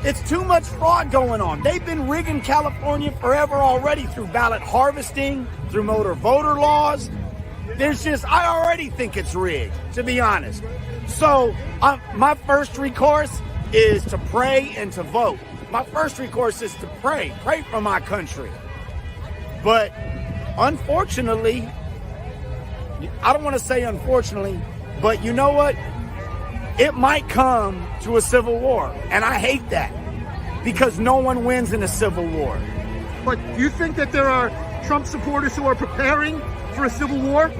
It's too much fraud going on. They've been rigging California forever already through ballot harvesting, through motor voter laws. I already think it's rigged, to be honest. So my first recourse is to pray and to vote. My first recourse is to pray for my country. But unfortunately, I don't want to say unfortunately, but you know what? It might come to a civil war, and I hate that because no one wins in a civil war. But do you think that there are Trump supporters who are preparing for a civil war?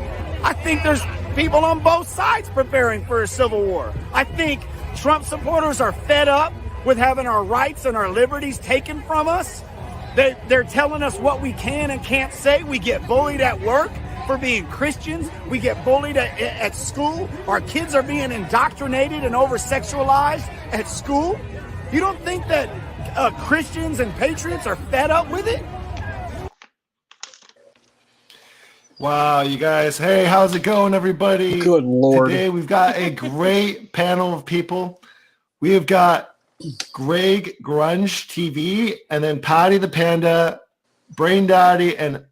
I think there's people on both sides preparing for a civil war. I think Trump supporters are fed up with having our rights and our liberties taken from us. They're telling us what we can and can't say. We get bullied at work for being Christians. We get bullied at school. Our kids are being indoctrinated and over-sexualized at school. You don't think that Christians and patriots are fed up with it? Wow, you guys. Hey, how's it going, everybody? Good Lord. Today we've got a great panel of people. We have got Greg Grunge TV, and then Paddy the Panda, BrainDaddy, and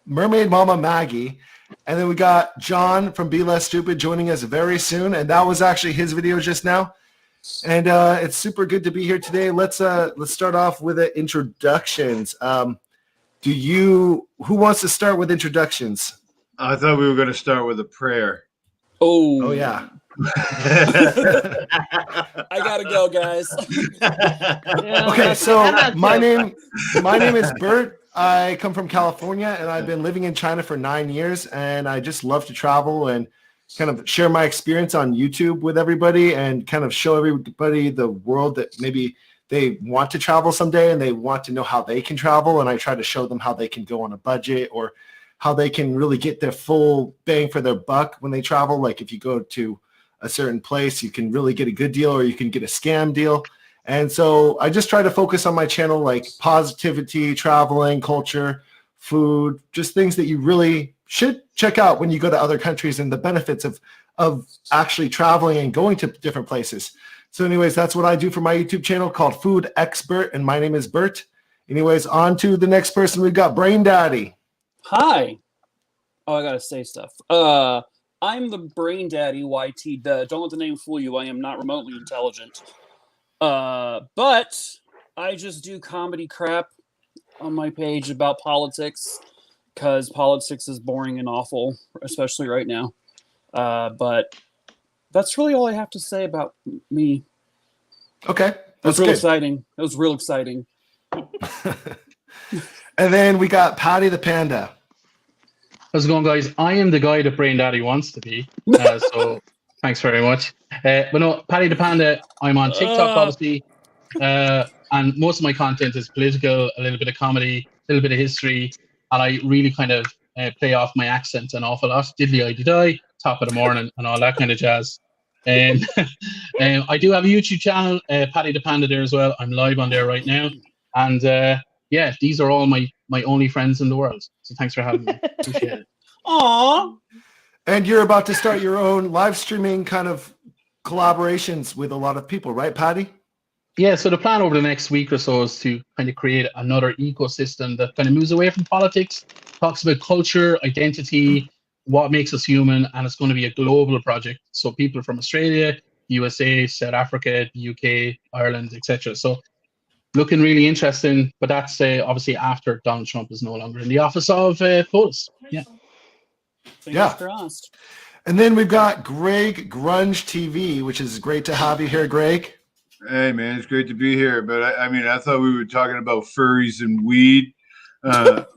Mermaidmama Maggie. And then we got Jon from Be Less Stupid joining us very soon. And that was actually his video just now. And it's super good to be here today. Let's start off with the introductions. Who wants to start with introductions? I thought we were going to start with a prayer. Oh yeah. I gotta go, guys. Okay, so my name is Bert. I come from California, and I've been living in China for 9 years, and I just love to travel and kind of share my experience on YouTube with everybody and kind of show everybody the world that maybe they want to travel someday and they want to know how they can travel, and I try to show them how they can go on a budget or how they can really get their full bang for their buck when they travel. Like if you go to a certain place, you can really get a good deal or you can get a scam deal. And so I just try to focus on my channel, like positivity, traveling, culture, food, just things that you really should check out when you go to other countries and the benefits of actually traveling and going to different places. So anyways, that's what I do for my YouTube channel called Food X Bert, and my name is Bert. Anyways, on to the next person. We've got BrainDaddy. Hi. Oh, I gotta say stuff. I'm the BrainDaddy YT. Don't let the name fool you. I am not remotely intelligent. But I just do comedy crap on my page about politics because politics is boring and awful, especially right now. But that's really all I have to say about me. Okay. That's real exciting. It was real exciting. And then we got Paddy the Panda. How's it going, guys? I am the guy that BrainDaddy wants to be. So thanks very much. But no, Paddy the Panda, I'm on TikTok, obviously. And most of my content is political, a little bit of comedy, a little bit of history. And I really kind of play off my accent an awful lot. Diddly-I did I, top of the morning, and all that kind of jazz. I do have a YouTube channel, Paddy the Panda there as well. I'm live on there right now. And yeah, these are all my only friends in the world. So thanks for having me. Appreciate it. Aww. And you're about to start your own live streaming kind of collaborations with a lot of people, right, Paddy? Yeah, so the plan over the next week or so is to kind of create another ecosystem that kind of moves away from politics, talks about culture, identity, what makes us human, and it's going to be a global project. So people from Australia, USA, South Africa, the UK, Ireland, etc. So looking really interesting, but that's obviously after Donald Trump is no longer in the office of POTUS. Yeah. Fingers crossed. And then we've got Greg Grunge TV, which is great to have you here, Greg. Hey, man, it's great to be here. But I thought we were talking about furries and weed. But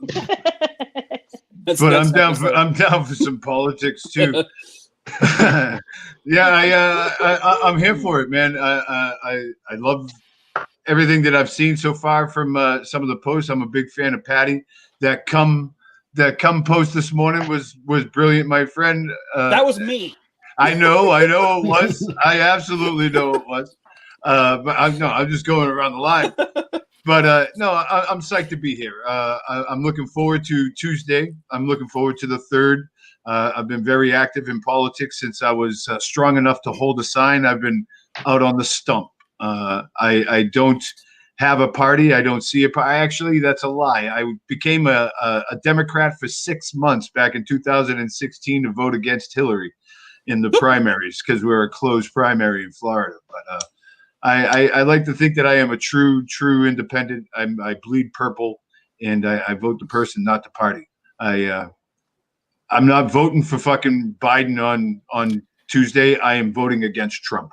I'm down for some politics too. Yeah, I'm here for it, man. I love everything that I've seen so far from some of the posts. I'm a big fan of Paddy. That come post this morning was brilliant, my friend. That was me. I know it was. I absolutely know it was. But I'm just going around the line. But no, I'm psyched to be here. I'm looking forward to Tuesday. I'm looking forward to the 3rd. I've been very active in politics since I was strong enough to hold a sign. I've been out on the stump. I don't have a party. I don't see a party. Actually, that's a lie. I became a Democrat for 6 months back in 2016 to vote against Hillary in the primaries because we were a closed primary in Florida. But I like to think that I am a true independent. I bleed purple, and I vote the person, not the party. I'm not voting for fucking Biden on Tuesday. I am voting against Trump.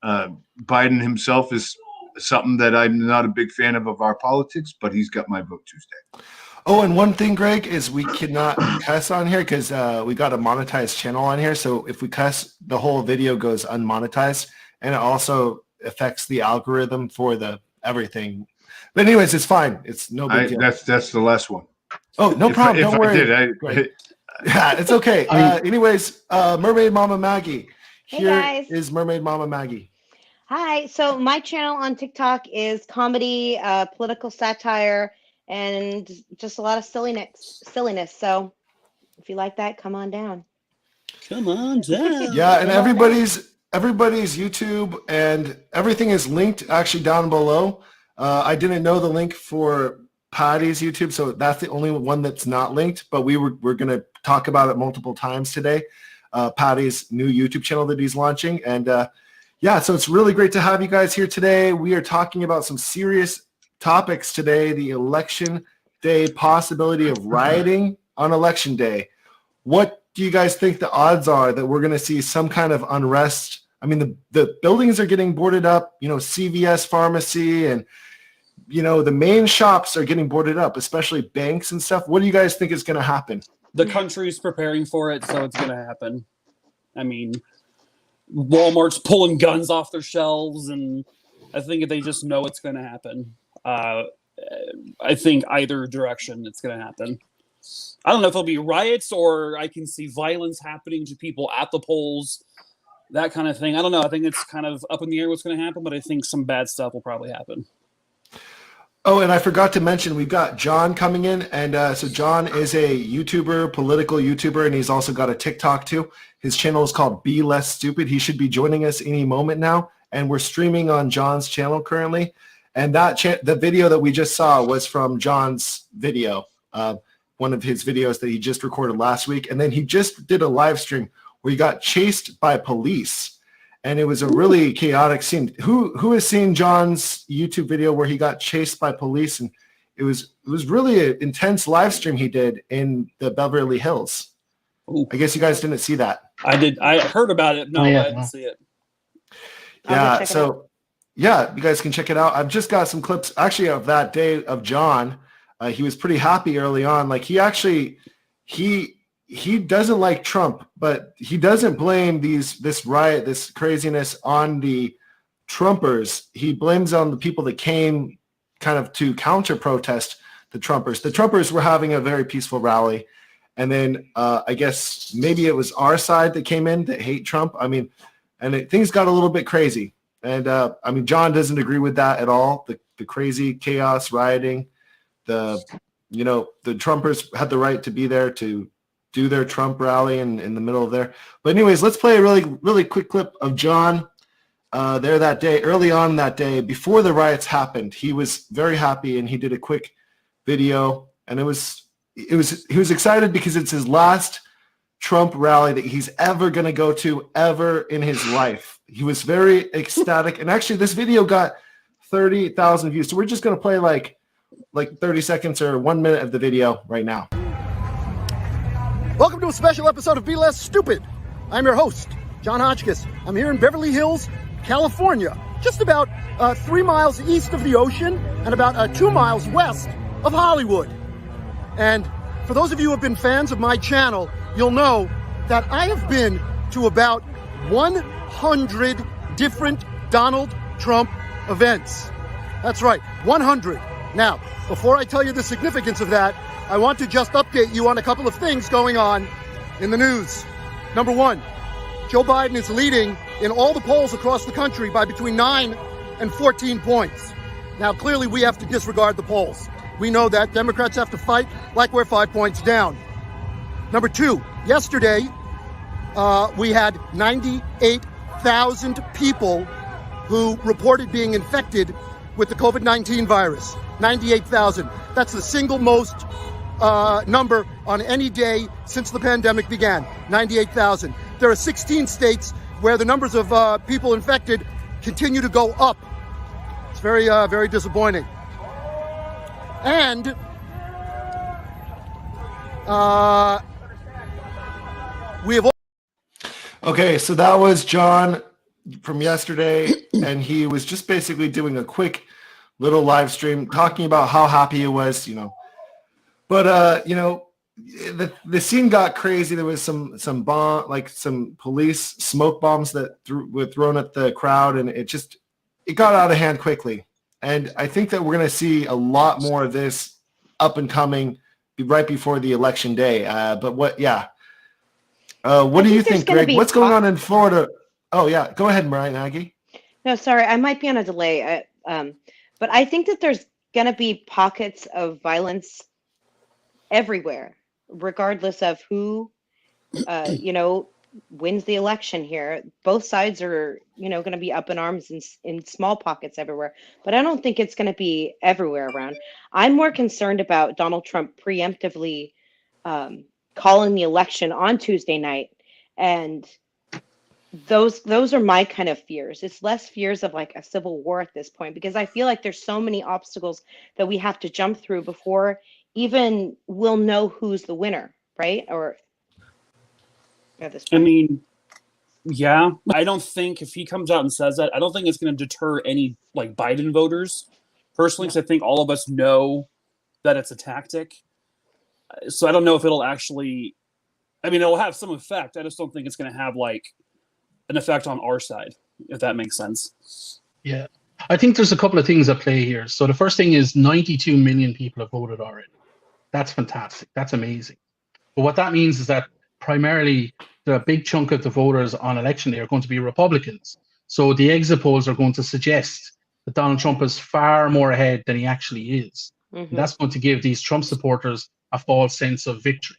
Biden himself is something that I'm not a big fan of our politics, but he's got my vote Tuesday. Oh, and one thing, Greg, is we cannot cuss on here because we got a monetized channel on here. So if we cuss, the whole video goes unmonetized, and it also affects the algorithm for the everything. But anyways, it's fine. It's no big deal. That's the last one. Oh, no problem. Don't worry. Yeah, it's okay. Anyways, Mermaidmama Maggie. Hey, Here guys. is Mermaidmama Maggie. Hi. So my channel on TikTok is comedy, political satire, and just a lot of silliness. So if you like that, come on down. Come on down. Yeah, and everybody's YouTube and everything is linked actually down below. I didn't know the link for Paddy's YouTube, so that's the only one that's not linked, but we're going to talk about it multiple times today. Paddy's new YouTube channel that he's launching. And yeah, so it's really great to have you guys here today. We are talking about some serious topics today. The election day possibility of rioting on election day. What do you guys think the odds are that we're going to see some kind of unrest? I mean, the buildings are getting boarded up, CVS pharmacy and, the main shops are getting boarded up, especially banks and stuff. What do you guys think is going to happen? The country's preparing for it, so it's going to happen. I mean, Walmart's pulling guns off their shelves, and I think they just know it's going to happen. I think either direction it's going to happen. I don't know if it'll be riots or I can see violence happening to people at the polls, that kind of thing. I don't know. I think it's kind of up in the air what's going to happen, but I think some bad stuff will probably happen. Oh, and I forgot to mention, we've got Jon coming in. And so Jon is a YouTuber, political YouTuber, and he's also got a TikTok too. His channel is called Be Less Stupid. He should be joining us any moment now. And we're streaming on Jon's channel currently. And the video that we just saw was from Jon's video, one of his videos that he just recorded last week. And then he just did a live stream where he got chased by police. And it was a really chaotic scene. Who has seen Jon's YouTube video where he got chased by police? And it was really an intense live stream he did in the Beverly Hills. Ooh. I guess you guys didn't see that. I did. I heard about it. No, I didn't see it. Yeah. So yeah, you guys can check it out. I've just got some clips actually of that day of Jon. He was pretty happy early on. Like he doesn't like Trump, but he doesn't blame this riot, this craziness on the Trumpers. He blames on the people that came kind of to counter protest the Trumpers. The Trumpers were having a very peaceful rally. And then I guess maybe it was our side that came in that hate Trump. I mean, things got a little bit crazy. And Jon doesn't agree with that at all. The crazy chaos, rioting, the Trumpers had the right to be there to do their Trump rally in the middle of there. But anyways, let's play a really, really quick clip of Jon there that day, early on that day, before the riots happened. He was very happy and he did a quick video, and he was excited because it's his last Trump rally that he's ever going to go to ever in his life. He was very ecstatic. And actually this video got 30,000 views. So we're just going to play like 30 seconds or 1 minute of the video right now. Welcome to a special episode of Be Less Stupid. I'm your host, Jon Hotchkiss. I'm here in Beverly Hills, California, just about 3 miles east of the ocean and about 2 miles west of Hollywood. And for those of you who have been fans of my channel, you'll know that I have been to about 100 different Donald Trump events. That's right, 100. Now, before I tell you the significance of that, I want to just update you on a couple of things going on in the news. Number one, Joe Biden is leading in all the polls across the country by between 9 and 14 points. Now, clearly, we have to disregard the polls. We know that Democrats have to fight like we're 5 points down. Number two, yesterday, we had 98,000 people who reported being infected with the COVID-19 virus. 98,000. That's the single most number on any day since the pandemic began. 98,000. There are 16 states where the numbers of people infected continue to go up. It's very, very disappointing. And we have. Okay, so that was Jon from yesterday, and he was just basically doing a quick little live stream talking about how happy he was, But the scene got crazy. There was some bomb, like some police smoke bombs that were thrown at the crowd, and it got out of hand quickly. And I think that we're going to see a lot more of this up and coming right before the election day. But what do you think, Greg? What's going on in Florida? Oh yeah, go ahead, Maggie. No, sorry, I might be on a delay. But I think that there's going to be pockets of violence everywhere, regardless of who, wins the election here. Both sides are, going to be up in arms in small pockets everywhere. But I don't think it's going to be everywhere around. I'm more concerned about Donald Trump preemptively calling the election on Tuesday night. And those are my kind of fears. It's less fears of like a civil war at this point, because I feel like there's so many obstacles that we have to jump through before even we'll know who's the winner, right? Or at this point. I mean, yeah, I don't think if he comes out and says that, I don't think it's going to deter any like Biden voters personally, because I think all of us know that it's a tactic. So I don't know if it'll actually, it'll have some effect. I just don't think it's going to have like an effect on our side, if that makes sense. Yeah, I think there's a couple of things at play here. So the first thing is 92 million people have voted already. That's fantastic. That's amazing. But what that means is that primarily the big chunk of the voters on election day are going to be Republicans. So the exit polls are going to suggest that Donald Trump is far more ahead than he actually is. Mm-hmm. That's going to give these Trump supporters a false sense of victory,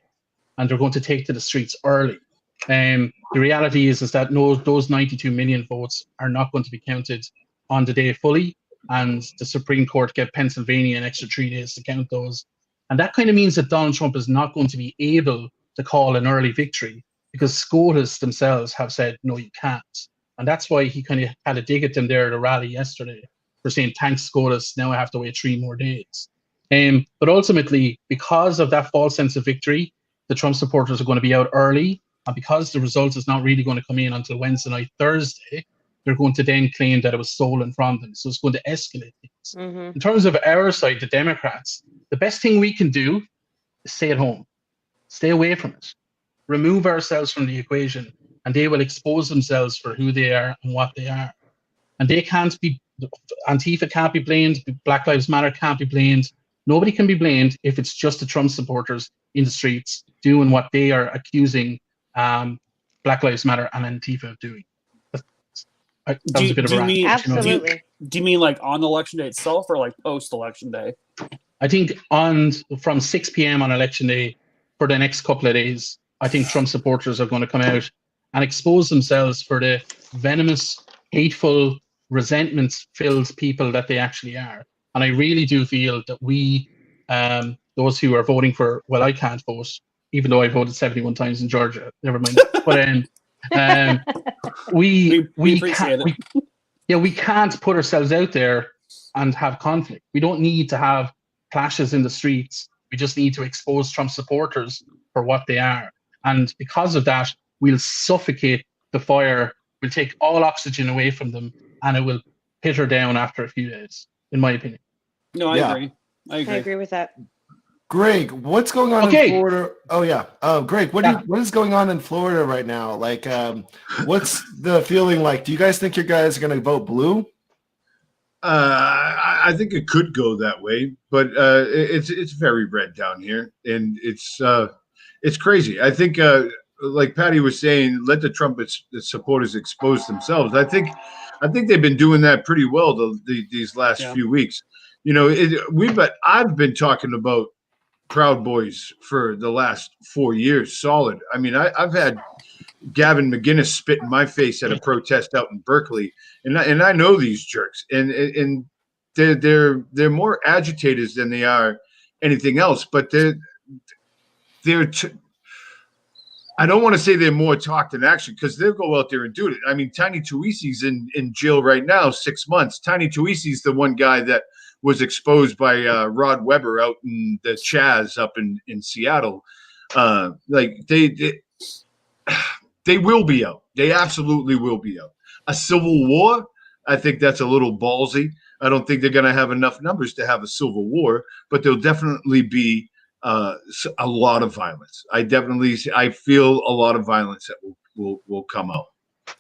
and they're going to take to the streets early. The reality is that those 92 million votes are not going to be counted on the day fully, and the Supreme Court get Pennsylvania an extra 3 days to count those. And that kind of means that Donald Trump is not going to be able to call an early victory, because SCOTUS themselves have said, no, you can't. And that's why he kind of had a dig at them there at a rally yesterday for saying, thanks, SCOTUS, now I have to wait 3 more days. But ultimately, because of that false sense of victory, the Trump supporters are going to be out early. And because the result is not really going to come in until Wednesday night, Thursday, they're going to then claim that it was stolen from them. So it's going to escalate things. Mm-hmm. In terms of our side, the Democrats, the best thing we can do is stay at home. Stay away from it. Remove ourselves from the equation, and they will expose themselves for who they are and what they are. And they can't be, Antifa can't be blamed, Black Lives Matter can't be blamed. Nobody can be blamed if it's just the Trump supporters in the streets doing what they are accusing Black Lives Matter and Antifa of doing. That was a bit of a rant. Absolutely. Do you mean like on election day itself, or like post-election day? I think from 6 p.m. on election day for the next couple of days, I think Trump supporters are going to come out and expose themselves for the venomous, hateful, resentment-filled people that they actually are. And I really do feel that we, those who are voting for, well, I can't vote, even though I voted 71 times in Georgia. Never mind. But we appreciate it. We can't put ourselves out there and have conflict. We don't need to have clashes in the streets. We just need to expose Trump supporters for what they are. And because of that, we'll suffocate the fire. We'll take all oxygen away from them, and it will peter down after a few days, in my opinion. No, I agree. I agree with that. Greg, what's going on in Florida? Oh yeah, Greg, what is going on in Florida right now? Like, what's the feeling like? Do you guys think your guys are going to vote blue? I think it could go that way, but it's very red down here, and it's crazy. I think, like Paddy was saying, let the Trump supporters expose themselves. I think they've been doing that pretty well these last few weeks. I've been talking about Proud Boys for the last 4 years solid. I mean, I've had Gavin McGinnis spit in my face at a protest out in Berkeley, and I know these jerks, and they're more agitators than they are anything else, but I don't want to say they're more talk than action, because they'll go out there and do it. I mean, Tiny Tuisi's in jail right now, 6 months. Tiny Tuisi's the one guy that was exposed by Rod Weber out in the Chaz up in Seattle. Like they will be out. They absolutely will be out. A civil war, I think that's a little ballsy. I don't think they're going to have enough numbers to have a civil war, but there'll definitely be a lot of violence. I feel a lot of violence that will come out.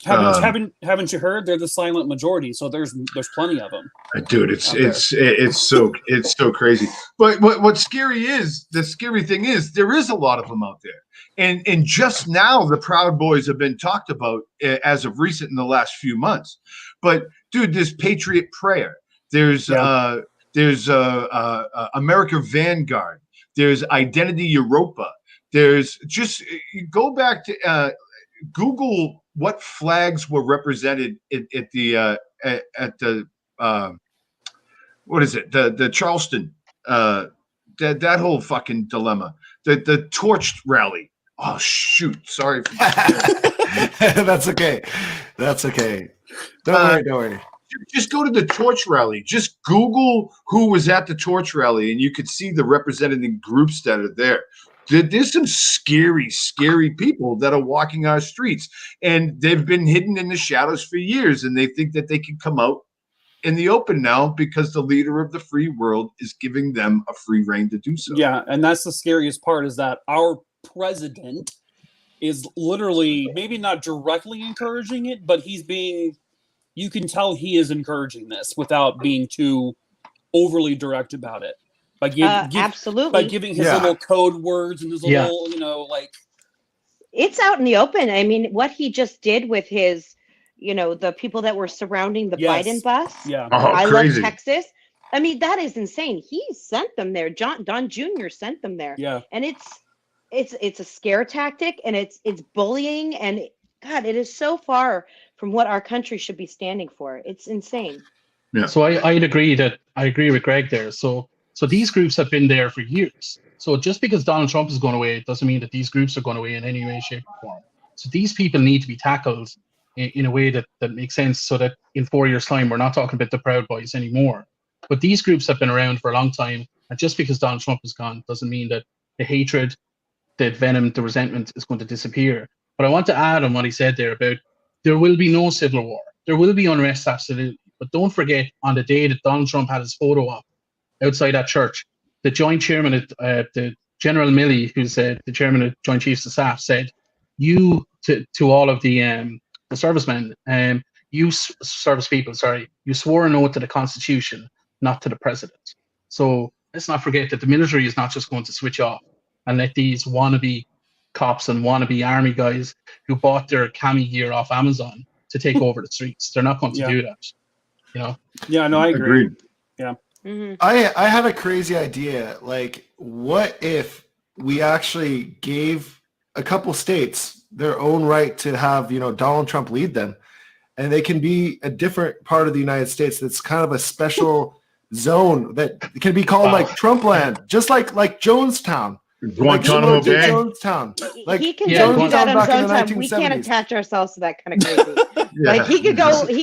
Haven't you heard? They're the silent majority, so there's plenty of them. Dude, it's so crazy. But what's scary is, the scary thing is, there is a lot of them out there, and just now the Proud Boys have been talked about as of recent in the last few months. But dude, there's Patriot Prayer. There's America Vanguard. There's Identity Europa. There's just go back to Google what flags were represented at the what is it, the Charleston, that whole fucking dilemma, the torch rally. Oh shoot, sorry. That's okay. Don't worry. Just go to the torch rally. Just Google who was at the torch rally, and you could see the representative groups that are there. There's some scary, scary people that are walking our streets, and they've been hidden in the shadows for years, and they think that they can come out in the open now because the leader of the free world is giving them a free rein to do so. Yeah, and that's the scariest part, is that our president is literally, maybe not directly encouraging it, but you can tell he is encouraging this without being too overly direct about it. Absolutely. By giving his little code words and his little, it's out in the open. I mean, what he just did with his, the people that were surrounding the Biden bus. Yeah. I crazy. love Texas. I mean, that is insane. He sent them there. Don Jr. sent them there. Yeah. And it's a scare tactic, and it's bullying, and God, it is so far from what our country should be standing for. It's insane. Yeah. So I agree with Greg there. So these groups have been there for years. So just because Donald Trump is going away, it doesn't mean that these groups are going away in any way, shape, or form. So these people need to be tackled in a way that makes sense, so that in 4 years' time, we're not talking about the Proud Boys anymore. But these groups have been around for a long time. And just because Donald Trump is gone doesn't mean that the hatred, the venom, the resentment is going to disappear. But I want to add on what he said there about there will be no civil war. There will be unrest, absolutely. But don't forget, on the day that Donald Trump had his photo up outside that church, the Joint Chairman, the General Milley, who's the Chairman of Joint Chiefs of Staff, said, "You to all of the servicemen, you service people, you swore an oath to the Constitution, not to the President." So let's not forget that the military is not just going to switch off and let these wannabe cops and wannabe army guys who bought their cami gear off Amazon to take over the streets. They're not going to do that. Yeah, no, I agree. Agreed. Yeah. Mm-hmm. I have a crazy idea. Like, what if we actually gave a couple states their own right to have, Donald Trump lead them, and they can be a different part of the United States that's kind of a special zone that can be called like Trump land, just like Jonestown. Guantanamo Bay. Jonestown. Like he can Jonestown do that on back in the Jonestown. We can't 1970s. attach ourselves to that kind of crazy. Like he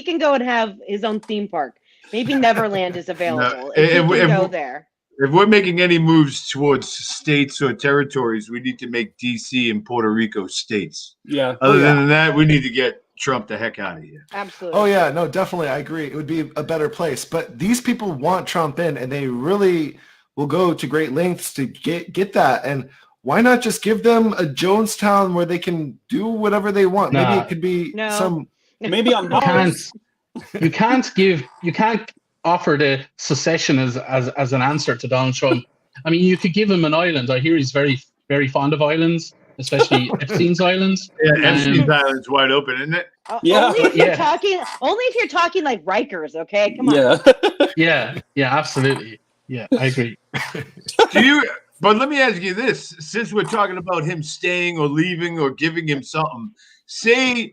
can go and have his own theme park. Maybe Neverland is available. He can go there. If we're making any moves towards states or territories, we need to make DC and Puerto Rico states. Yeah. Other than that, we need to get Trump the heck out of here. Absolutely. Oh yeah, no, definitely, I agree. It would be a better place. But these people want Trump in, and they really will go to great lengths to get that. And why not just give them a Jonestown where they can do whatever they want? Nah. Maybe it could be some. Maybe on Mars. You can't offer the secession as an answer to Donald Trump. I mean, you could give him an island. I hear he's very, very fond of islands, especially Epstein's Islands. Yeah, Epstein's Island's wide open, isn't it? Yeah. Only if you're talking like Rikers, okay? Come on. Yeah. Yeah, absolutely. Yeah, I agree. But let me ask you this: since we're talking about him staying or leaving or giving him something, say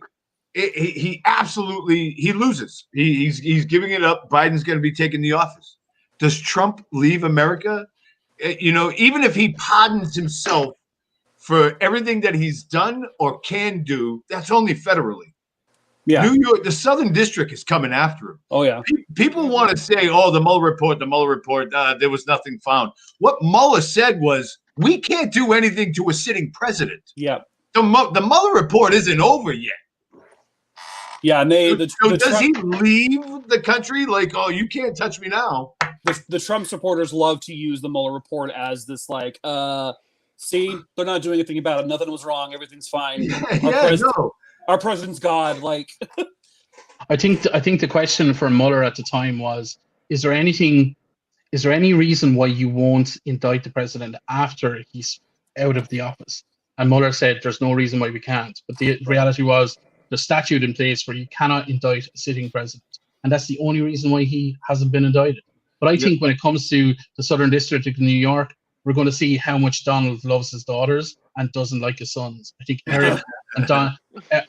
he absolutely loses. He's giving it up. Biden's going to be taking the office. Does Trump leave America? Even if he pardons himself for everything that he's done or can do, that's only federally. Yeah. New York, the Southern District is coming after him. Oh, yeah. People want to say, the Mueller report, there was nothing found. What Mueller said was, we can't do anything to a sitting president. Yeah. The Mueller report isn't over yet. Yeah, and does he leave the country like, you can't touch me now? The Trump supporters love to use the Mueller report as this see, they're not doing anything about it. Nothing was wrong. Everything's fine. Our president's God. I think the question for Mueller at the time was: is there any reason why you won't indict the president after he's out of the office? And Mueller said, "There's no reason why we can't." But the reality was, the statute in place where you cannot indict a sitting president, and that's the only reason why he hasn't been indicted. But I think when it comes to the Southern District of New York, we're going to see how much Donald loves his daughters and doesn't like his sons. I think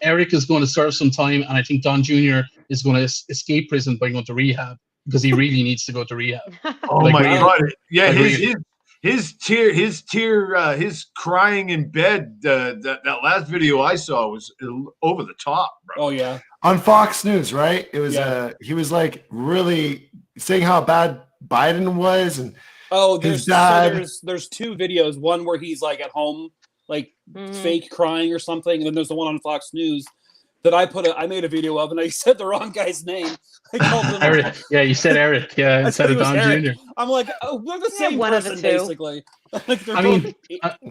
Eric is going to serve some time, and I think Don Jr. is going to escape prison by going to rehab because he really needs to go to rehab. Oh my God! Yeah, his crying in bed. That last video I saw was over the top, bro. Oh yeah, on Fox News, right? It was he was really saying how bad Biden was, and there's two videos. One where he's at home, fake crying or something, and then there's the one on Fox News that I made a video of, and I said the wrong guy's name. I called him Eric. Yeah, you said Eric. Yeah, instead of Don Jr. I'm like, we're the same person, basically. I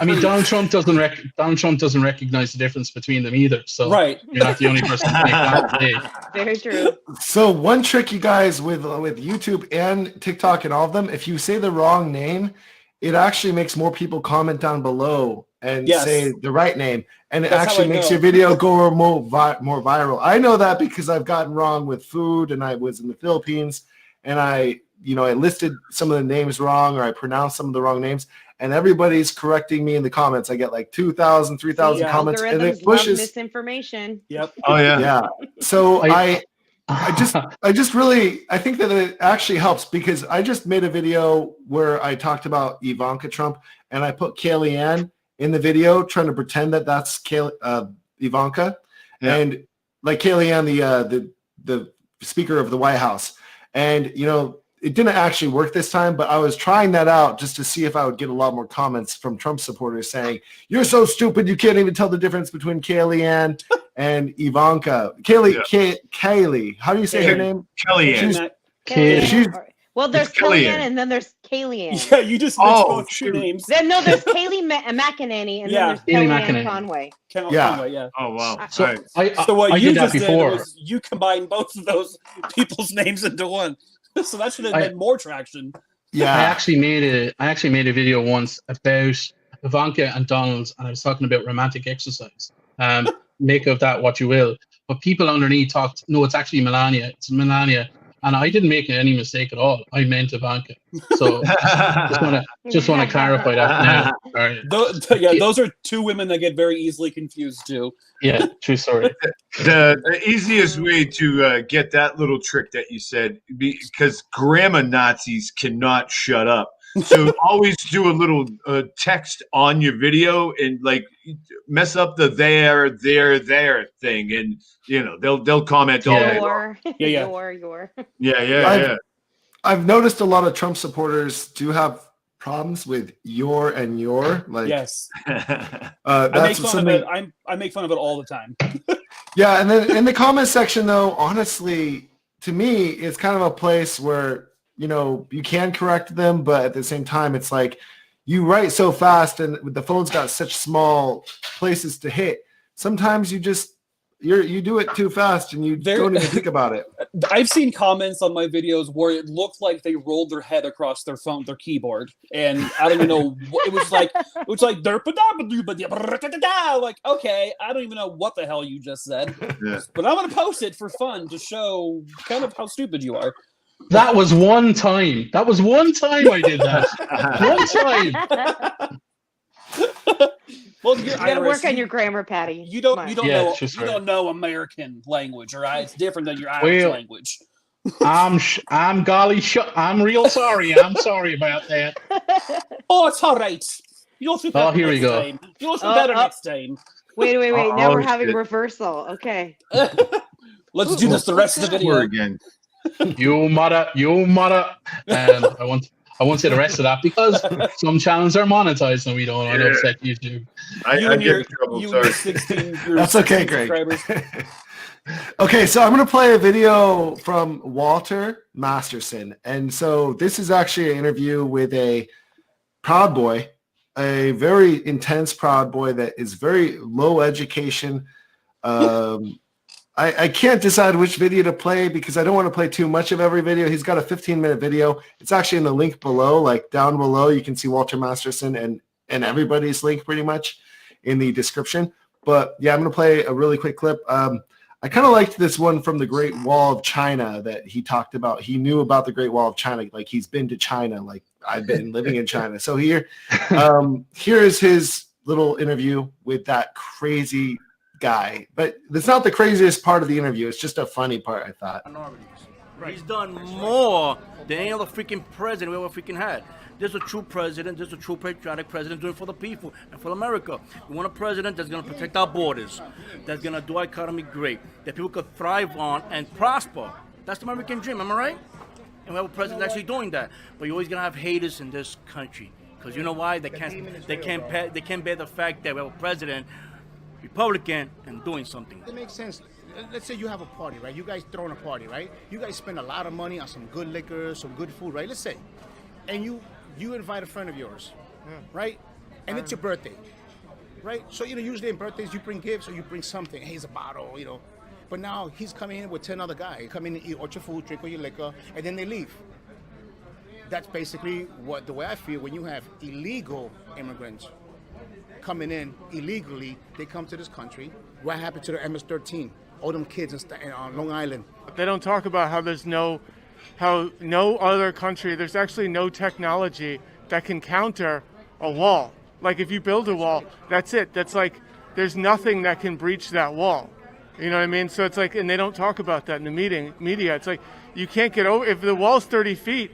mean, Donald Trump doesn't recognize the difference between them either. So you're not the only person to make that mistake. Very true. So one trick, you guys, with YouTube and TikTok and all of them, if you say the wrong name, it actually makes more people comment down below and say the right name, and it actually makes your video go more viral. I know that because I've gotten wrong with food, and I was in the Philippines, and I listed some of the names wrong, or I pronounced some of the wrong names, and everybody's correcting me in the comments. I get 2,000, 3,000 comments, and it pushes misinformation. Yep. Oh yeah. Yeah. So I think that it actually helps, because I just made a video where I talked about Ivanka Trump, and I put Kellyanne in the video trying to pretend that that's Ivanka, and Kellyanne, the Speaker of the White House. And it didn't actually work this time, but I was trying that out just to see if I would get a lot more comments from Trump supporters saying, "You're so stupid, you can't even tell the difference between Kellyanne and Ivanka." Kaylee, how do you say her name? Kellyanne. Well, there's Kellyanne and then there's Kellyanne. Yeah, you just mixed both names. Then there's Kaylee McEnany and then there's Kellyanne Conway. Conway. Oh wow. So what you just did before. was you combined both of those people's names into one. So that should have been more traction. Yeah. I actually made a video once about Ivanka and Donald, and I was talking about romantic exercise. Make of that what you will. But people underneath talked, no, it's actually Melania. It's Melania. And I didn't make any mistake at all. I meant Ivanka. So just want to clarify that now. Sorry. Those are two women that get very easily confused too. Yeah, true story. The easiest way to get that little trick that you said, because grammar Nazis cannot shut up. So always do a little text on your video and mess up the there thing, and they'll comment all day long. Your. Yeah. I've noticed a lot of Trump supporters do have problems with your and your. Yes. I make fun of it all the time. Yeah, and then in the comment section, though, honestly, to me, it's kind of a place where you can correct them, but at the same time, it's you write so fast, and the phone's got such small places to hit. Sometimes you do it too fast, and you don't even think about it. I've seen comments on my videos where it looked like they rolled their head across their keyboard, and I don't even know. It was like okay, I don't even know what the hell you just said, but I'm gonna post it for fun to show kind of how stupid you are. That was one time. I did that. One time. Well, you're You gotta Irish. work on your grammar, Patty. You don't Yeah, know just you don't know American language, all right? It's different than your Irish Well, language. I'm golly, I'm real sorry. I'm sorry about that. Oh, it's all right. You'll do better here we next go. time. You'll do better next time. Wait. Now Oh, we're having shit. reversal. Okay. Let's do this the rest of the video. Again. You mother. And I won't say the rest of that because some channels are monetized and we don't want to upset YouTube. I and get your, in trouble. you and your Sorry. 16 your That's okay, 16 Greg. subscribers. Okay, so I'm going to play a video from Walter Masterson. And so this is actually an interview with a Proud Boy, a very intense Proud Boy that is very low education. I can't decide which video to play because I don't want to play too much of every video. He's got a 15-minute video. It's actually in the link below, like down below. You can see Walter Masterson and everybody's link pretty much in the description. But yeah, I'm going to play a really quick clip. I kind of liked this one from the Great Wall of China that he talked about. He knew about the Great Wall of China. Like he's been to China. Like I've been living in China. So here is his little interview with that crazy guy. But it's not the craziest part of the interview. It's just a funny part, I thought. Right. He's done more than any other freaking president we ever freaking had. There's a true president. There's a true patriotic president doing it for the people and for America. We want a president that's going to protect our borders, that's going to do our economy great, that people could thrive on and prosper. That's the American dream, am I right? And we have a president actually doing that. But you're always going to have haters in this country. Because you know why? They can't bear the fact that we have a president, Republican, and doing something. It makes sense. Let's say you have a party, right? You guys throwing a party, right? You guys spend a lot of money on some good liquor, some good food, right? Let's say. And you invite a friend of yours, right? And it's your birthday, right? So, usually in birthdays you bring gifts or you bring something. Hey, it's a bottle, But now he's coming in with 10 other guys. Come in and eat all your food, drink all your liquor, and then they leave. That's basically the way I feel when you have illegal immigrants coming in illegally. They come to this country. What happened to the MS-13? All them kids on Long Island. They don't talk about how no other country, there's actually no technology that can counter a wall. Like if you build a wall, that's it. That's like, there's nothing that can breach that wall. You know what I mean? So it's like, and they don't talk about that in the media. It's like, you can't get over, if the wall's 30 feet,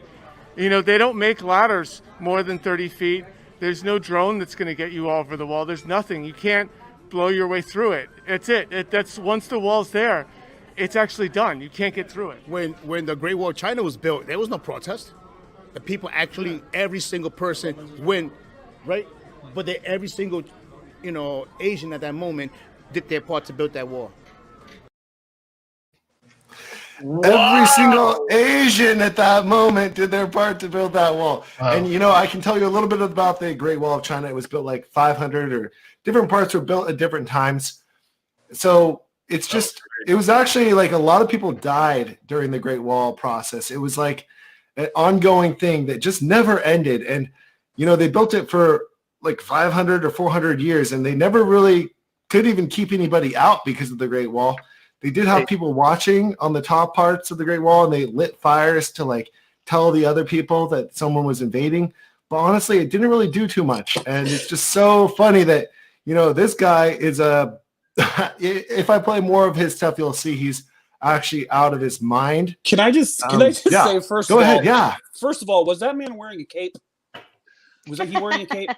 they don't make ladders more than 30 feet. There's no drone that's going to get you over the wall. There's nothing. You can't blow your way through it. That's it. That's once the wall's there, it's actually done. You can't get through it. When the Great Wall of China was built, there was no protest. The people actually, every single person went, right? But every single, Asian at that moment did their part to build that wall. Every single Asian at that moment did their part to build that wall. Wow. And, I can tell you a little bit about the Great Wall of China. It was built like 500 or different parts were built at different times. So it's just, it was actually like a lot of people died during the Great Wall process. It was like an ongoing thing that just never ended. And, they built it for like 500 or 400 years and they never really could even keep anybody out because of the Great Wall. They did have people watching on the top parts of the Great Wall and they lit fires to like tell the other people that someone was invading. But honestly, it didn't really do too much. And it's just so funny that, this guy is if I play more of his stuff, you'll see he's actually out of his mind. Can I just say first Go of ahead, all, yeah. First of all, was that man wearing a cape? Was he wearing a cape?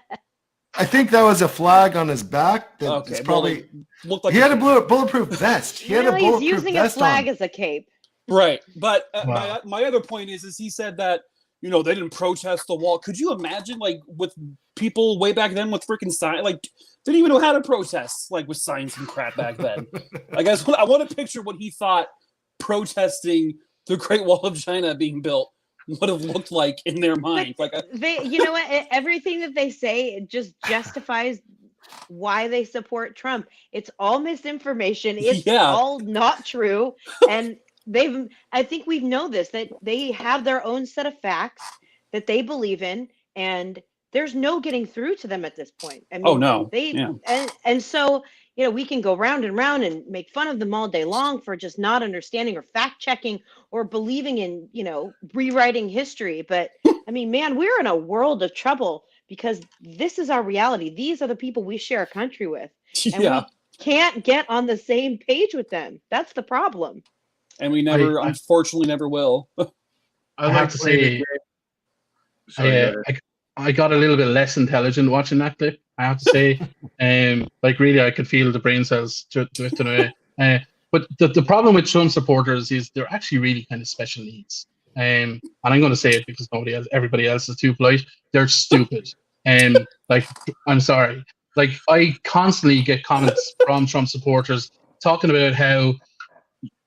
I think that was a flag on his back. That Okay, probably looked like he had a bulletproof vest. He had a bulletproof he's using vest a flag on. as a cape. Right, but Wow. my other point is he said that they didn't protest the wall. Could you imagine like with people way back then with freaking signs, like didn't even know how to protest, like with signs and crap back then. I guess I want to picture what he thought protesting the Great Wall of China being built would have looked like in their mind. Like what? Everything that they say it just justifies why they support Trump. It's all misinformation. It's all not true. And I think we know this, that they have their own set of facts that they believe in, and there's no getting through to them at this point. I mean, and so we can go round and round and make fun of them all day long for just not understanding or fact checking or believing in, rewriting history. But I mean, man, we're in a world of trouble because this is our reality. These are the people we share a country with. And Yeah. we can't get on the same page with them. That's the problem. And we never, unfortunately, never will. I have to say, I got a little bit less intelligent watching that clip. I have to say, like really, I could feel the brain cells drifting away. But the problem with Trump supporters is they're actually really kind of special needs. And I'm going to say it because everybody else is too polite. They're stupid. And like, I'm sorry. Like, I constantly get comments from Trump supporters talking about how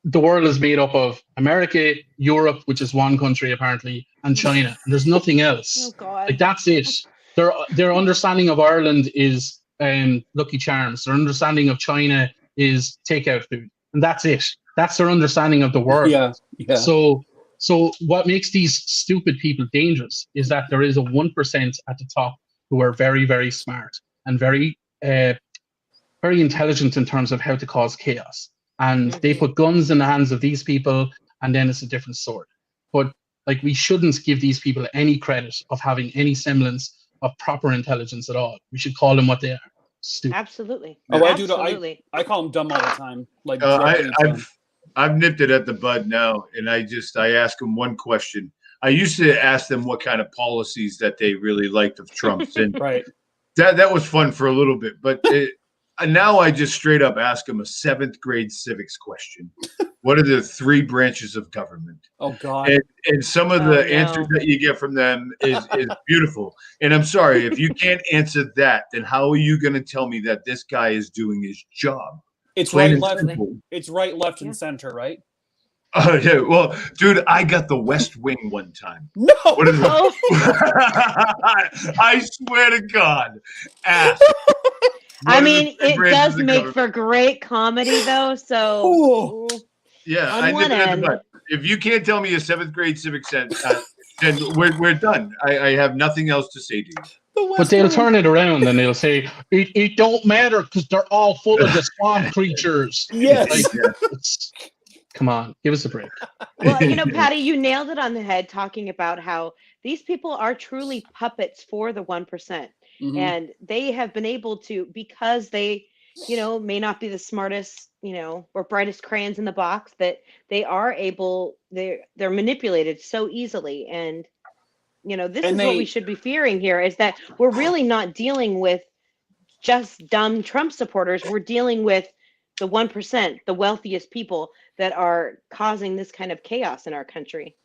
the world is made up of America, Europe, which is one country apparently, and China. And there's nothing else. Oh God. Like, that's it. Their understanding of Ireland is Lucky Charms. Their understanding of China is takeout food, and that's it. That's their understanding of the world. Yeah. So what makes these stupid people dangerous is that there is a 1% at the top who are very, very smart and very, very intelligent in terms of how to cause chaos. And they put guns in the hands of these people, and then it's a different story. But like, we shouldn't give these people any credit of having any semblance of proper intelligence at all. We should call them what they are. Stupid. Absolutely. Oh, Absolutely. I call them dumb all the time. Like, I've nipped it at the bud now, and I ask them one question. I used to ask them what kind of policies that they really liked of Trump's, and right. That was fun for a little bit, but now I just straight up ask them a 7th grade civics question. What are the 3 branches of government? Oh God! And some of the answers that you get from them is beautiful. And I'm sorry, if you can't answer that, then how are you going to tell me that this guy is doing his job? It's Plain right, and left. simple. It's right, left, and center, right? Oh yeah, well, dude, I got the West Wing one time. No, what is I swear to God, ass. I mean, it does make for great comedy, though. So, yeah, on one end, if you can't tell me a 7th grade civics sense, then we're done. I have nothing else to say to you. But they'll turn it around and they'll say, it don't matter because they're all full of the swamp creatures. Yes. Like, come on, give us a break. Well, you know, Paddy, you nailed it on the head talking about how these people are truly puppets for the 1%. Mm-hmm. And they have been able to, because they, you know, may not be the smartest, you know, or brightest crayons in the box, that they are able, they're manipulated so easily. And, you know, this is what we should be fearing here, is that we're really not dealing with just dumb Trump supporters. We're dealing with the 1%, the wealthiest people that are causing this kind of chaos in our country.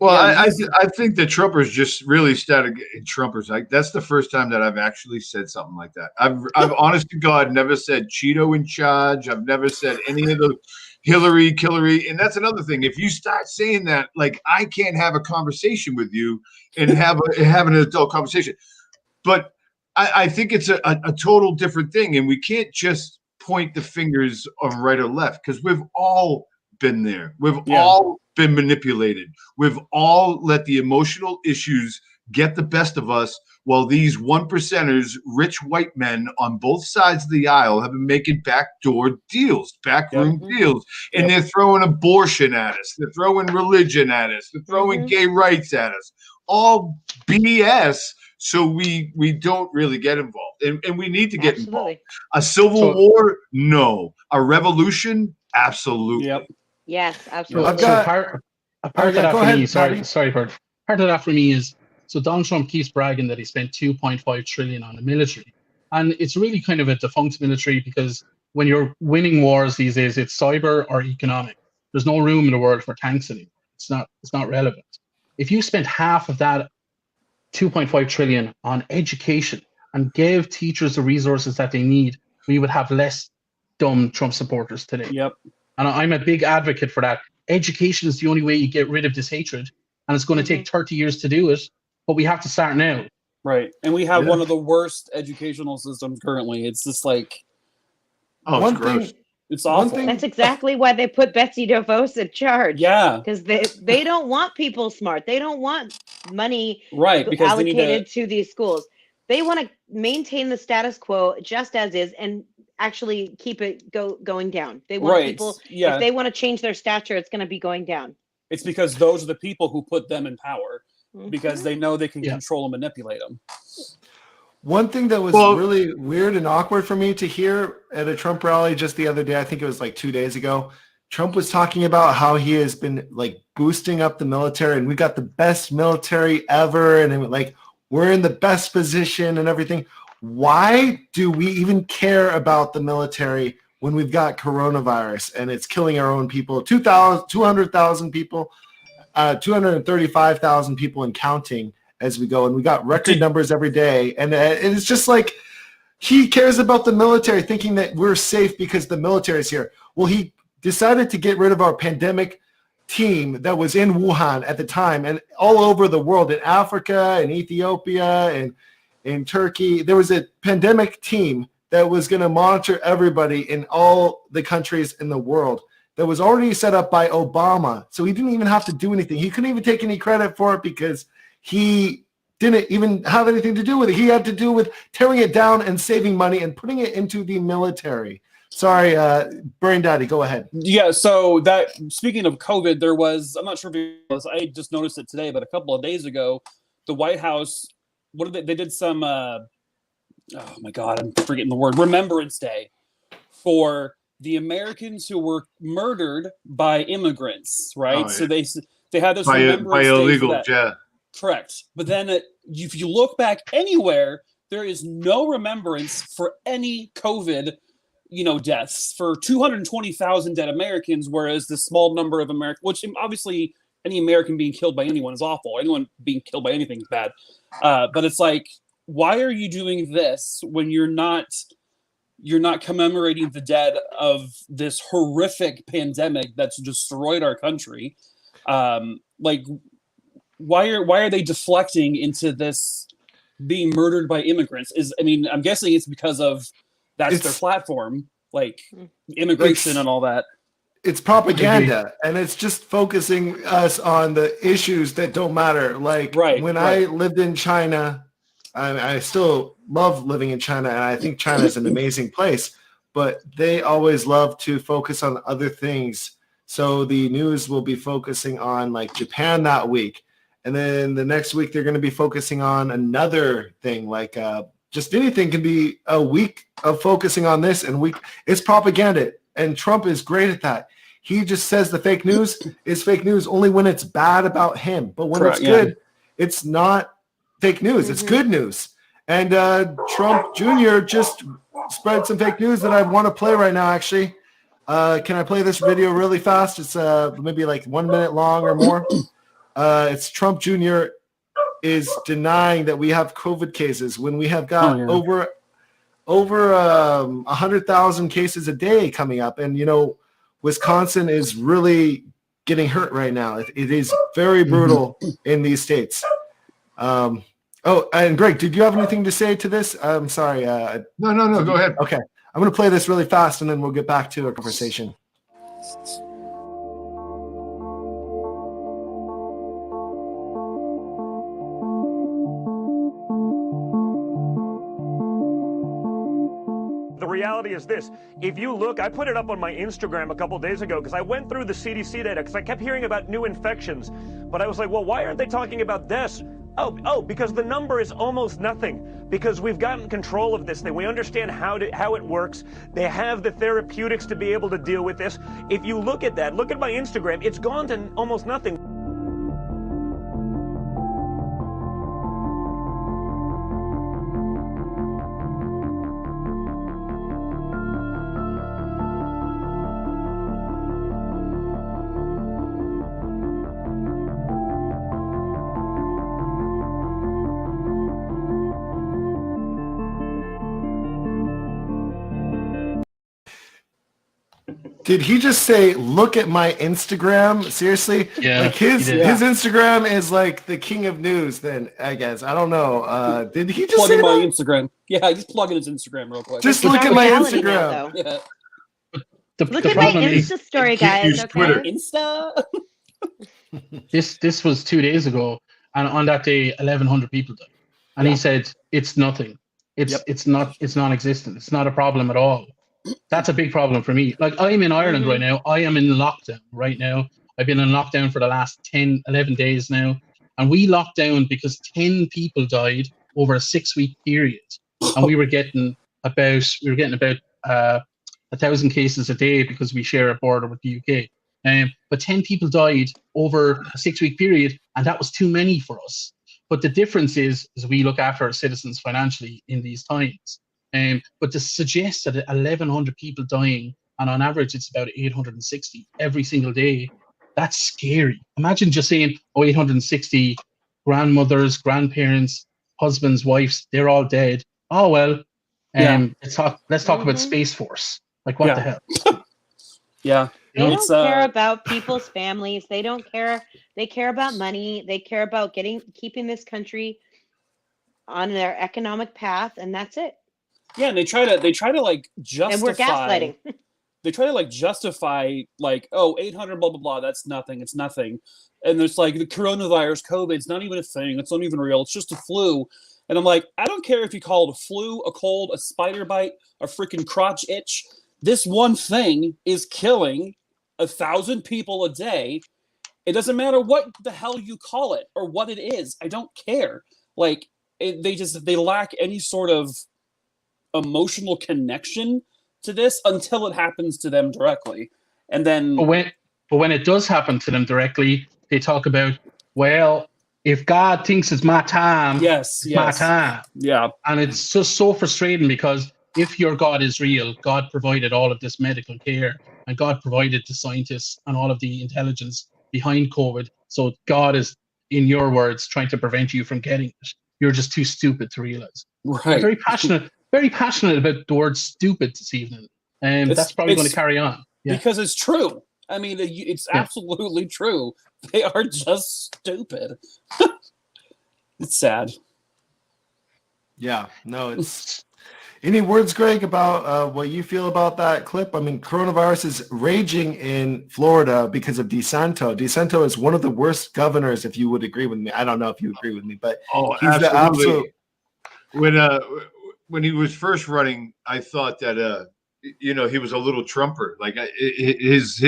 Well, I think the Trumpers just really started getting Trumpers. That's the first time that I've actually said something like that. I've honest to God never said Cheeto in charge. I've never said any of the Hillary. And that's another thing. If you start saying that, like, I can't have a conversation with you and have an adult conversation. But I think it's a total different thing. And we can't just point the fingers of right or left, because we've all been there. We've all been manipulated. We've all let the emotional issues get the best of us, while these 1%ers, rich white men on both sides of the aisle, have been making backdoor deals, backroom deals, and they're throwing abortion at us. They're throwing religion at us. They're throwing gay rights at us. All BS. So we don't really get involved, and we need to get involved. A civil war, no. A revolution, absolutely. Yep. Yes, absolutely. Part of that for me, sorry, Bert. Part of that for me is, so Donald Trump keeps bragging that he spent $2.5 trillion on the military, and it's really kind of a defunct military, because when you're winning wars these days, it's cyber or economic. There's no room in the world for tanks anymore. It's not relevant. If you spent half of that $2.5 trillion on education and gave teachers the resources that they need, we would have less dumb Trump supporters today. Yep. And I'm a big advocate for that. Education is the only way you get rid of this hatred, and it's going to take 30 years to do it, but we have to start now. Right. And we have one of the worst educational systems currently. It's just like, it's gross. It's awful. That's exactly why they put Betsy DeVos in charge. Yeah. Because they don't want people smart. They don't want money because allocated to these schools. They want to maintain the status quo just as is and actually keep it going down. They want people, if they want to change their stature, it's going to be going down. It's because those are the people who put them in power, because they know they can control and manipulate them. One thing that was really weird and awkward for me to hear at a Trump rally just the other day, I think it was like 2 days ago, Trump was talking about how he has been like boosting up the military and we got the best military ever. And like, we're in the best position and everything. Why do we even care about the military when we've got coronavirus and it's killing our own people? 200,000 people, 235,000 people and counting as we go. And we got record numbers every day. And it's just like, he cares about the military thinking that we're safe because the military is here. Well, he decided to get rid of our pandemic team that was in Wuhan at the time and all over the world, in Africa and Ethiopia and in Turkey. There was a pandemic team that was going to monitor everybody in all the countries in the world that was already set up by Obama. So he didn't even have to do anything. He couldn't even take any credit for it because he didn't even have anything to do with it. He had to do with tearing it down and saving money and putting it into the military. Sorry, BrainDaddy, go ahead. Yeah, so that, speaking of COVID, there was, I'm not sure if it was, I just noticed it today, but a couple of days ago, the White House, they did some, oh my God, I'm forgetting the word, Remembrance Day for the Americans who were murdered by immigrants, right? Oh, yeah. So they had this Remembrance by Day illegal, yeah. Correct. But then if you look back anywhere, there is no remembrance for any COVID, deaths for 220,000 dead Americans, whereas the small number of Americans, which obviously any American being killed by anyone is awful. Anyone being killed by anything is bad. But it's like, why are you doing this when you're not commemorating the dead of this horrific pandemic that's destroyed our country? Why are they deflecting into this being murdered by immigrants? I'm guessing it's because of that's their platform, like immigration and all that. It's propaganda, and it's just focusing us on the issues that don't matter. Like when I lived in China, I still love living in China, and I think China is an amazing place, but they always love to focus on other things. So the news will be focusing on like Japan that week. And then the next week, they're going to be focusing on another thing, like just anything can be a week of focusing on this and week. It's propaganda, and Trump is great at that. He just says the fake news is fake news only when it's bad about him. But when it's good, it's not fake news. It's good news. And Trump Jr. just spread some fake news that I want to play right now, actually. Can I play this video really fast? It's maybe like 1 minute long or more. It's Trump Jr. is denying that we have COVID cases when we have got over 100,000 cases a day coming up. And, Wisconsin is really getting hurt right now. It is very brutal in these states. And Greg, did you have anything to say to this? I'm sorry. No, go ahead. Okay. I'm going to play this really fast, and then we'll get back to a conversation. The reality is this. If you look, I put it up on my Instagram a couple days ago because I went through the CDC data because I kept hearing about new infections. But I was like, well, why aren't they talking about deaths? Oh, because the number is almost nothing. Because we've gotten control of this thing. We understand how it works. They have the therapeutics to be able to deal with this. If you look at that, look at my Instagram, it's gone to almost nothing. Did he just say, look at my Instagram? Seriously? Yeah. Like his Instagram is like the king of news then, I guess. I don't know. Did he just say my that? Instagram? Yeah, just plug in his Instagram real quick. Just look at my Instagram. Look at my Insta story, guys. Okay. Insta? This was 2 days ago, and on that day, 1,100 people died. And he said, it's nothing. It's non-existent. It's not a problem at all. That's a big problem for me. Like, I'm in Ireland right now. I am in lockdown right now. I've been in lockdown for the last 11 days now. And we locked down because 10 people died over a 6-week period, and we were getting about 1,000 cases a day because we share a border with the UK. But 10 people died over a 6-week period, and that was too many for us. But the difference is we look after our citizens financially in these times. But to suggest that 1,100 people dying, and on average it's about 860 every single day, that's scary. Imagine just saying, 860 grandmothers, grandparents, husbands, wives, they're all dead. Oh, well, let's talk about Space Force. Like, what the hell? Yeah. They don't care about people's families. They don't care. They care about money. They care about keeping this country on their economic path, and that's it. Yeah, and they try to like justify. And we're gaslighting. They try to like justify like, 800 blah blah blah. That's nothing. It's nothing. And there's like the coronavirus, COVID. It's not even a thing. It's not even real. It's just a flu. And I'm like, I don't care if you call it a flu, a cold, a spider bite, a freaking crotch itch. This one thing is killing 1,000 people a day. It doesn't matter what the hell you call it or what it is. I don't care. Like they lack any sort of emotional connection to this until it happens to them directly. And then but when it does happen to them directly, they talk about, well, if God thinks it's my time, it's my time. Yeah. And it's just so frustrating because if your God is real, God provided all of this medical care and God provided the scientists and all of the intelligence behind COVID. So God is, in your words, trying to prevent you from getting it. You're just too stupid to realize. Right. I'm very passionate about the word stupid this evening. And that's probably going to carry on. Yeah. Because it's true. I mean, it's absolutely true. They are just stupid. It's sad. Yeah, no, it's... Any words, Greg, about what you feel about that clip? I mean, coronavirus is raging in Florida because of DeSanto. DeSanto is one of the worst governors, if you would agree with me. I don't know if you agree with me, but he's absolutely. When he was first running, I thought that he was a little Trumper. Like his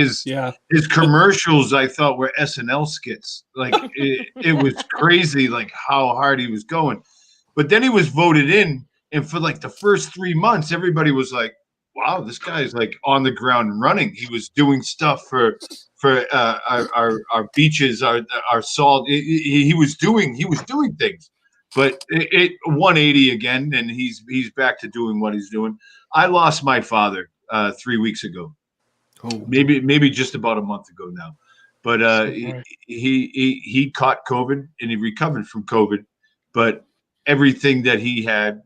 commercials, I thought were SNL skits. Like it was crazy, like how hard he was going. But then he was voted in. And for like the first 3 months, everybody was like, wow, this guy is like on the ground running. He was doing stuff for our beaches, our salt. He was doing things, but it 180 again. And he's back to doing what he's doing. I lost my father 3 weeks ago. Oh. Maybe just about a month ago now. But he caught COVID and he recovered from COVID. But everything that he had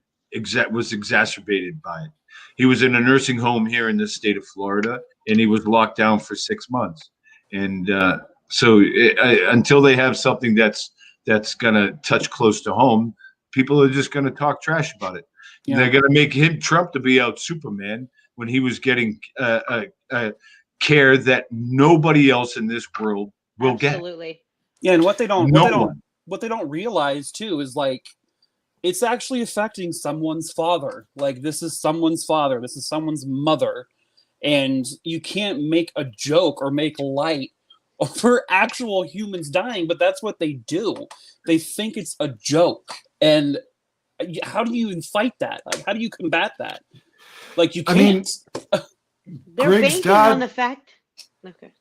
was exacerbated by it. He was in a nursing home here in the state of Florida, and he was locked down for 6 months. And so until they have something that's going to touch close to home, people are just going to talk trash about it. Yeah. They're going to make him Trump to be out Superman when he was getting care that nobody else in this world will get. Absolutely. Yeah, and what they don't realize too is like, it's actually affecting someone's father. Like, this is someone's father. This is someone's mother. And you can't make a joke or make light over actual humans dying, but that's what they do. They think it's a joke. And how do you even fight that? Like, how do you combat that? Like, you can't. They're banking on the fact. Okay.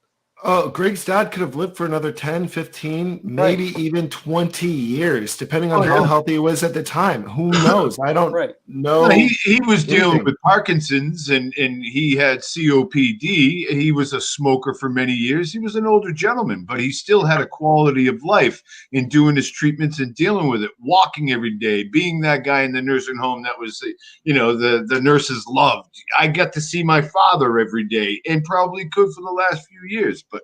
Oh, Greg's dad could have lived for another 10, 15, maybe even 20 years, depending on how healthy he was at the time. Who knows? I don't know. He was dealing with Parkinson's and he had COPD. He was a smoker for many years. He was an older gentleman, but he still had a quality of life in doing his treatments and dealing with it, walking every day, being that guy in the nursing home that was, the nurses loved. I got to see my father every day and probably could for the last few years. But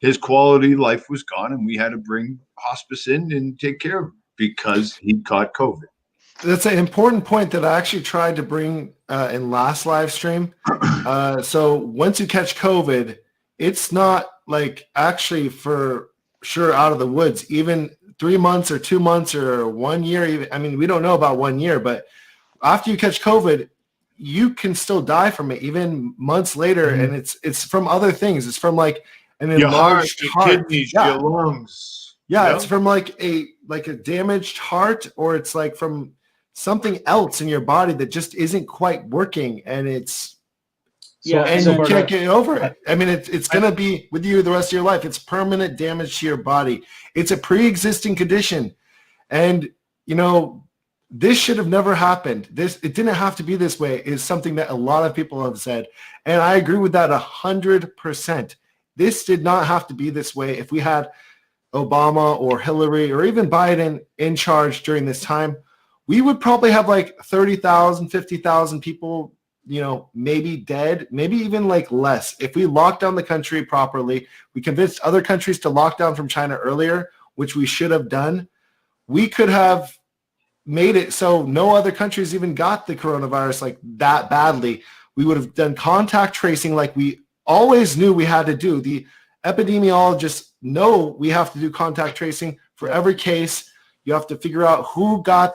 his quality of life was gone, and we had to bring hospice in and take care of him because he caught COVID. That's an important point that I actually tried to bring in last live stream. So once you catch COVID, it's not like actually for sure out of the woods. Even 3 months or 2 months or 1 year, even, I mean, we don't know about 1 year, but after you catch COVID, you can still die from it even months later. And it's from other things. It's from like an enlarged your heart. Kidneys, your lungs. Yeah, it's from like a damaged heart, or it's like from something else in your body that just isn't quite working, and it's and you can't get over it. I mean, it's gonna be with you the rest of your life. It's permanent damage to your body. It's a pre-existing condition, and this should have never happened. It didn't have to be this way. Is something that a lot of people have said, and I agree with that 100%. This did not have to be this way. If we had Obama or Hillary or even Biden in charge during this time, we would probably have like 30,000, 50,000 people, maybe dead, maybe even like less. If we locked down the country properly, we convinced other countries to lock down from China earlier, which we should have done, we could have made it so no other countries even got the coronavirus like that badly. We would have done contact tracing like we always knew we had to do. The epidemiologists know we have to do contact tracing for every case. You have to figure out who got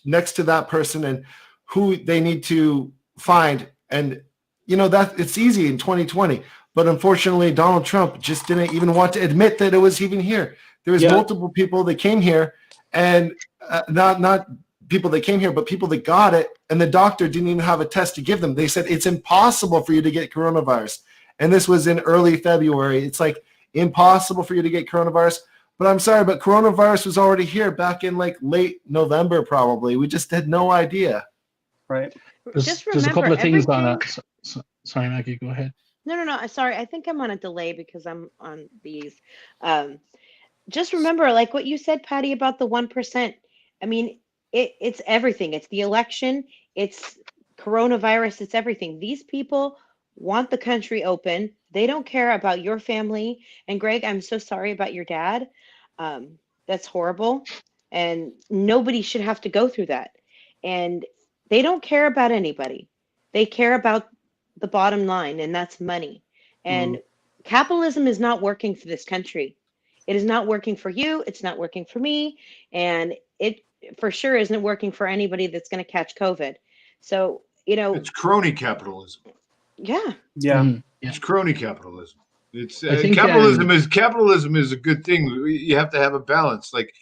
next to that person and who they need to find. And that it's easy in 2020, but unfortunately Donald Trump just didn't even want to admit that it was even here. There was multiple people that came here, and not people that came here, but people that got it, and the doctor didn't even have a test to give them. They said it's impossible for you to get coronavirus. And this was in early February. It's like impossible for you to get coronavirus. But I'm sorry, but coronavirus was already here back in like late November, probably. We just had no idea. Right. There's a couple of things on that. Sorry, Maggie, go ahead. No. Sorry, I think I'm on a delay because I'm on these. Just remember, like what you said, Paddy, about the 1%. I mean, it's everything. It's the election. It's coronavirus. It's everything. These people want the country open. They don't care about your family. And Greg, I'm so sorry about your dad. That's horrible. And nobody should have to go through that. And they don't care about anybody. They care about the bottom line, and that's money. And capitalism is not working for this country. It is not working for you. It's not working for me. And it for sure isn't working for anybody that's going to catch COVID. So, it's crony capitalism. Yeah. It's crony capitalism. It's capitalism is a good thing. You have to have a balance. Like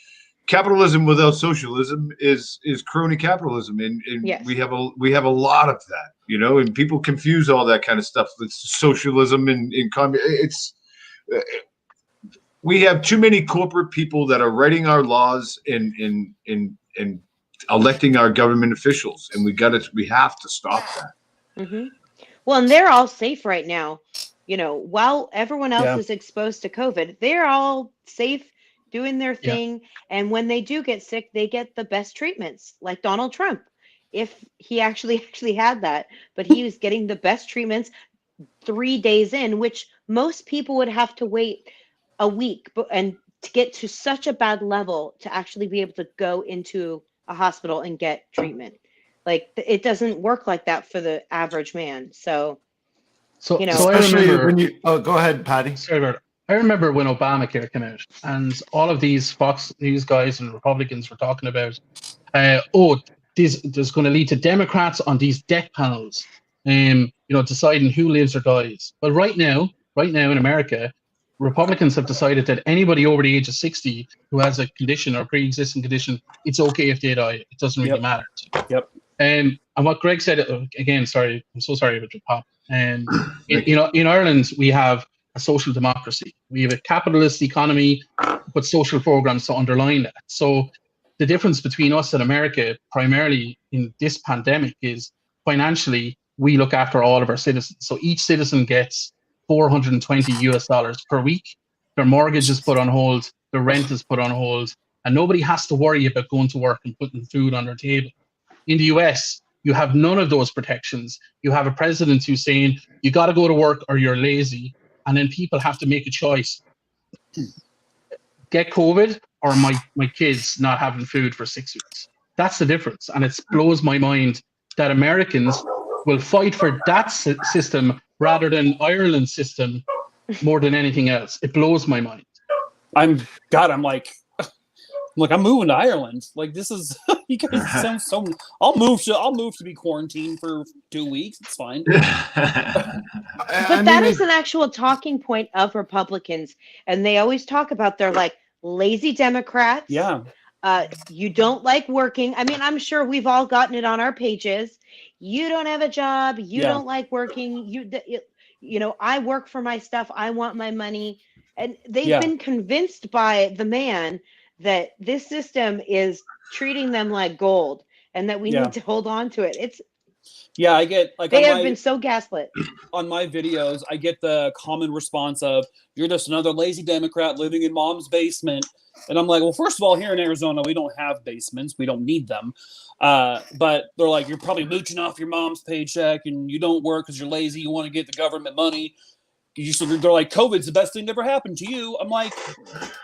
capitalism without socialism is crony capitalism, and yes. we have a lot of that, and people confuse all that kind of stuff with socialism and communism. We have too many corporate people that are writing our laws and electing our government officials, and we have to stop that. Mm-hmm. Well, and they're all safe right now. While everyone else is exposed to COVID, they're all safe doing their thing. Yeah. And when they do get sick, they get the best treatments, like Donald Trump, if he actually had that. But he was getting the best treatments 3 days in, which most people would have to wait a week, and to get to such a bad level to actually be able to go into a hospital and get treatment. Like it doesn't work like that for the average man. So I remember when you go ahead, Paddy. Sorry, Bert. I remember when Obamacare came out, and all of these Fox News guys and Republicans were talking about, this is going to lead to Democrats on these death panels, deciding who lives or dies. But right now in America, Republicans have decided that anybody over the age of 60 who has a condition or pre-existing condition, it's okay if they die. It doesn't really matter. Yep. And what Greg said again, sorry, I'm so sorry about your pop. And in Ireland, we have a social democracy. We have a capitalist economy, but social programs to underline that. So the difference between us and America, primarily in this pandemic, is financially we look after all of our citizens. So each citizen gets $420 per week. Their mortgage is put on hold, their rent is put on hold, and nobody has to worry about going to work and putting food on their table. In the US, you have none of those protections. You have a president who's saying, you got to go to work or you're lazy. And then people have to make a choice. Get COVID or my kids not having food for 6 weeks. That's the difference. And it blows my mind that Americans will fight for that system rather than Ireland's system more than anything else. It blows my mind. I'm moving to Ireland. Like this is You guys sound so. I'll move to be quarantined for 2 weeks. It's fine. But that is an actual talking point of Republicans, and they always talk about they're like lazy Democrats. Yeah. You don't like working. I mean, I'm sure we've all gotten it on our pages. You don't have a job. You don't like working. You know, I work for my stuff. I want my money. And they've been convinced by the man that this system is treating them like gold and that we need to hold on to it. I get like they have been so gaslit. On my videos, I get the common response of, "You're just another lazy Democrat living in mom's basement." And I'm like, well, first of all, here in Arizona, we don't have basements. We don't need them. But they're like, you're probably mooching off your mom's paycheck and you don't work because you're lazy. You want to get the government money. They're like, COVID's the best thing that ever happened to you. I'm like,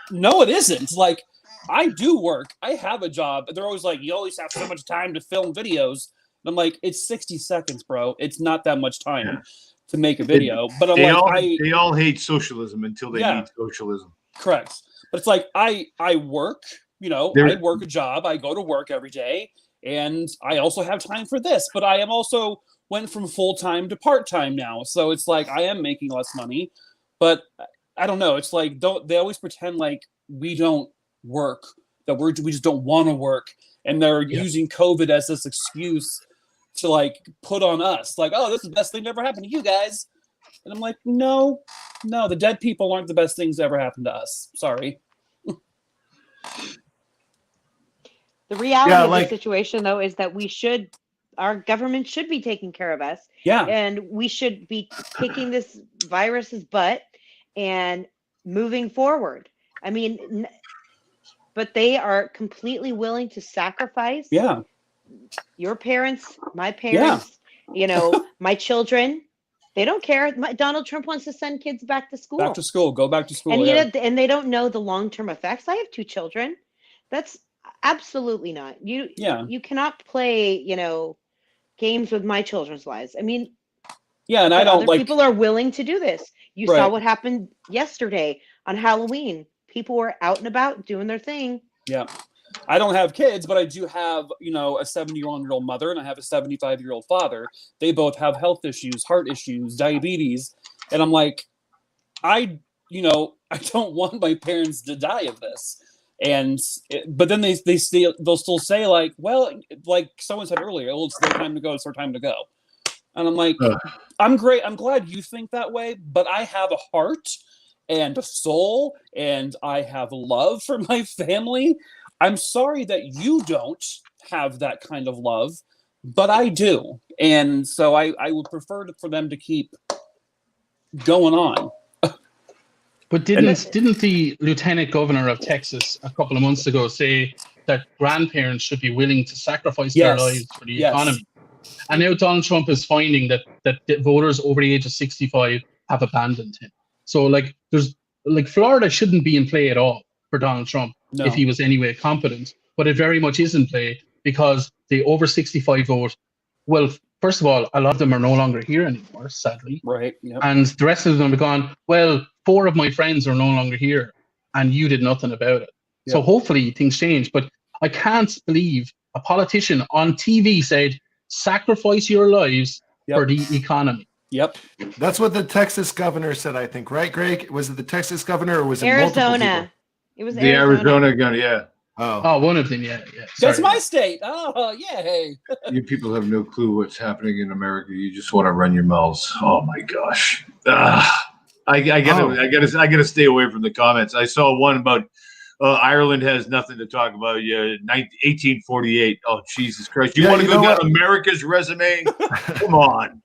no, it isn't. Like, I do work. I have a job. They're always like, you always have so much time to film videos. And I'm like, it's 60 seconds, bro. It's not that much time to make a video. But I'm they all hate socialism until they need socialism. Correct. But it's like, I work, you know, I work a job. I go to work every day. And I also have time for this. But I am also went from full-time to part-time now. So it's like, I am making less money. But I don't know. It's like, they always pretend like we don't work, that we just don't want to work. And they're using COVID as this excuse to like put on us. Like, oh, this is the best thing that ever happened to you guys. And I'm like, no, the dead people aren't the best things that ever happened to us. Sorry. The reality of the situation, though, is that our government should be taking care of us. Yeah. And we should be kicking this virus's butt and moving forward. I mean, but they are completely willing to sacrifice. Yeah. Your parents, my parents, you know, my children. They don't care. Donald Trump wants to send kids back to school. Go back to school. And they don't know the long-term effects. I have 2 children. That's absolutely not. You cannot play, you know, games with my children's lives. I mean, and I don't like people are willing to do this. You saw what happened yesterday on Halloween. People were out and about doing their thing. Yeah. I don't have kids, but I do have, you know, a 71-year-old mother and I have a 75-year-old father. They both have health issues, heart issues, diabetes. And I'm like, I don't want my parents to die of this. But then they'll still say like, well, like someone said earlier, oh, it's their time to go. It's their time to go. And I'm like, I'm great. I'm glad you think that way, but I have a heart and a soul and I have love for my family. I'm sorry that you don't have that kind of love, but I do. And so I would prefer for them to keep going on. But didn't the lieutenant governor of Texas a couple of months ago say that grandparents should be willing to sacrifice their lives for the economy? And now Donald Trump is finding that voters over the age of 65 have abandoned him. So like Florida shouldn't be in play at all for Donald Trump if he was anyway competent, but it very much is in play because the over 65 vote, well, first of all, a lot of them are no longer here anymore, sadly. Right. Yep. And the rest of them have gone, well, 4 of my friends are no longer here and you did nothing about it. Yep. So hopefully things change. But I can't believe a politician on TV said, sacrifice your lives for the economy. Yep. That's what the Texas governor said, I think. Right, Greg? Was it the Texas governor or was it Arizona? It was the Arizona governor, yeah. Oh, one of them, yeah. That's my state. Oh, yay. You people have no clue what's happening in America. You just want to run your mouths. Oh my gosh. I gotta stay away from the comments. I saw one about Ireland has nothing to talk about. 1848. Oh, Jesus Christ. You want to go down America's resume? Come on.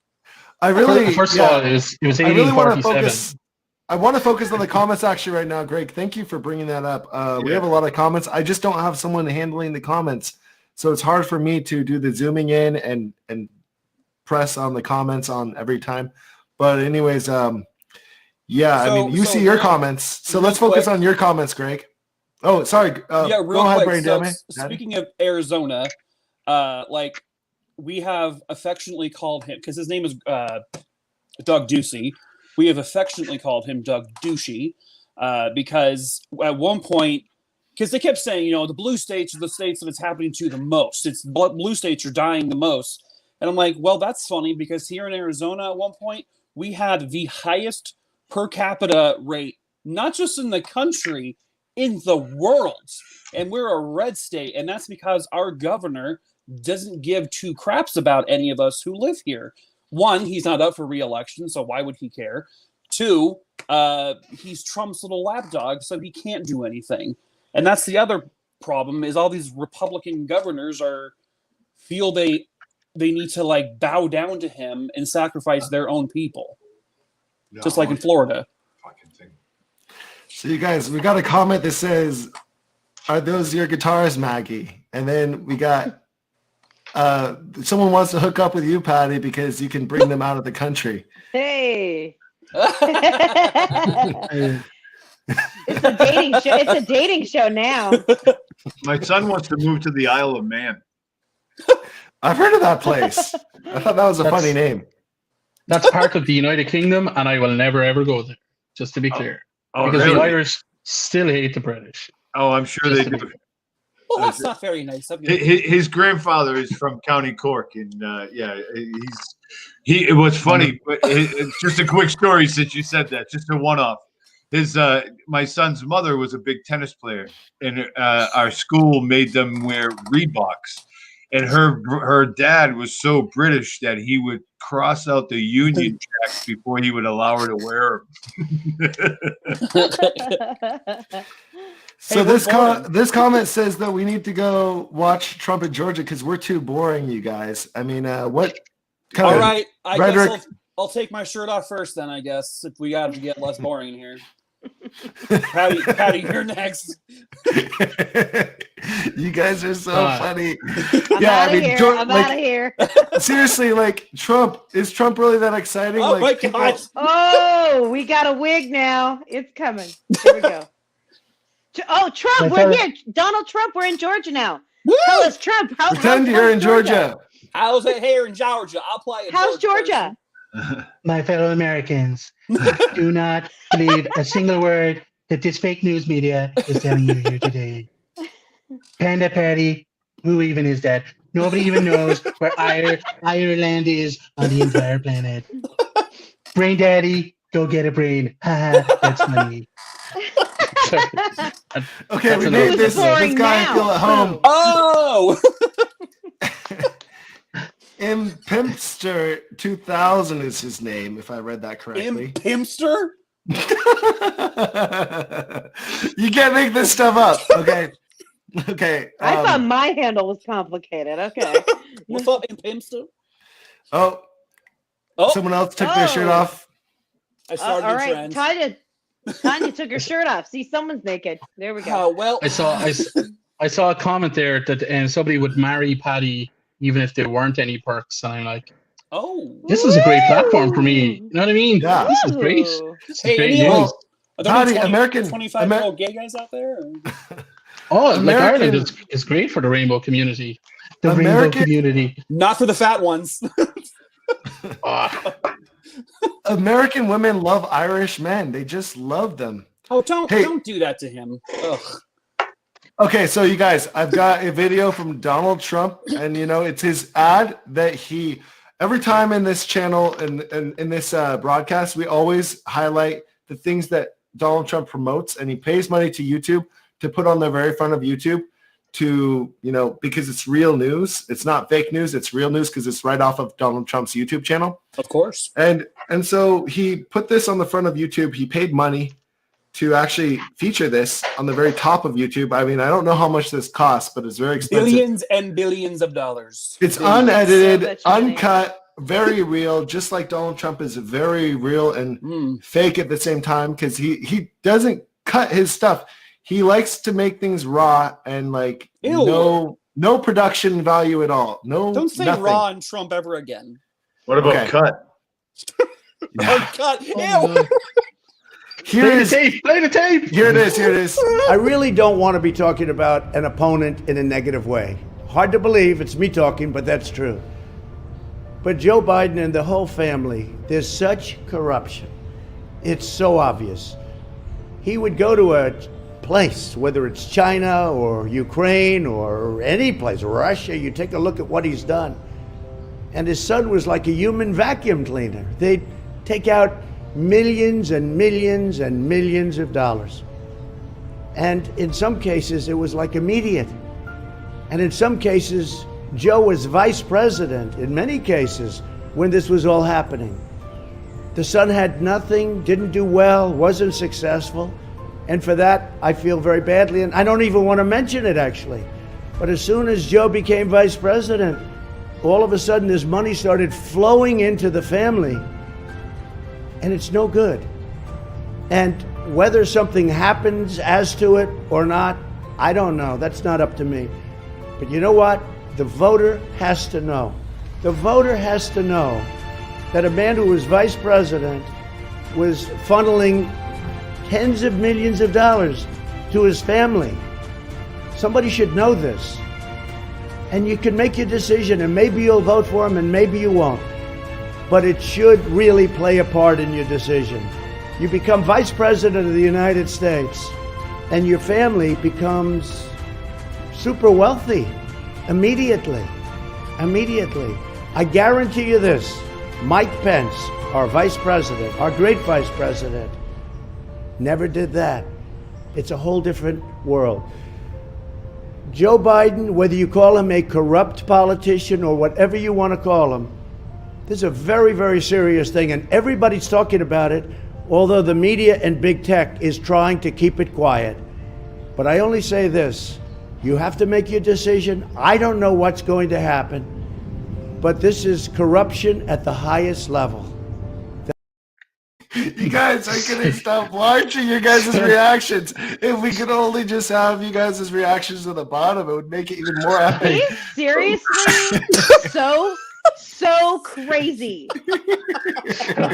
First of all, it was 1847. I want to focus on the comments actually right now, Greg. Thank you for bringing that up. We have a lot of comments. I just don't have someone handling the comments. So it's hard for me to do the zooming in and press on the comments on every time. But anyways, I mean, you see your comments. So let's focus on your comments, Greg. Oh, sorry. Real quick. Speaking of Arizona, we have affectionately called him, because his name is Doug Ducey. We have affectionately called him Doug Douchey because at one point because they kept saying, the blue states are the states that it's happening to the most. It's blue states are dying the most. And I'm like, well, that's funny because here in Arizona at one point, we had the highest per capita rate, not just in the country, in the world. And we're a red state. And that's because our governor doesn't give two craps about any of us who live here. One, he's not up for re-election, so why would he care? Two, he's Trump's little lapdog, so he can't do anything. And that's the other problem, is all these Republican governors feel they need to like bow down to him and sacrifice their own people. No, just like in Florida. So you guys, we got a comment that says, "Are those your guitars, Maggie?" And then we got someone wants to hook up with you, Paddy, because you can bring them out of the country. Hey. It's a dating show. It's a dating show now. My son wants to move to the Isle of Man. I've heard of that place. I thought that was a funny name. That's part of the United Kingdom, and I will never ever go there. Just to be clear, because really? the Irish still hate the British. Oh, I'm sure they do. Well, that's not very nice. His grandfather is from County Cork, and it was funny, but it's just a quick story since you said that. Just a one-off. My son's mother was a big tennis player, and our school made them wear Reeboks. And her dad was so British that he would cross out the Union Jacks before he would allow her to wear them. So this comment says that we need to go watch Trump in Georgia because we're too boring, you guys. I mean, what kind All right, I guess I'll take my shirt off first then, I guess, if we got to get less boring in here. Paddy, you're next. You guys are so funny. I'm out of here. Seriously, like is Trump really that exciting? Oh my God. Oh, we got a wig now. It's coming. Here we go. Oh, Trump, we're here. Donald Trump, we're in Georgia now. Woo! Tell us, Trump. Pretend you're in Georgia. How's it here in Georgia? I'll play it. How's Georgia? My fellow Americans, do not believe a single word that this fake news media is telling you here today. Panda Paddy, who even is that? Nobody even knows where Ireland is on the entire planet. BrainDaddy, go get a brain. That's funny. Okay, we made this guy feel at home. Oh! Pimpster 2000 is his name, if I read that correctly. Pimpster? You can't make this stuff up, okay? Okay. I thought my handle was complicated. Okay. What's up, Pimpster? Oh, someone else took their shirt off. I started all right, Tanya took her shirt off. See, someone's naked. There we go. Well, I saw a comment there that somebody would marry Paddy even if there weren't any perks, and I'm like, this is a great platform for me. You know what I mean? Yeah. This is great. This is great news. Are there Paddy, 25-year-old gay guys out there? Ireland is great for the rainbow community. The rainbow community. Not for the fat ones. American women love Irish men. They just love them. Oh, don't do that to him. Ugh. Okay, so you guys, I've got a video from Donald Trump, and it's his ad that every time in this channel and in this broadcast, we always highlight the things that Donald Trump promotes, and he pays money to YouTube to put on the very front of YouTube to, because it's real news. It's not fake news. It's real news because it's right off of Donald Trump's YouTube channel. Of course. And so he put this on the front of YouTube. He paid money to actually feature this on the very top of YouTube. I mean, I don't know how much this costs, but it's very expensive. Billions and billions of dollars. It's unedited, uncut, very real, just like Donald Trump is very real and fake at the same time because he doesn't cut his stuff. He likes to make things raw and no production value at all. No, don't say nothing. Raw on Trump ever again. What about cut? Cut. Ew. Play the tape. Here it is. I really don't want to be talking about an opponent in a negative way. Hard to believe it's me talking, but that's true. But Joe Biden and the whole family, there's such corruption. It's so obvious. He would go to a place, whether it's China or Ukraine or any place, Russia. You take a look at what he's done. And his son was like a human vacuum cleaner. They'd take out millions and millions and millions of dollars. And in some cases, it was like immediate. And in some cases, Joe was vice president, in many cases, when this was all happening. The son had nothing, didn't do well, wasn't successful. And for that, I feel very badly. And I don't even want to mention it, actually. But as soon as Joe became vice president, all of a sudden this money started flowing into the family. And it's no good. And whether something happens as to it or not, I don't know. That's not up to me. But you know what? The voter has to know. The voter has to know that a man who was vice president was funneling tens of millions of dollars to his family. Somebody should know this. And you can make your decision, and maybe you'll vote for him, and maybe you won't. But it should really play a part in your decision. You become vice president of the United States, and your family becomes super wealthy immediately. Immediately. I guarantee you this, Mike Pence, our vice president, our great vice president, never did that. It's a whole different world. Joe Biden, whether you call him a corrupt politician or whatever you want to call him, this is a very, very serious thing, and everybody's talking about it, although the media and big tech is trying to keep it quiet. But I only say this, you have to make your decision. I don't know what's going to happen, but this is corruption at the highest level. You guys, I couldn't stop watching your guys' reactions. If we could only just have you guys' reactions to the bottom, it would make it even more epic. He's seriously so crazy.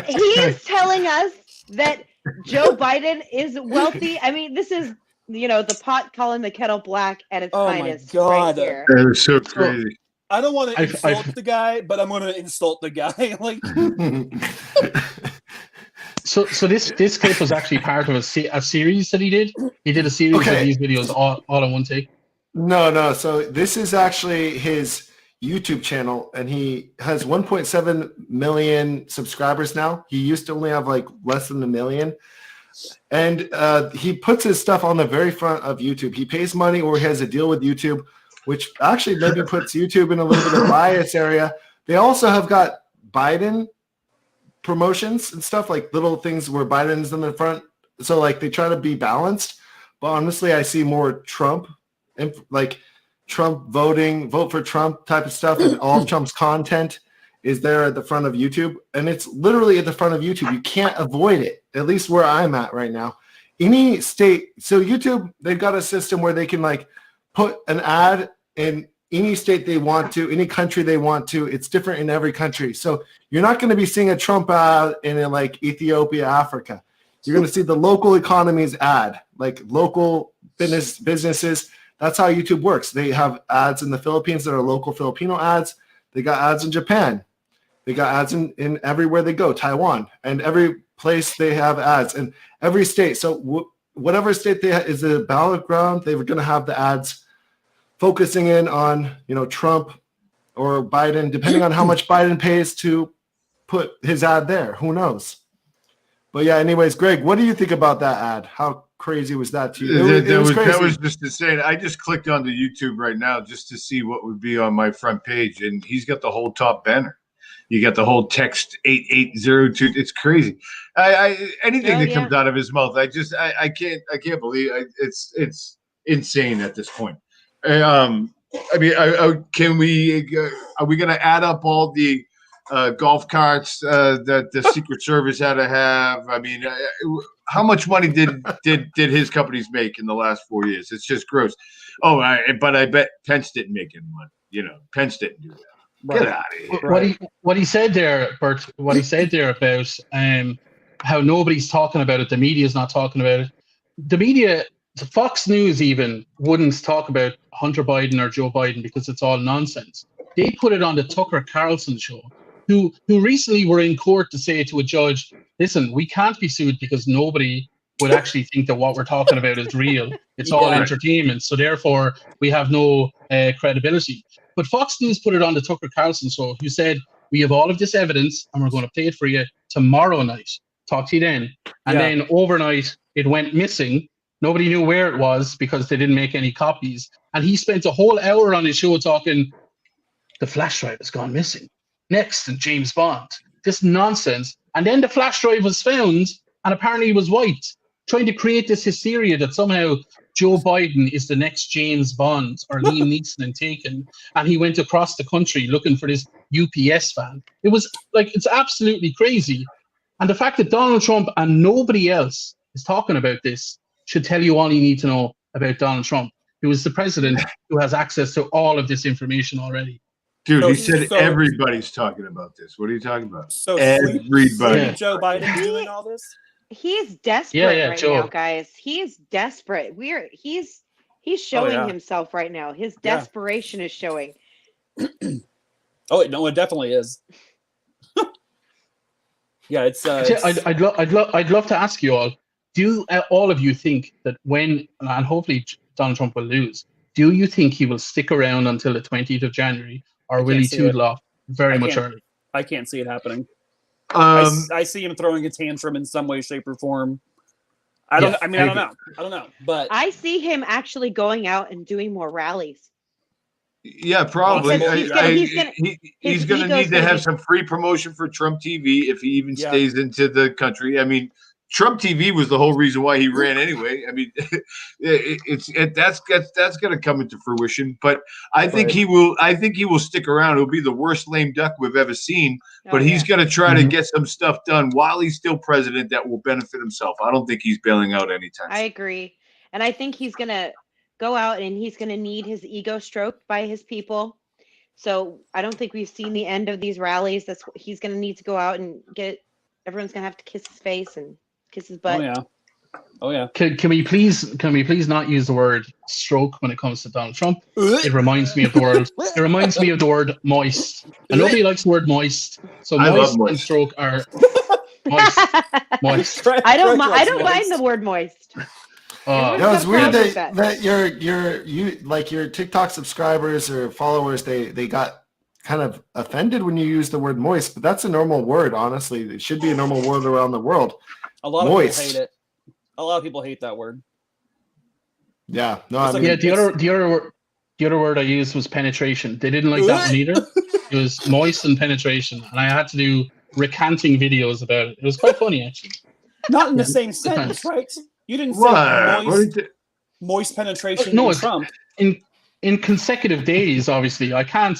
He's telling us that Joe Biden is wealthy. I mean, this is, the pot calling the kettle black at its finest. Oh my God. Right here. That is so crazy. I don't want to insult the guy, but I'm going to insult the guy. So this clip was actually part of a series that he did. He did a series of these videos all in one take. No. So this is actually his YouTube channel, and he has 1.7 million subscribers now. He used to only have less than 1 million. And he puts his stuff on the very front of YouTube. He pays money, or he has a deal with YouTube, which actually maybe puts YouTube in a little bit of bias area. They also have got Biden promotions and stuff, like little things where Biden's in the front. So they try to be balanced. But honestly, I see more Trump and Trump voting, vote for Trump type of stuff, and all of Trump's content is there at the front of YouTube. And it's literally at the front of YouTube. You can't avoid it, at least where I'm at right now. Any state, so YouTube, they've got a system where they can put an ad in any state they want to, any country they want to. It's different in every country. So you're not going to be seeing a Trump ad in Ethiopia, Africa. You're going to see the local economies ad, local businesses. That's how YouTube works. They have ads in the Philippines that are local Filipino ads. They got ads in Japan. They got ads in everywhere they go, Taiwan, and every place they have ads in every state. So whatever state is the battleground, they're going to have the ads focusing in on, Trump or Biden, depending on how much Biden pays to put his ad there. Who knows? But yeah, anyways, Greg, what do you think about that ad? How crazy was that to you? That was just insane. I just clicked onto YouTube right now just to see what would be on my front page, and he's got the whole top banner. You got the whole text 8802. It's crazy. Anything that comes out of his mouth, I can't believe it. It's insane at this point. Are we going to add up all the golf carts that the Secret Service had to have? I mean, how much money did his companies make in the last 4 years? It's just gross. But I bet Pence didn't make any money. Pence didn't do that. Get out of here. What he said there, Bert, what he said there about how nobody's talking about it, the media's not talking about it. The media, Fox News even, wouldn't talk about Hunter Biden or Joe Biden because it's all nonsense. They put it on the Tucker Carlson show, who recently were in court to say to a judge, listen, we can't be sued because nobody would actually think that what we're talking about is real. It's all entertainment. So therefore, we have no credibility. But Fox News put it on the Tucker Carlson show, who said, we have all of this evidence and we're going to play it for you tomorrow night. Talk to you then. And then overnight, it went missing. Nobody knew where it was because they didn't make any copies. And he spent a whole hour on his show talking, the flash drive has gone missing. Next, and James Bond. This nonsense. And then the flash drive was found, and apparently it was white, trying to create this hysteria that somehow Joe Biden is the next James Bond or Liam Neeson in Taken. And he went across the country looking for this UPS van. It was like, it's absolutely crazy. And the fact that Donald Trump and nobody else is talking about this should tell you all you need to know about Donald Trump, who is the president who has access to all of this information already. Dude, he said everybody's talking about this. What are you talking about? So everybody. Joe Biden doing all this? He's desperate now, guys. He is desperate. He's showing himself right now. His desperation is showing. Oh wait, no, it definitely is. Yeah, it's. I'd love to ask you all. Do all of you think that when, and hopefully Donald Trump will lose, do you think he will stick around until the 20th of January, or will he toodle off very much early? I can't see it happening. I see him throwing a tantrum in some way, shape, or form. I don't know. But I see him actually going out and doing more rallies. Yeah, probably. He's going to need to have some free promotion for Trump TV if he even stays into the country. I mean, Trump TV was the whole reason why he ran anyway. I mean, that's going to come into fruition. But I think he will. I think he will stick around. He'll be the worst lame duck we've ever seen. But he's going to try to get some stuff done while he's still president that will benefit himself. I don't think he's bailing out anytime soon. I agree, and I think he's going to go out and he's going to need his ego stroked by his people. So I don't think we've seen the end of these rallies. That's what he's going to need to go out and get. Everyone's going to have to kiss his face and kiss his butt. Oh yeah. Can we please not use the word stroke when it comes to Donald Trump? It reminds me of the word. It reminds me of the word moist. And nobody likes the word moist. So moist and stroke are moist. I don't mind the word moist. It's weird that your TikTok subscribers or followers they got kind of offended when you use the word moist, but that's a normal word. Honestly, it should be a normal word around the world. A lot of people hate it. A lot of people hate that word. Yeah, no, the other word I used was penetration. They didn't like that one either. It was moist and penetration, and I had to do recanting videos about it. It was quite funny actually. Not in the same sentence, right? You didn't say moist penetration in Trump. In consecutive days, obviously. I can't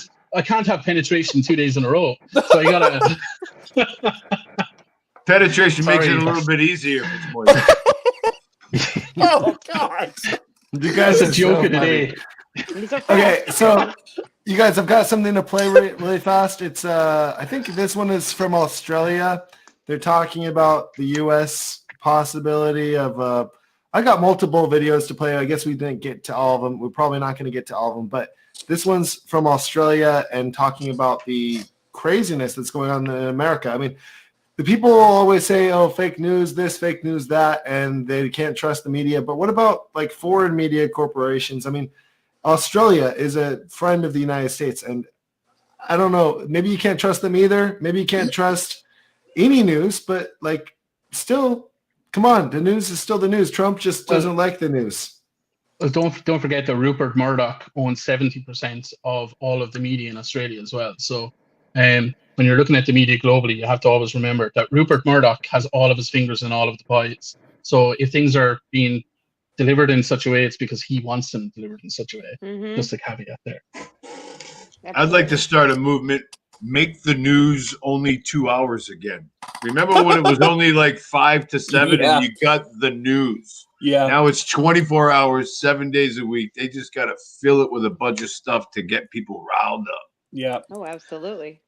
have penetration 2 days in a row. So I gotta penetration makes it a little bit easier if it's moist. Oh God. You guys are joking today. Okay, so you guys, I've got something to play really fast. It's I think this one is from Australia. They're talking about the US possibility of I got multiple videos to play. I guess we didn't get to all of them. We're probably not going to get to all of them, but this one's from Australia and talking about the craziness that's going on in America. I mean, the people always say, oh, fake news this, fake news that, and they can't trust the media. But what about like foreign media corporations? I mean, Australia is a friend of the United States, and I don't know, maybe you can't trust them either. Maybe you can't trust any news, but like still, come on, the news is still the news. Trump just doesn't like the news. Don't forget that Rupert Murdoch owns 70% of all of the media in Australia as well. So when you're looking at the media globally, you have to always remember that Rupert Murdoch has all of his fingers in all of the pies. So if things are being delivered in such a way, it's because he wants them delivered in such a way. Mm-hmm. Just a caveat there. I'd like to start a movement. Make the news only 2 hours again. Remember when it was only like 5 to 7 and you got the news? Yeah. Now it's 24 hours, 7 days a week. They just got to fill it with a bunch of stuff to get people riled up. Yeah. Oh, absolutely.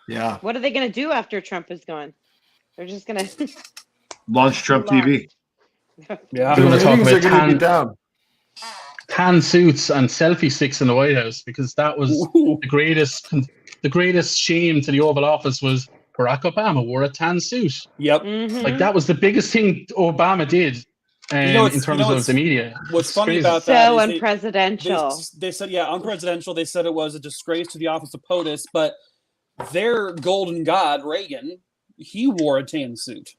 Yeah. What are they going to do after Trump is gone? They're just going to launch Trump TV. Yeah. They're going to talk about tan suits and selfie sticks in the White House, because that was the greatest shame to the Oval Office was Barack Obama wore a tan suit. Yep. Mm-hmm. Like that was the biggest thing Obama did in terms of the media. What's funny crazy. about that So is unpresidential. they said, yeah, unpresidential. They said it was a disgrace to the office of POTUS, but their golden god, Reagan, he wore a tan suit.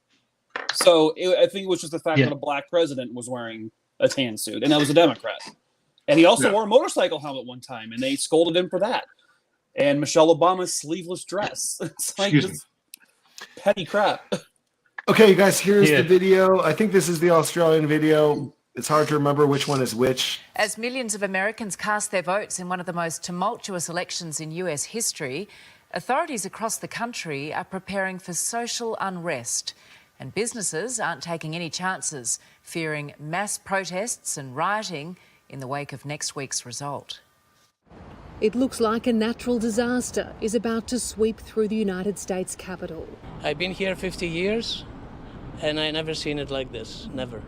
So I think it was just the fact that a black president was wearing a tan suit, and that was a Democrat. And he also wore a motorcycle helmet one time, and they scolded him for that. And Michelle Obama's sleeveless dress. It's like just petty crap. Okay, you guys, here's the video. I think this is the Australian video. It's hard to remember which one is which. As millions of Americans cast their votes in one of the most tumultuous elections in US history, authorities across the country are preparing for social unrest. And businesses aren't taking any chances, fearing mass protests and rioting in the wake of next week's result. It looks like a natural disaster is about to sweep through the United States Capitol. I've been here 50 years and I never seen it like this, never.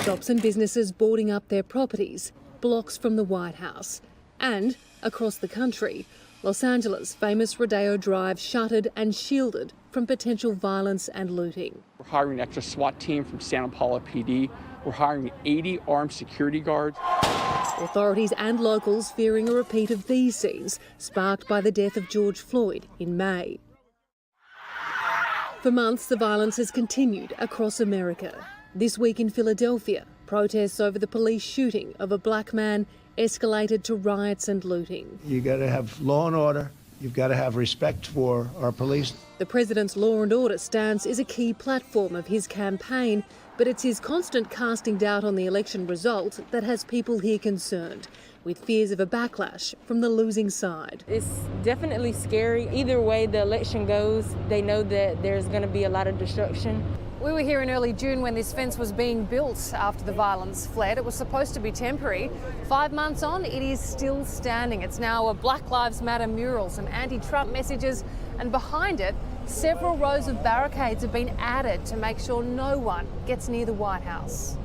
Shops and businesses boarding up their properties, blocks from the White House. And across the country, Los Angeles' famous Rodeo Drive shuttered and shielded from potential violence and looting. We're hiring an extra SWAT team from Santa Paula PD. We're hiring 80 armed security guards. Authorities and locals fearing a repeat of these scenes sparked by the death of George Floyd in May. For months, the violence has continued across America. This week in Philadelphia, protests over the police shooting of a black man escalated to riots and looting. You got to have law and order. You've got to have respect for our police. The president's law and order stance is a key platform of his campaign, but it's his constant casting doubt on the election result that has people here concerned, with fears of a backlash from the losing side. It's definitely scary. Either way the election goes, they know that there's going to be a lot of destruction. We were here in early June when this fence was being built after the violence fled. It was supposed to be temporary. 5 months on, it is still standing. It's now a Black Lives Matter mural, some anti-Trump messages, and behind it, several rows of barricades have been added to make sure no one gets near the White House.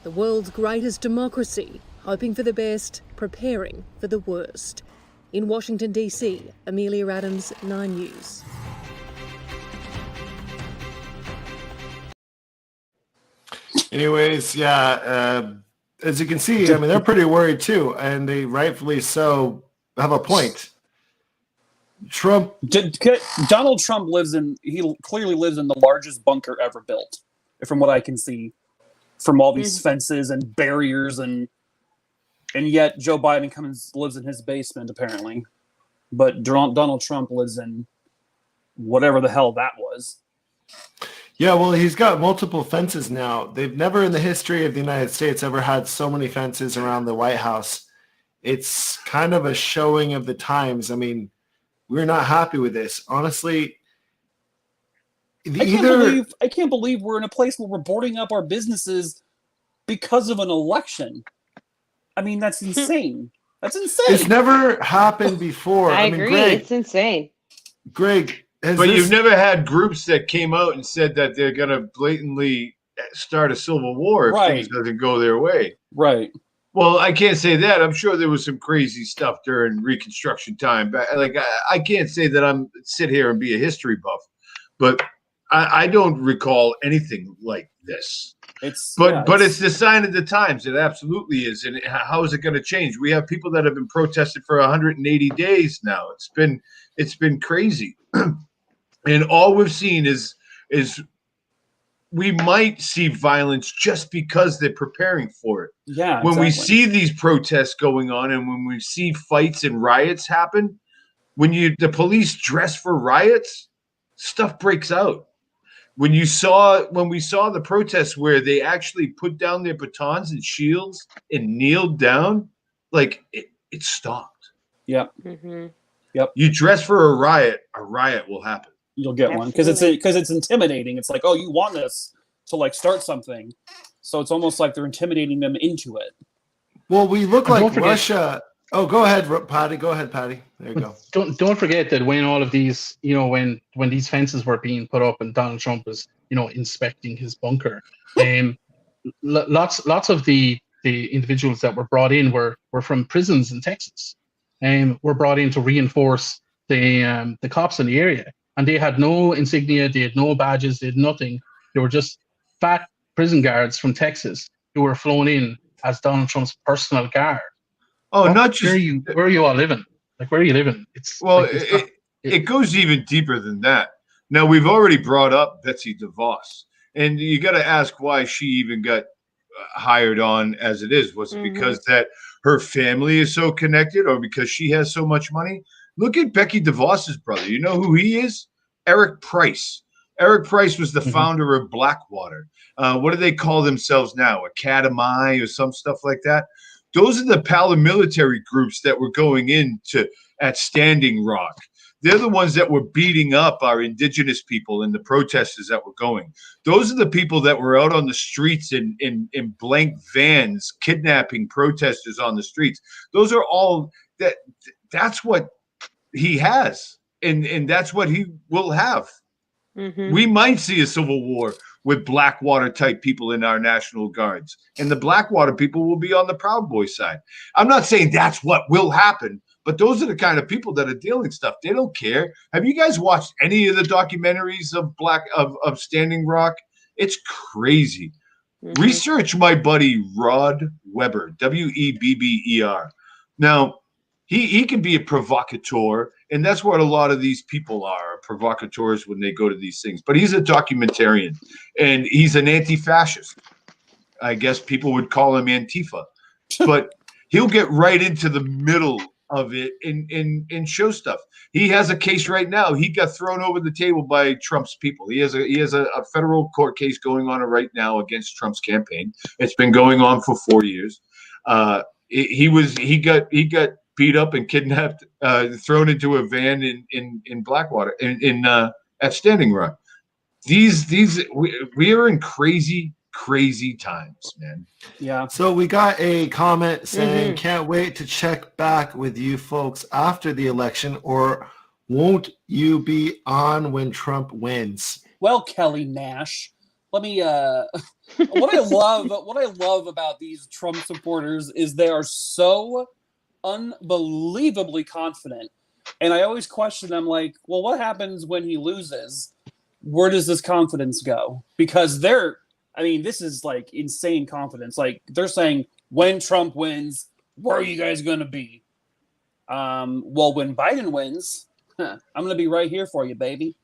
The world's greatest democracy, hoping for the best, preparing for the worst. In Washington, D.C., Amelia Adams, 9 News. Anyways, as you can see, I mean, they're pretty worried too, and they rightfully so have a point. Donald Trump clearly lives in the largest bunker ever built, from what I can see, from all these fences and barriers, and yet Joe Biden lives in his basement apparently, but Donald Trump lives in whatever the hell that was. Yeah, well, he's got multiple fences now. They've never in the history of the United States ever had so many fences around the White House. It's kind of a showing of the times. I mean, we're not happy with this. Honestly, I can't believe we're in a place where we're boarding up our businesses because of an election. I mean, that's insane. That's insane. It's never happened before. I agree. Greg, it's insane. Greg, you've never had groups that came out and said that they're going to blatantly start a civil war if things doesn't go their way. Right. Well, I can't say that. I'm sure there was some crazy stuff during Reconstruction time. But I can't say that I'm sit here and be a history buff, but I don't recall anything like this. But it's the sign of the times. It absolutely is. And how is it going to change? We have people that have been protested for 180 days now. It's been crazy. And all we've seen is we might see violence just because they're preparing for it. Yeah. When we see these protests going on and when we see fights and riots happen, when the police dress for riots, stuff breaks out. When we saw the protests where they actually put down their batons and shields and kneeled down, it stopped. Yep. Mm-hmm. Yep. You dress for a riot will happen. You'll get one because it's intimidating. It's like, oh, you want us to start something, so it's almost like they're intimidating them into it. Well, we look like Russia. Oh, go ahead, Paddy. Go ahead, Paddy. There you go. Don't forget that when all of these, when these fences were being put up and Donald Trump was, inspecting his bunker, lots of the individuals that were brought in were from prisons in Texas, were brought in to reinforce the cops in the area, and they had no insignia, they had no badges, they had nothing. They were just fat prison guards from Texas who were flown in as Donald Trump's personal guard. Oh, not just where are you all living? Like, where are you living? It goes even deeper than that. Now, we've already brought up Betsy DeVos, and you got to ask why she even got hired on as it is. Was it because that her family is so connected, or because she has so much money? Look at Becky DeVos's brother. You know who he is? Eric Price. Eric Price was the founder of Blackwater. What do they call themselves now? Academy or some stuff like that? Those are the paramilitary groups that were going into at Standing Rock. They're the ones that were beating up our indigenous people and the protesters that were going. Those are the people that were out on the streets in blank vans, kidnapping protesters on the streets. Those are all that's what he has. And that's what he will have. We might see a civil war with Blackwater type people in our National Guards. And the Blackwater people will be on the Proud Boys side. I'm not saying that's what will happen, but those are the kind of people that are dealing stuff. They don't care. Have you guys watched any of the documentaries of Standing Rock? It's crazy. Research my buddy Rod Weber, Webber. Now, he can be a provocateur, and that's what a lot of these people are, provocateurs when they go to these things. But he's a documentarian, and he's an anti-fascist. I guess people would call him Antifa. But he'll get right into the middle of it and show stuff. He has a case right now. He got thrown over the table by Trump's people. He has a federal court case going on right now against Trump's campaign. It's been going on for 4 years. He got beat up and kidnapped, thrown into a van in Blackwater at Standing Rock. We are in crazy times, man. Yeah. So we got a comment saying, can't wait to check back with you folks after the election, or won't you be on when Trump wins? Well, Kelly Nash, let me what I love about these Trump supporters is they are so unbelievably confident. And I always question them, like, well, what happens when he loses? Where does this confidence go? Because this is like insane confidence. Like, they're saying, when Trump wins, where are you guys going to be? Well, when Biden wins, I'm going to be right here for you, baby.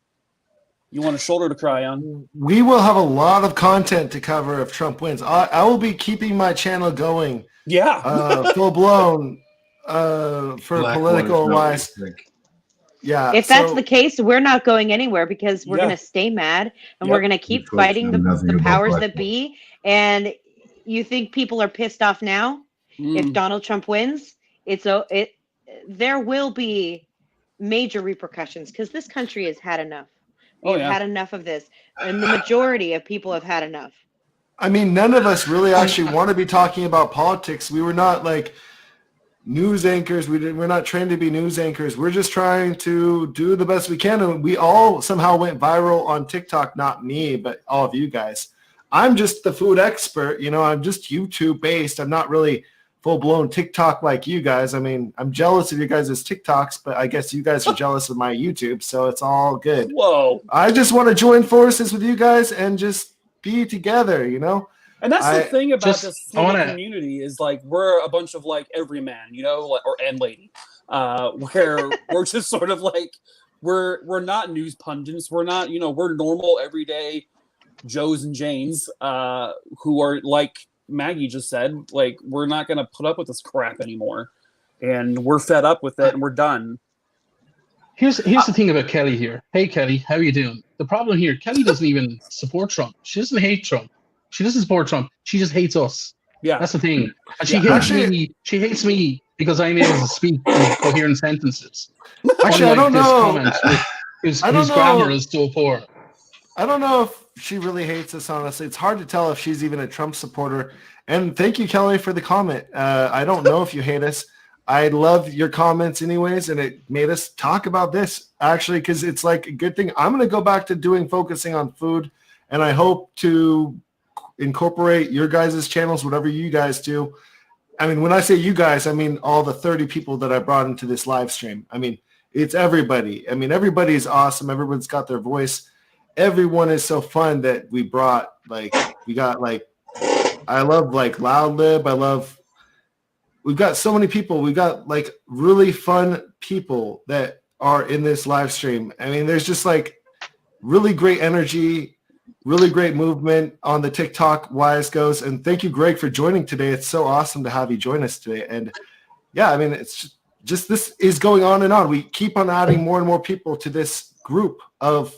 You want a shoulder to cry on? We will have a lot of content to cover if Trump wins. I will be keeping my channel going. Yeah. Full blown for political wise. Yeah. If that's the case, we're not going anywhere, because we're going to stay mad and we're going to keep fighting the powers that be. And you think people are pissed off now? If Donald Trump wins, there will be major repercussions, because this country has had enough. We've had enough of this, and the majority of people have had enough. I mean, none of us really actually want to be talking about politics. We were not like news anchors. We're not trained to be news anchors. We're just trying to do the best we can. And we all somehow went viral on TikTok. Not me, but all of you guys. I'm just the food expert. I'm just YouTube based. I'm not really full-blown TikTok like you guys. I mean, I'm jealous of you guys' TikToks, but I guess you guys are jealous of my YouTube, so it's all good. Whoa. I just want to join forces with you guys and just be together, And that's the thing about this community is, like, we're a bunch of, like, everyman, and lady, where we're just sort of like, we're not news pundits. We're not, we're normal, everyday Joes and Janes who are, like Maggie just said, like, we're not going to put up with this crap anymore. And we're fed up with it, and we're done. Here's the thing about Kelly here. Hey, Kelly, how are you doing? The problem here, Kelly doesn't even support Trump. She doesn't hate Trump. She doesn't support Trump. She just hates us. Yeah. That's the thing. And she hates me. She hates me because I'm able to speak in coherent sentences. Actually, I don't know. His grammar is so poor. I don't know if she really hates us, honestly. It's hard to tell if she's even a Trump supporter. And thank you, Kelly, for the comment. I don't know if you hate us. I love your comments anyways, and it made us talk about this, actually, because it's like a good thing. I'm going to go back to focusing on food, and I hope to incorporate your guys' channels, whatever you guys do. I mean, when I say you guys, I mean all the 30 people that I brought into this live stream. I mean, it's everybody. I mean, everybody's awesome. Everyone's got their voice. Everyone is so fun that we brought, like, We got like, I love like Loud Lib. We've got so many people. We've got like really fun people that are in this live stream. I mean, there's just like really great energy, really great movement on the TikTok wise goes. And thank you, Greg, for joining today. It's so awesome to have you join us today. And yeah, I mean, it's just this is going on and on. We keep on adding more and more people to this group of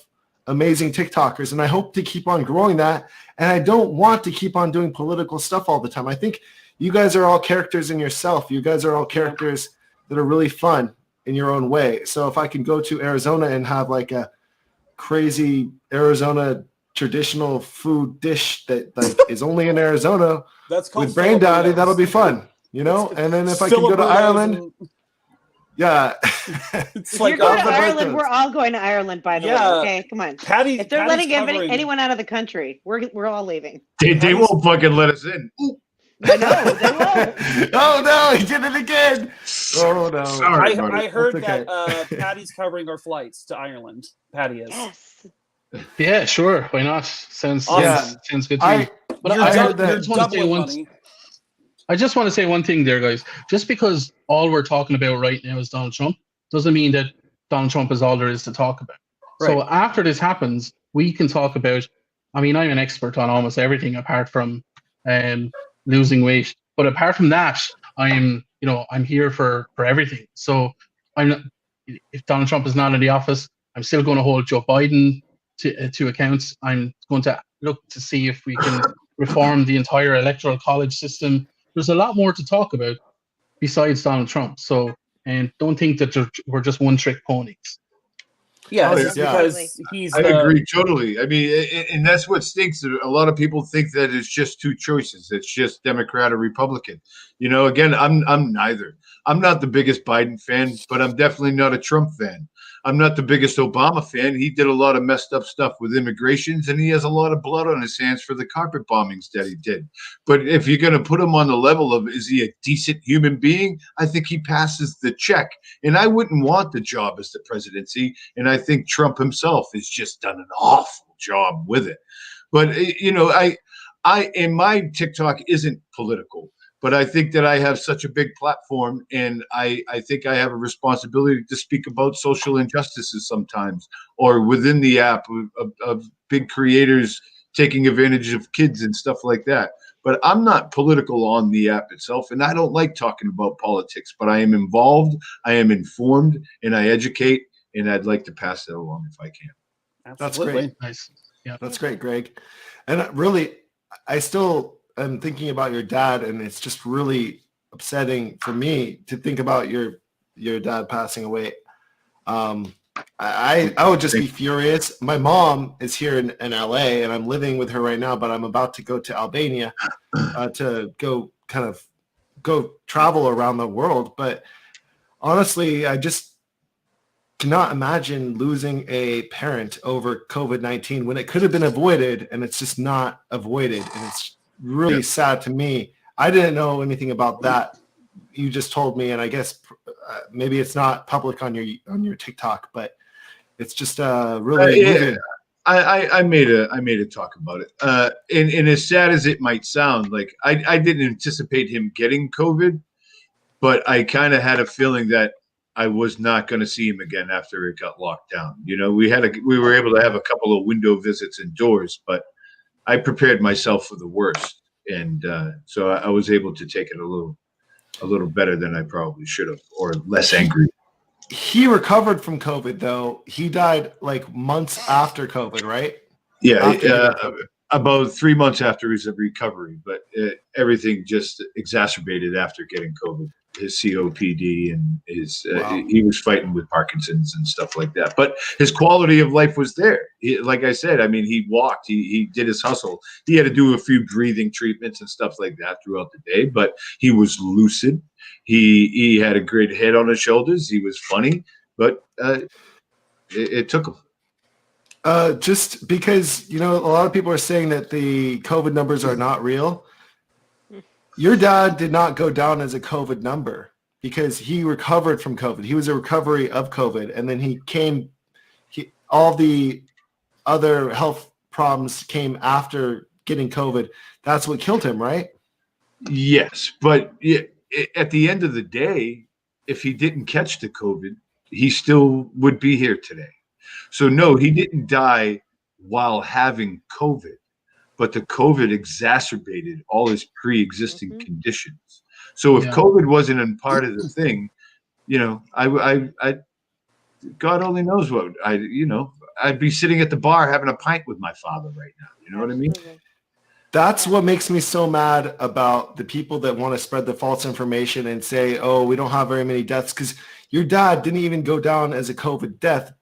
amazing TikTokers. And I hope to keep on growing that. And I don't want to keep on doing political stuff all the time. I think you guys are all characters in yourself. You guys are all characters that are really fun in your own way. So if I can go to Arizona and have like a crazy Arizona traditional food dish that like is only in Arizona with BrainDaddy, that'll be fun, you know? And then if I can go to Ireland, yeah. It's like you're going to Ireland, we're all going to Ireland, by the way. Okay, come on. Patty, if they're letting anyone out of the country, we're all leaving. They won't fucking let us in. I know, they won't. Oh no, he did it again. Oh no. Sorry, I heard that Patty's covering our flights to Ireland. Patty is. Yes. Yeah, sure. Why not? Sounds good to me. But I just want to say one thing there, guys. Just because all we're talking about right now is Donald Trump doesn't mean that Donald Trump is all there is to talk about. Right. So after this happens, we can talk about, I mean, I'm an expert on almost everything apart from losing weight. But apart from that, I'm here for everything. So if Donald Trump is not in the office, I'm still going to hold Joe Biden to account. I'm going to look to see if we can reform the entire electoral college system. There's a lot more to talk about besides Donald Trump. So, and don't think that we're just one-trick ponies. Yeah, because he's. I agree totally. I mean, and that's what stinks. A lot of people think that it's just two choices. It's just Democrat or Republican. You know, again, I'm neither. I'm not the biggest Biden fan, but I'm definitely not a Trump fan. I'm not the biggest Obama fan. He did a lot of messed up stuff with immigrations, and he has a lot of blood on his hands for the carpet bombings that he did. But if you're going to put him on the level of, is he a decent human being? I think he passes the check. And I wouldn't want the job as the presidency. And I think Trump himself has just done an awful job with it. But, you know, and my TikTok isn't political. But I think that I have such a big platform, and I think I have a responsibility to speak about social injustices sometimes, or within the app of big creators taking advantage of kids and stuff like that. But I'm not political on the app itself, and I don't like talking about politics, but I am involved, I am informed, and I educate, and I'd like to pass that along if I can. Absolutely. That's great. Nice. Yeah, that's great, Greg. And really, I'm thinking about your dad, and it's just really upsetting for me to think about your dad passing away. I would just be furious. My mom is here in LA, and I'm living with her right now, but I'm about to go to Albania to go travel around the world. But honestly, I just cannot imagine losing a parent over COVID-19 when it could have been avoided, and it's just not avoided, and it's really sad to me. I didn't know anything about that. You just told me, and I guess maybe it's not public on your TikTok, but it's just really. I made a talk about it. And as sad as it might sound, like I didn't anticipate him getting COVID, but I kind of had a feeling that I was not going to see him again after it got locked down. You know, we were able to have a couple of window visits indoors, but I prepared myself for the worst, and so I was able to take it a little better than I probably should have, or less angry. He recovered from COVID, though. He died like months after COVID, right? Yeah, about 3 months after his recovery, but everything just exacerbated after getting COVID. His COPD and he was fighting with Parkinson's and stuff like that. But his quality of life was there. Like I said, I mean, he walked, he did his hustle. He had to do a few breathing treatments and stuff like that throughout the day, but he was lucid. He had a great head on his shoulders. He was funny, but it took him. Just because, you know, a lot of people are saying that the COVID numbers are not real. Your dad did not go down as a COVID number because he recovered from COVID. He was a recovery of COVID, and then all the other health problems came after getting COVID. That's what killed him, right? Yes, but at the end of the day, if he didn't catch the COVID, he still would be here today. So no, he didn't die while having COVID, but the COVID exacerbated all his pre-existing conditions. So if COVID wasn't a part of the thing, you know, I God only knows what I'd be sitting at the bar having a pint with my father right now. You know what I mean? That's what makes me so mad about the people that want to spread the false information and say, oh, we don't have very many deaths, because your dad didn't even go down as a COVID death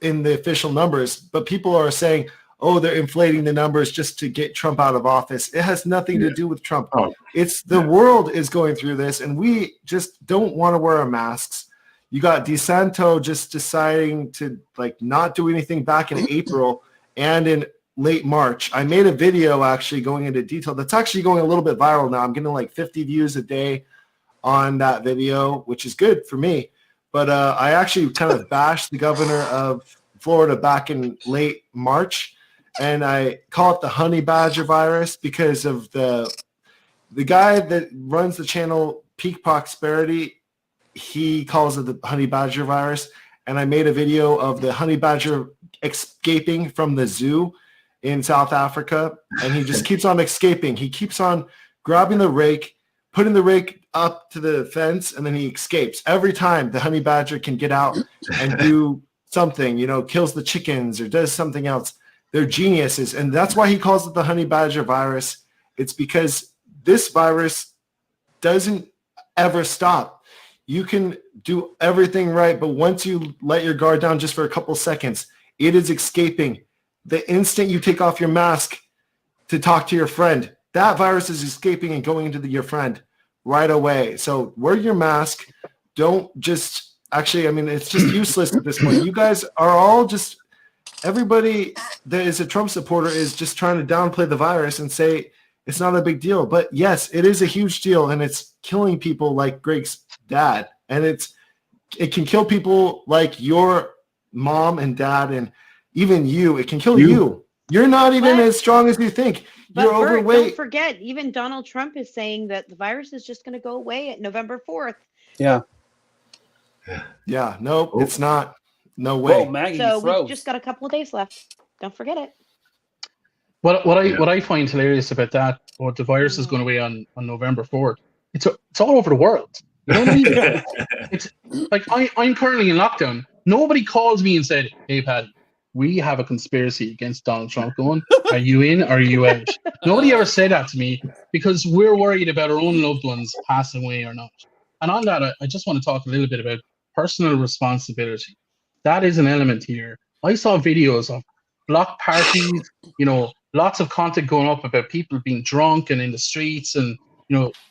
in the official numbers, but people are saying, oh, they're inflating the numbers just to get Trump out of office. It has nothing to do with Trump. It's the world is going through this, and we just don't want to wear our masks. You got DeSanto just deciding to not do anything back in April and in late March. I made a video actually going into detail. That's actually going a little bit viral now. I'm getting 50 views a day on that video, which is good for me. But I actually kind of bashed the governor of Florida back in late March, and I call it the honey badger virus because of the guy that runs the channel Peak Prosperity. He calls it the honey badger virus, and I made a video of the honey badger escaping from the zoo in South Africa, and he just keeps on escaping. He keeps on grabbing the rake, putting the rake up to the fence, and then he escapes. Every time the honey badger can get out and do something, kills the chickens or does something else. They're geniuses, and that's why he calls it the honey badger virus. It's because this virus doesn't ever stop. You can do everything right, but once you let your guard down just for a couple seconds, it is escaping. The instant you take off your mask to talk to your friend, that virus is escaping and going into your friend right away. So wear your mask. Don't just it's just useless at this point. You guys are all just, everybody that is a Trump supporter is just trying to downplay the virus and say it's not a big deal. But yes, it is a huge deal, and it's killing people like Greg's dad. And it can kill people like your mom and dad, and even you. It can kill you. You're not even as strong as you think. You're overweight. Don't forget, even Donald Trump is saying that the virus is just going to go away at November 4th. Yeah. Yeah. Nope, it's not. No way. Whoa, Maggie, so we've just got a couple of days left. Don't forget it. What I find hilarious about that, or the virus is going away on November 4th, it's all over the world. You know what I mean? It's like I'm currently in lockdown. Nobody calls me and said, "Hey, Paddy, we have a conspiracy against Donald Trump going. Are you in or are you out?" Nobody ever said that to me because we're worried about our own loved ones passing away or not. And on that, I just want to talk a little bit about personal responsibility. That is an element here. I saw videos of block parties, lots of content going up about people being drunk and in the streets and,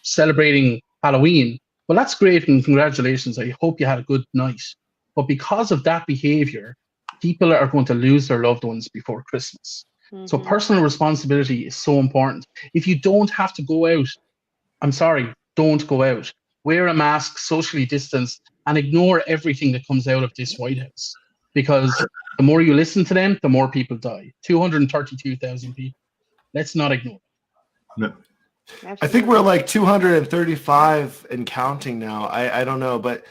celebrating Halloween. Well, that's great and congratulations. I hope you had a good night. But because of that behavior, people are going to lose their loved ones before Christmas. Mm-hmm. So personal responsibility is so important. If you don't have to go out, I'm sorry, don't go out. Wear a mask, socially distance, and ignore everything that comes out of this White House. Because the more you listen to them, the more people die. 232,000 people. Let's not ignore it. No. I think we're like 235 and counting now. I don't know, but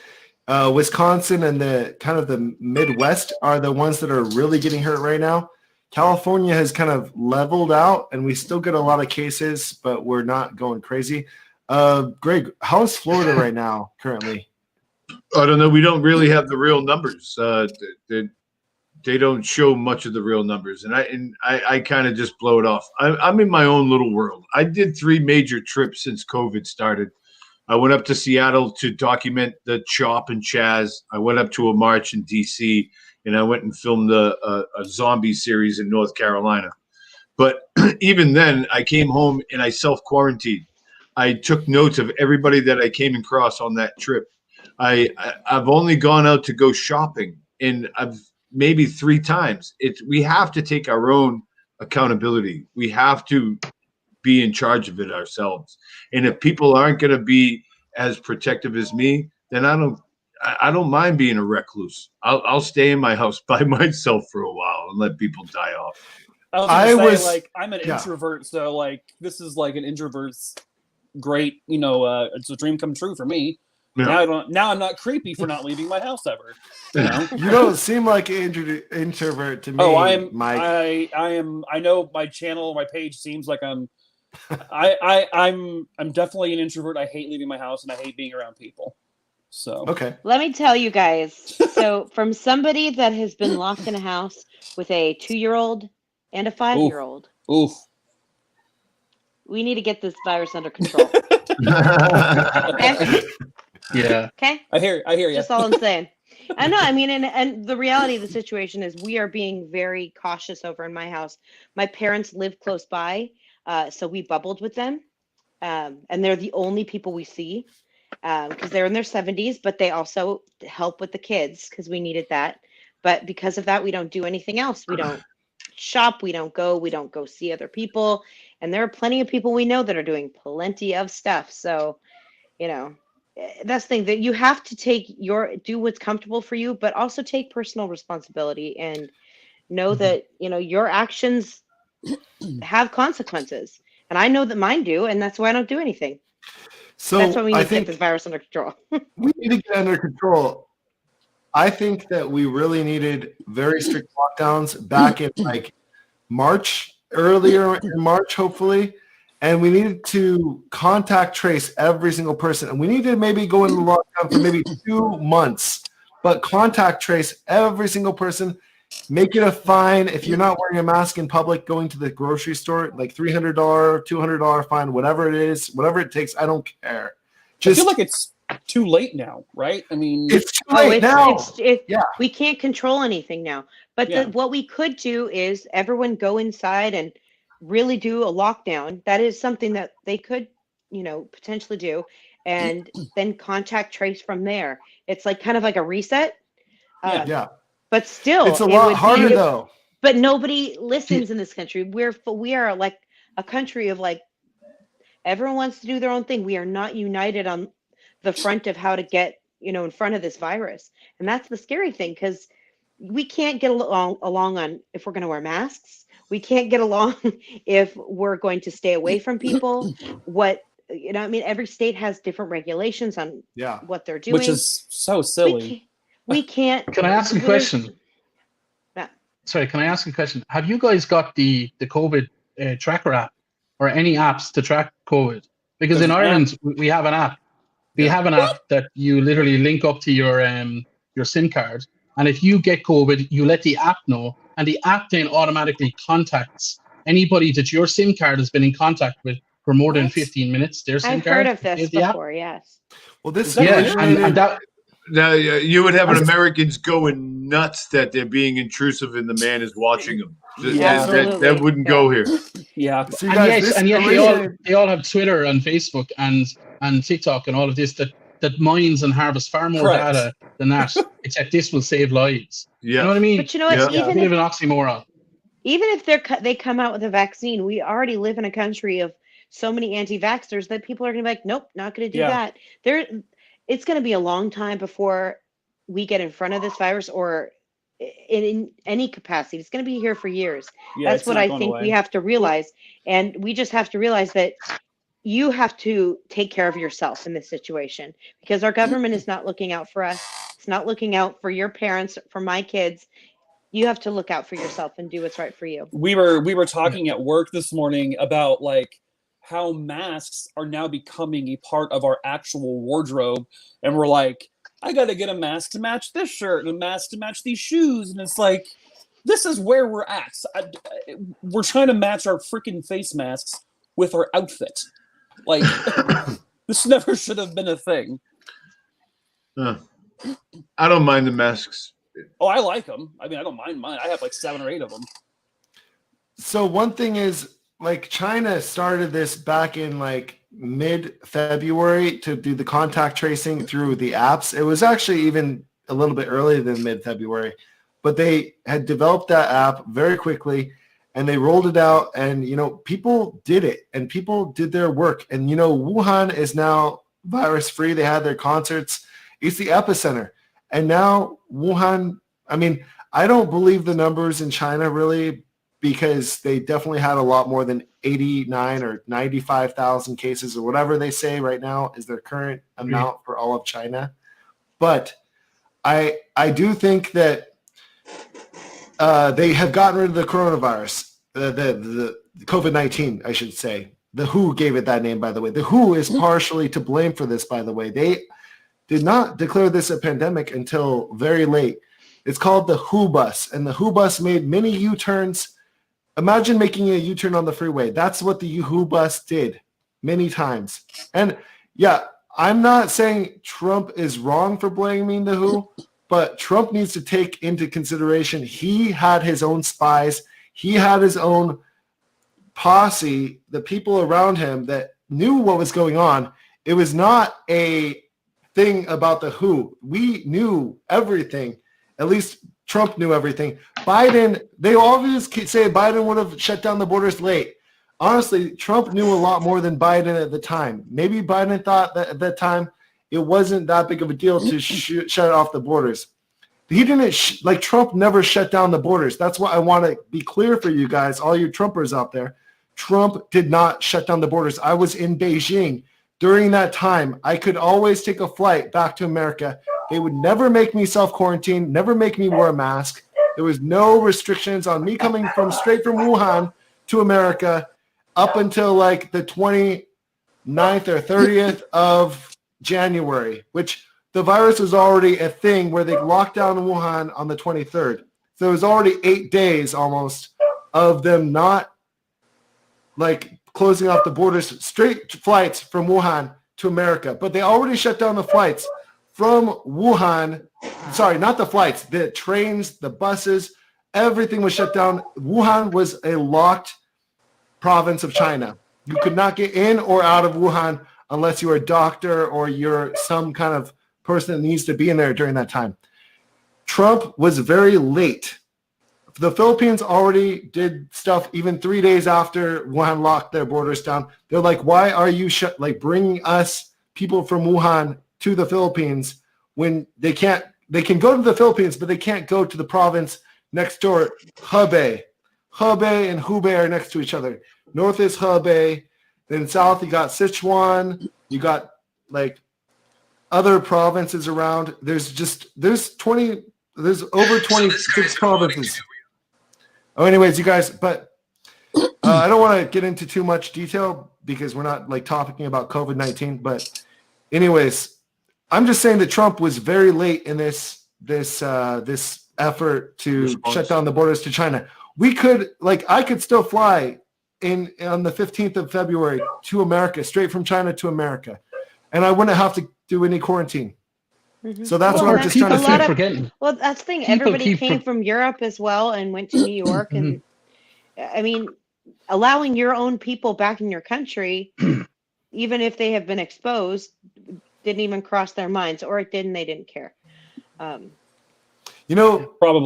Wisconsin and the kind of the Midwest are the ones that are really getting hurt right now. California has kind of leveled out, and we still get a lot of cases, but we're not going crazy. Greg, how is Florida right now currently? I don't know. We don't really have the real numbers. They don't show much of the real numbers, and I kind of just blow it off. I'm in my own little world. I did 3 major trips since COVID started. I went up to Seattle to document the Chop and Chaz. I went up to a march in D.C., and I went and filmed a zombie series in North Carolina. But even then, I came home and I self-quarantined. I took notes of everybody that I came across on that trip. I've only gone out to go shopping, and I've maybe 3 times. We have to take our own accountability. We have to be in charge of it ourselves. And if people aren't going to be as protective as me, then I don't mind being a recluse. I'll stay in my house by myself for a while and let people die off. I was gonna say, I'm an introvert, so this is like an introvert's great, it's a dream come true for me. Yeah. Now I'm not creepy for not leaving my house ever. You don't seem like an introvert to me. Oh, I am. Mike. I am. I know my channel, my page seems like I'm. I'm definitely an introvert. I hate leaving my house and I hate being around people. So okay. Let me tell you guys. So from somebody that has been locked in a house with a 2-year-old and a 5-year-old. Oof. We need to get this virus under control. Yeah. Okay. I hear you. Just all I'm saying. I know. I mean, and the reality of the situation is we are being very cautious over in my house. My parents live close by, so we bubbled with them, and they're the only people we see because they're in their 70s, but they also help with the kids because we needed that. But because of that, we don't do anything else. We don't shop. We don't go see other people. And there are plenty of people we know that are doing plenty of stuff. So, that's the thing, that you have to do what's comfortable for you, but also take personal responsibility and know that, your actions have consequences. And I know that mine do, and that's why I don't do anything. So that's why we need to get this virus under control. We need to get under control. I think that we really needed very strict lockdowns back in March, earlier in March, hopefully. And we needed to contact trace every single person. And we need to maybe go into lockdown for maybe 2 months. But contact trace every single person. Make it a fine. If you're not wearing a mask in public, going to the grocery store, like $300, $200 fine, whatever it is, whatever it takes, I don't care. I feel like it's too late now, right? I mean, it's too late now. We can't control anything now. But what we could do is everyone go inside and really do a lockdown. That is something that they could, potentially do, and then contact trace from there. It's kind of like a reset. But still, it's a lot harder though. But nobody listens in this country. We are like a country of everyone wants to do their own thing. We are not united on the front of how to get in front of this virus, and that's the scary thing, because we can't get along on if we're going to wear masks. We can't get along if we're going to stay away from people. Every state has different regulations on what they're doing, which is so silly. We can't. Can I ask a question? Sorry, can I ask a question? Have you guys got the COVID tracker app or any apps to track COVID? Because in Ireland, we have an app. We have an app that you literally link up to your SIM card. And if you get COVID, you let the app know, and the app then automatically contacts anybody that your SIM card has been in contact with for more than 15 minutes. Their SIM I've card. heard of this before, yes. Well, this and that. Now, you would have Americans going nuts that they're being intrusive and the man is watching them. That wouldn't go here. Yeah. So guys, and yet they all have Twitter and Facebook and TikTok and all of this that mines and harvests far more data than that. Except this will save lives. Yeah. You know what I mean? But you know what? Even a bit of an oxymoron. Even if they come out with a vaccine, we already live in a country of so many anti-vaxxers that people are going to be like, nope, not going to do that. It's going to be a long time before we get in front of this virus, or in any capacity. It's going to be here for years. That's what I think we have to realize. And we just have to realize that you have to take care of yourself in this situation, because our government is not looking out for us. It's not looking out for your parents, for my kids. You have to look out for yourself and do what's right for you. We were talking at work this morning about how masks are now becoming a part of our actual wardrobe. And we're like, I got to get a mask to match this shirt and a mask to match these shoes. And it's like, this is where we're at. We're trying to match our freaking face masks with our outfit. This never should have been a thing. I don't mind the masks. Oh, I like them. I mean, I don't mind mine. I have 7 or 8 of them. So one thing is, China started this back in mid-February to do the contact tracing through the apps. It was actually even a little bit earlier than mid-February, but they had developed that app very quickly, and they rolled it out, and people did it, and people did their work. And Wuhan is now virus-free. They had their concerts. It's the epicenter. And now Wuhan, I mean, I don't believe the numbers in China really, because they definitely had a lot more than 89 or 95,000 cases or whatever they say right now is their current amount for all of China. But I do think that they have gotten rid of the coronavirus, the COVID-19, I should say. The WHO gave it that name, by the way. The WHO is partially to blame for this, by the way. They did not declare this a pandemic until very late. It's called the WHO bus, and the WHO bus made many U-turns. Imagine making a U-turn on the freeway. That's what the WHO bus did many times. And yeah, I'm not saying Trump is wrong for blaming the WHO, but Trump needs to take into consideration he had his own spies. He had his own posse, the people around him that knew what was going on. It was not a thing about the WHO. We knew everything. At least Trump knew everything. Biden, they always say Biden would have shut down the borders late. Honestly, Trump knew a lot more than Biden at the time. Maybe Biden thought that at that time it wasn't that big of a deal to shut off the borders. He didn't, Trump never shut down the borders. That's what I want to be clear for you guys, all you Trumpers out there. Trump did not shut down the borders. I was in Beijing. During that time, I could always take a flight back to America. They would never make me self-quarantine, never make me wear a mask. There was no restrictions on me coming straight from Wuhan to America up until like the 29th or 30th of January, which the virus was already a thing where they locked down Wuhan on the 23rd. So it was already 8 days almost of them not closing off the borders, straight flights from Wuhan to America. But they already shut down the flights from Wuhan. Sorry, not the flights, the trains, the buses, everything was shut down. Wuhan was a locked province of China. You could not get in or out of Wuhan unless you're a doctor or you're some kind of person that needs to be in there during that time. Trump was very late. The Philippines already did stuff even 3 days after Wuhan locked their borders down. They're like, why are you bringing us people from Wuhan to the Philippines when they can go to the Philippines, but they can't go to the province next door, Hebei. Hebei and Hubei are next to each other. North is Hebei. Then south, you got Sichuan. You got other provinces around. There's over 26 provinces. Oh, anyways, you guys, but I don't want to get into too much detail because we're not talking about COVID-19. But anyways, I'm just saying that Trump was very late in this effort to shut down the borders to China. We could I could still fly on the 15th of February to America, straight from China to America, and I wouldn't have to do any quarantine. Mm-hmm. So that's what I'm just trying to say. Well, that's the thing. Everybody came from Europe as well and went to New York. And I mean, allowing your own people back in your country, even if they have been exposed, didn't even cross their minds, or it didn't, they didn't care. Probably.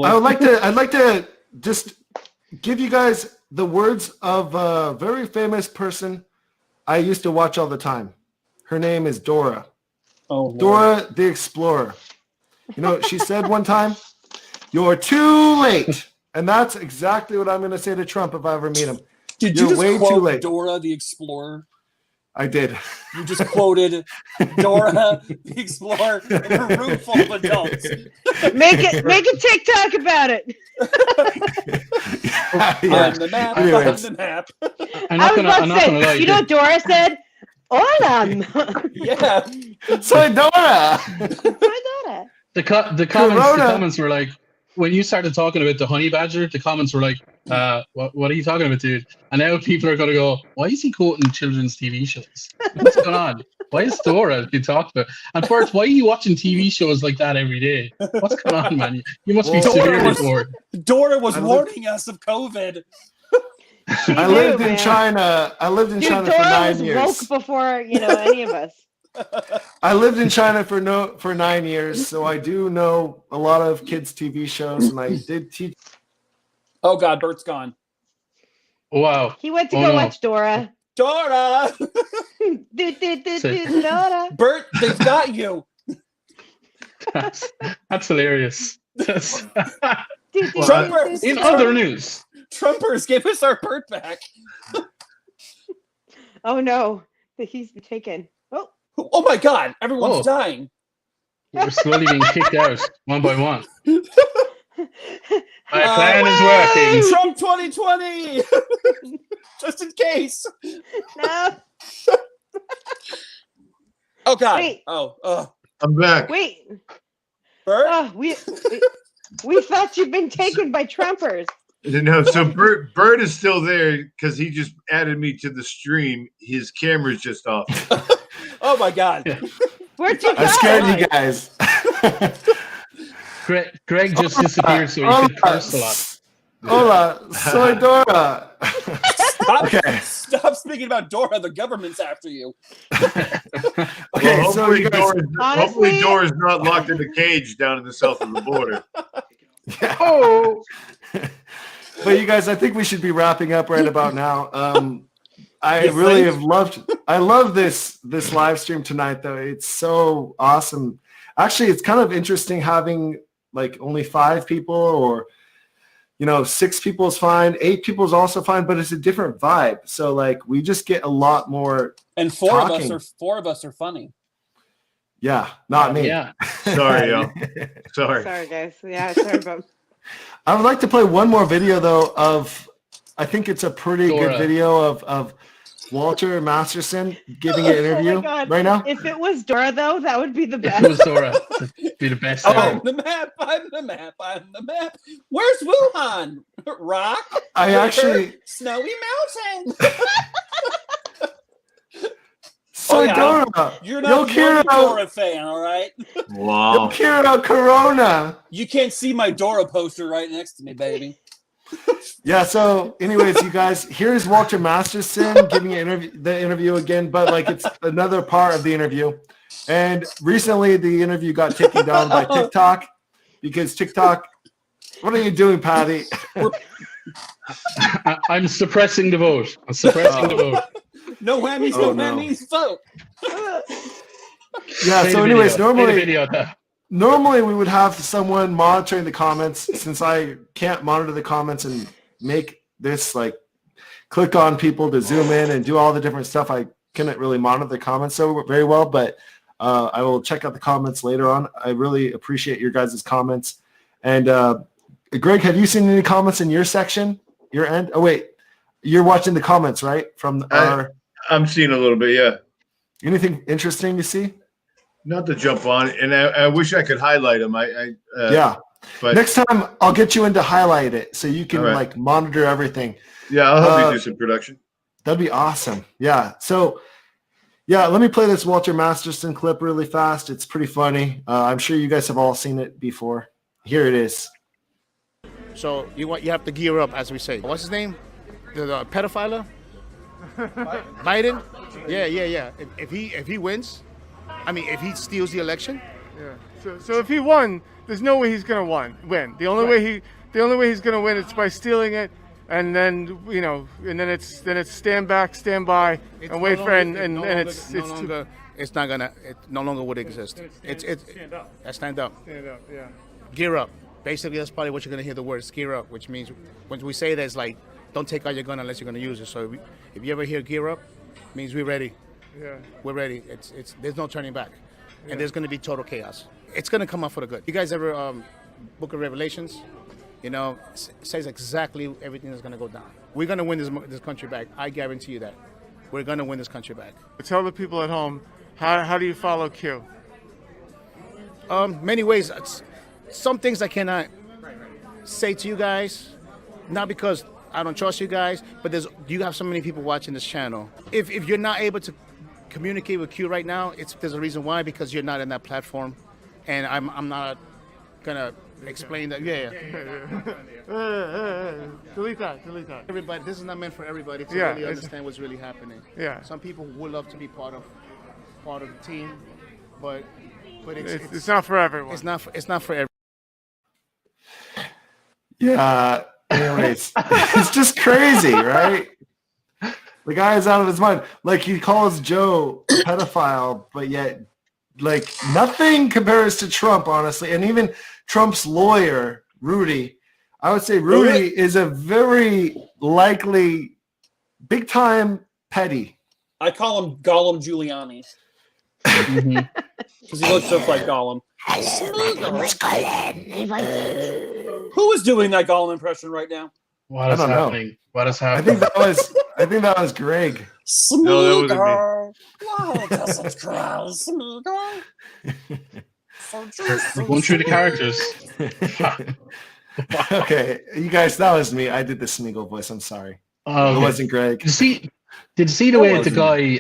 I'd like to just give you guys the words of a very famous person I used to watch all the time. Her name is Dora. Oh, Dora the Explorer. She said one time, "You're too late," and that's exactly what I'm going to say to Trump if I ever meet him. Did You're you just way quote too late. Dora the Explorer? I did. You just quoted Dora the Explorer in a room full of adults. Make a TikTok about it. On the map. Anyways. On the map. I was about to say, you know what Dora said? Hola. Yeah. Soy Dora. Soy Dora. The comments were like, when you started talking about the honey badger, the comments were like, what are you talking about, dude? And now people are going to go, why is he quoting children's TV shows? What's going on? Why is Dora being talked about? And first, why are you watching TV shows like that every day? What's going on, man? You must be severely bored. Dora was warning us of COVID. I lived in China. I lived in China for 9 years. Dora was woke before any of us. I lived in China for 9 years, so I do know a lot of kids' TV shows, and I did teach. Oh God, Bert's gone. Wow. He went to go watch Dora. Dora. Dora. Bert, they've got you. That's hilarious. In Trump, other news. Trumpers, give us our bird back. Oh no, he's been taken. Oh my God, everyone's dying. We're slowly being kicked out one by one. My plan is working. Trump 2020. Just in case. No. Oh God. Wait. I'm back. Wait. Bert? We thought you'd been taken by Trumpers. No, so Bert is still there because he just added me to the stream. His camera's just off. Oh my God. Where'd you go? I scared you guys. Greg just disappeared so he could curse a lot. Hola, soy Dora. Stop speaking about Dora. The government's after you. Okay, well, so you guys, hopefully Dora's not locked in the cage down in the south of the border. Yeah. Oh. But you guys, I think we should be wrapping up right about now. I really I love this live stream tonight, though. It's so awesome. Actually, it's kind of interesting having like only 5 people, or 6 people is fine, 8 people is also fine, but it's a different vibe. So like we just get a lot more. And four of us are funny. Yeah, not me. Yeah. Sorry, yo. Sorry. Sorry, guys. Yeah, sorry about. I would like to play one more video though of, I think it's a pretty good video of Walter Masterson giving an interview right now. If it was Dora, though, that would be the best. If it was Dora, it'd be the best. I'm the map. I'm the map. I'm the map. Where's Wuhan? Rock? I actually. Snowy mountain. So Dora, you're not a Dora fan, all right? Wow. Kira Corona. You can't see my Dora poster right next to me, baby. Yeah, so anyways, you guys, here's Walter Masterson giving the interview again, but like it's another part of the interview. And recently the interview got taken down by TikTok because TikTok, what are you doing, Paddy? I'm suppressing the vote. I'm suppressing the vote. No whammies, no whammies, vote. Yeah, so anyways, normally we would have someone monitoring the comments. Since I can't monitor the comments and make this like click on people to zoom in and do all the different stuff, I couldn't really monitor the comments so very well, but I will check out the comments later on. I really appreciate your guys' comments. And Greg, have you seen any comments in your section, your end? Oh wait, you're watching the comments, right? From I'm seeing a little bit, yeah. Anything interesting you see? Not to jump on, and I wish I could highlight them. Yeah. But next time I'll get you in to highlight it so you can like monitor everything. Yeah, I'll help you do some production. That'd be awesome. Yeah. So yeah, let me play this Walter Masterson clip really fast. It's pretty funny. I'm sure you guys have all seen it before. Here it is. So you have to gear up, as we say. What's his name? The pedophile? Biden? Yeah. If he wins, I mean, if he steals the election. Yeah. So if he won, there's no way he's gonna win. The only way he's gonna win is by stealing it, and then it's stand back, stand by, and wait for it no longer would exist. Stand up. Stand up. Yeah. Gear up. Basically, that's probably what you're gonna hear the word gear up, which means when we say that, it's like don't take out your gun unless you're gonna use it. So if you ever hear gear up, it means we're ready. Yeah. We're ready. It's there's no turning back, and there's gonna be total chaos. It's gonna come out for the good. You guys ever Book of Revelations? Says exactly everything that's gonna go down. We're gonna win this country back. I guarantee you that. We're gonna win this country back. Tell the people at home how do you follow Q? Many ways. Some things I cannot say to you guys, not because I don't trust you guys, but you have so many people watching this channel. If you're not able to communicate with Q right now, there's a reason why, because you're not in that platform, and I'm not gonna explain that. Yeah. Delete that. Everybody, this is not meant for everybody to really understand what's really happening. Yeah. Some people would love to be part of the team, but it's not for everyone. It's not for everyone. Yeah. Anyways, it's just crazy, right? The guy is out of his mind. Like, he calls Joe a pedophile, but yet, like, nothing compares to Trump, honestly. And even Trump's lawyer, Rudy, I would say Rudy is a very likely big time petty. I call him Gollum Giuliani. Because he looks just like Gollum. Who is doing that Gollum impression right now? What is happening? What is I happening? think that was Greg. No, that wasn't We're going through the characters. Okay, you guys, that was me. I did the Smeagol voice. I'm sorry. Okay. It wasn't Greg. Did you see the way the guy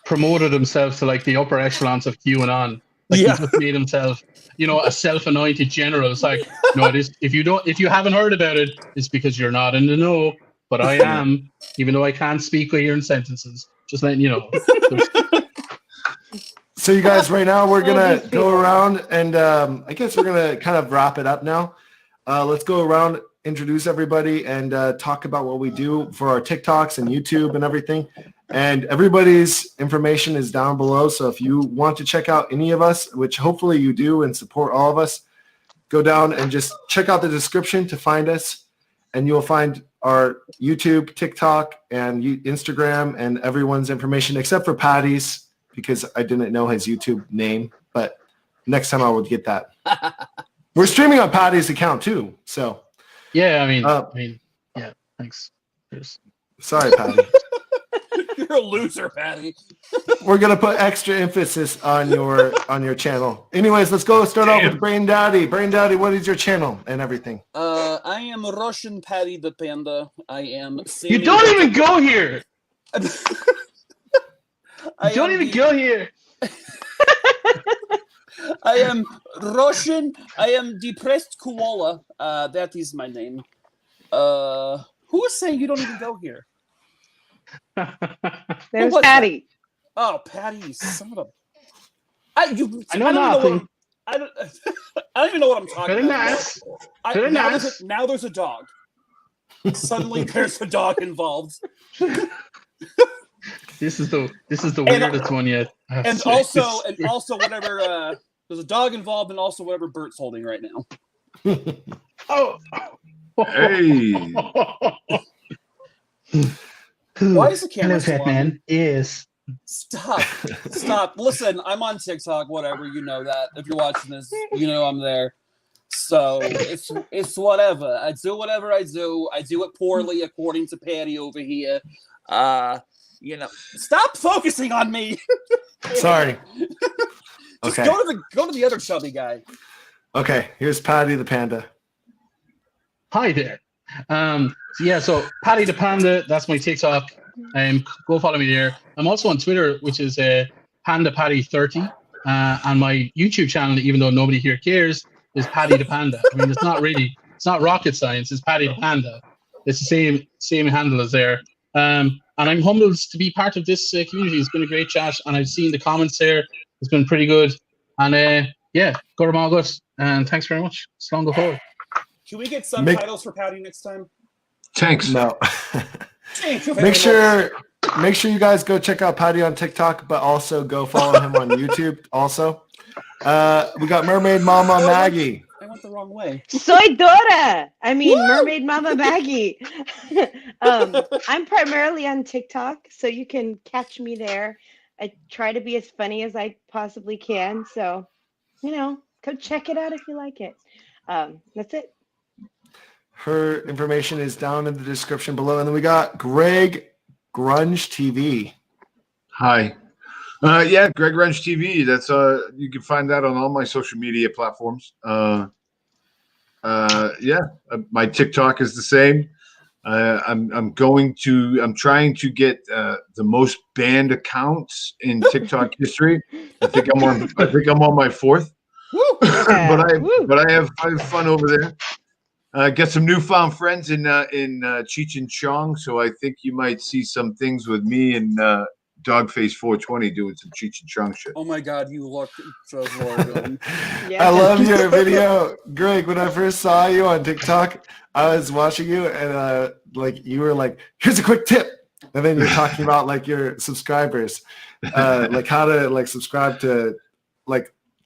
promoted himself to like the upper echelons of QAnon? Like he just made himself, a self-anointed general. It's like, no, it is. If you haven't heard about it, it's because you're not in the know. But I am, even though I can't speak coherent sentences. Just letting you know. So you guys, right now we're gonna go around and I guess we're gonna kind of wrap it up now. Let's go around, introduce everybody, and talk about what we do for our TikToks and YouTube and everything. And everybody's information is down below. So if you want to check out any of us, which hopefully you do, and support all of us, go down and just check out the description to find us. And you'll find our YouTube, TikTok, and Instagram, and everyone's information except for Paddy's, because I didn't know his YouTube name. But next time I will get that. We're streaming on Paddy's account too. So yeah, I mean, yeah. Thanks. Cheers. Sorry, Paddy. You're a loser, Paddy. We're gonna put extra emphasis on your channel. Anyways, let's go start off with BrainDaddy. BrainDaddy, what is your channel and everything? I am Russian Paddy the Panda. I am. You don't even go here. Don't even go here. I am Russian. I am depressed koala. That is my name. Who is saying you don't even go here? There's Paddy. Oh, Paddy, son of a. I don't even know what I'm talking about. Very nice. Now there's a dog. Suddenly there's a dog involved. This is the weirdest one yet. And also whatever there's a dog involved, and also whatever Bert's holding right now. Oh. Hey. Why is the camera Hello, fat man. Yes. Stop. Listen, I'm on TikTok, whatever, you know that. If you're watching this, you know I'm there. So it's whatever. I do whatever I do. I do it poorly according to Paddy over here. Stop focusing on me. Sorry. Just Okay. go to the other chubby guy. Okay, here's Paddy the Panda. Hi there. So Paddy the Panda, that's my TikTok. Go follow me there. I'm also on Twitter, which is PandaPaddy30. And my YouTube channel, even though nobody here cares, is Paddy the Panda. I mean, it's not rocket science. It's Paddy the Panda. It's the same handle as there. And I'm humbled to be part of this community. It's been a great chat, and I've seen the comments there. It's been pretty good. And go to Margaret. And thanks very much. Slán go fóill. Can we get subtitles for Paddy next time? Thanks. No. Thank you Make very much. sure you guys go check out Paddy on TikTok, but also go follow him on YouTube. Also, we got Mermaidmama Maggie. I went the wrong way. Soy Dora. Mermaidmama Maggie. I'm primarily on TikTok, so you can catch me there. I try to be as funny as I possibly can. So, go check it out if you like it. That's it. Her information is down in the description below. And then we got Greg Grunge TV. Hi. Greg Grunge TV. That's you can find that on all my social media platforms. My TikTok is the same. I'm trying to get the most banned accounts in TikTok history. I think I'm on my fourth. but I have fun over there. Get some newfound friends in Cheech and Chong, so I think you might see some things with me and Dogface 420 doing some Cheech and Chong shit. Oh my God, you look so good. I love your video, Greg. When I first saw you on TikTok, I was watching you, and you were like, "Here's a quick tip," and then you're talking about your subscribers, how to subscribe to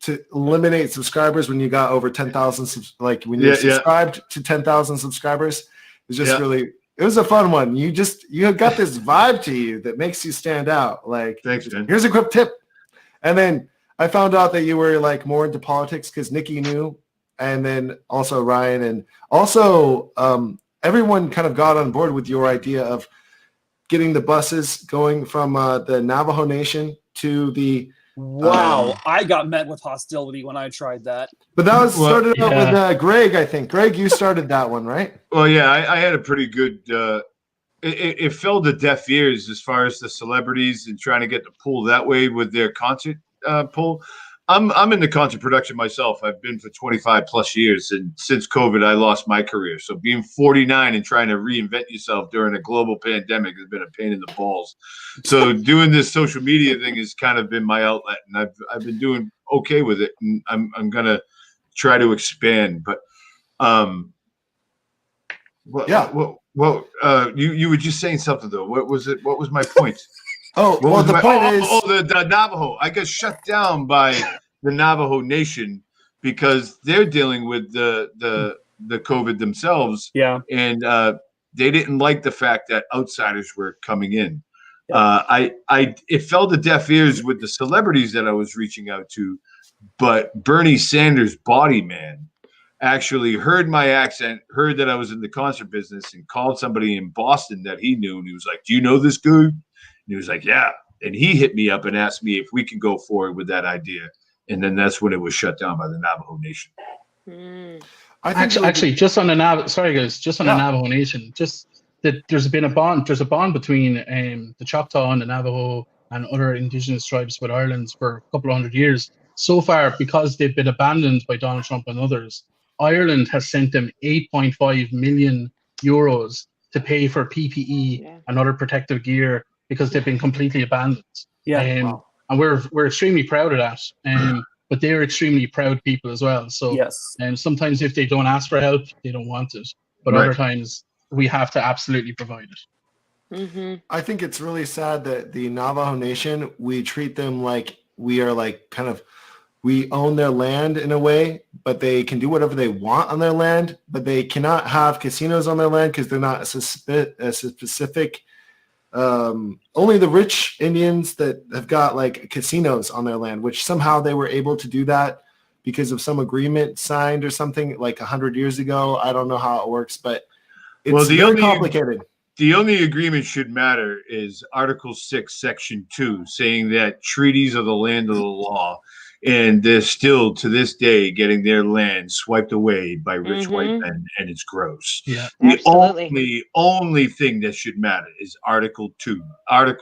to eliminate subscribers when you got over 10,000, like when you're subscribed to 10,000 subscribers. It's just really, it was a fun one. You got this vibe to you that makes you stand out. Like, thanks, man. Here's a quick tip. And then I found out that you were like more into politics because NIKKINOO, and then also Ryan, and also everyone kind of got on board with your idea of getting the buses going from the Navajo Nation to the I got met with hostility when I tried that. But that was started out with Greg, I think. Greg, you started that one, right? Well, yeah, I had a pretty good it fell to deaf ears as far as the celebrities and trying to get the pull that way with their concert pull. I'm in the concert production myself. I've been for 25 plus years, and since COVID, I lost my career. So being 49 and trying to reinvent yourself during a global pandemic has been a pain in the balls. So doing this social media thing has kind of been my outlet, and I've been doing okay with it, and I'm gonna try to expand. But you were just saying something though. What was it? What was my point? The point is the Navajo. I got shut down by the Navajo Nation because they're dealing with the COVID themselves. Yeah, and they didn't like the fact that outsiders were coming in. It fell to deaf ears with the celebrities that I was reaching out to, but Bernie Sanders' body man actually heard my accent, heard that I was in the concert business, and called somebody in Boston that he knew, and he was like, "Do you know this dude?" And he was like, "Yeah." And he hit me up and asked me if we could go forward with that idea. And then that's when it was shut down by the Navajo Nation. I think actually, just on the Navajo Nation, just that there's been a bond. There's a bond between the Choctaw and the Navajo and other indigenous tribes with Ireland for a couple of hundred years. So far, because they've been abandoned by Donald Trump and others, Ireland has sent them 8.5 million euros to pay for PPE and other protective gear because they've been completely abandoned. And we're extremely proud of that. But they're extremely proud people as well. So sometimes if they don't ask for help, they don't want it. But other times we have to absolutely provide it. I think it's really sad that the Navajo Nation, we treat them like we are like kind of, we own their land in a way, but they can do whatever they want on their land, but they cannot have casinos on their land because they're not a specific. Only the rich Indians that have got like casinos on their land, which somehow they were able to do that because of some agreement signed or something like 100 years ago. I don't know how it works, but it's very complicated. The only agreement should matter is Article 6, Section 2, saying that treaties are the land of the law, and they're still, to this day, getting their land swiped away by rich white men, and it's gross. Yeah, the only thing that should matter is Article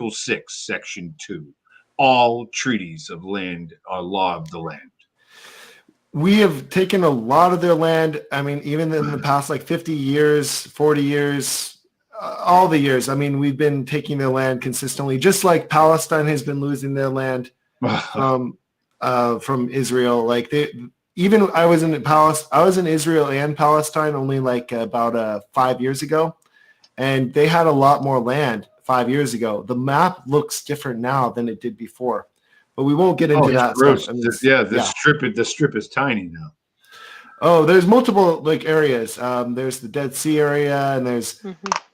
6, Section 2. All treaties of land are law of the land. We have taken a lot of their land. I mean, even in the past, like 50 years, 40 years, all the years. I mean, we've been taking their land consistently, just like Palestine has been losing their land from Israel. Like I was in Israel and Palestine only like about 5 years ago, and they had a lot more land 5 years ago. The map looks different now than it did before, but we won't get into that. Gross. I mean, the strip is tiny now. Oh, there's multiple like areas. There's the Dead Sea area, and there's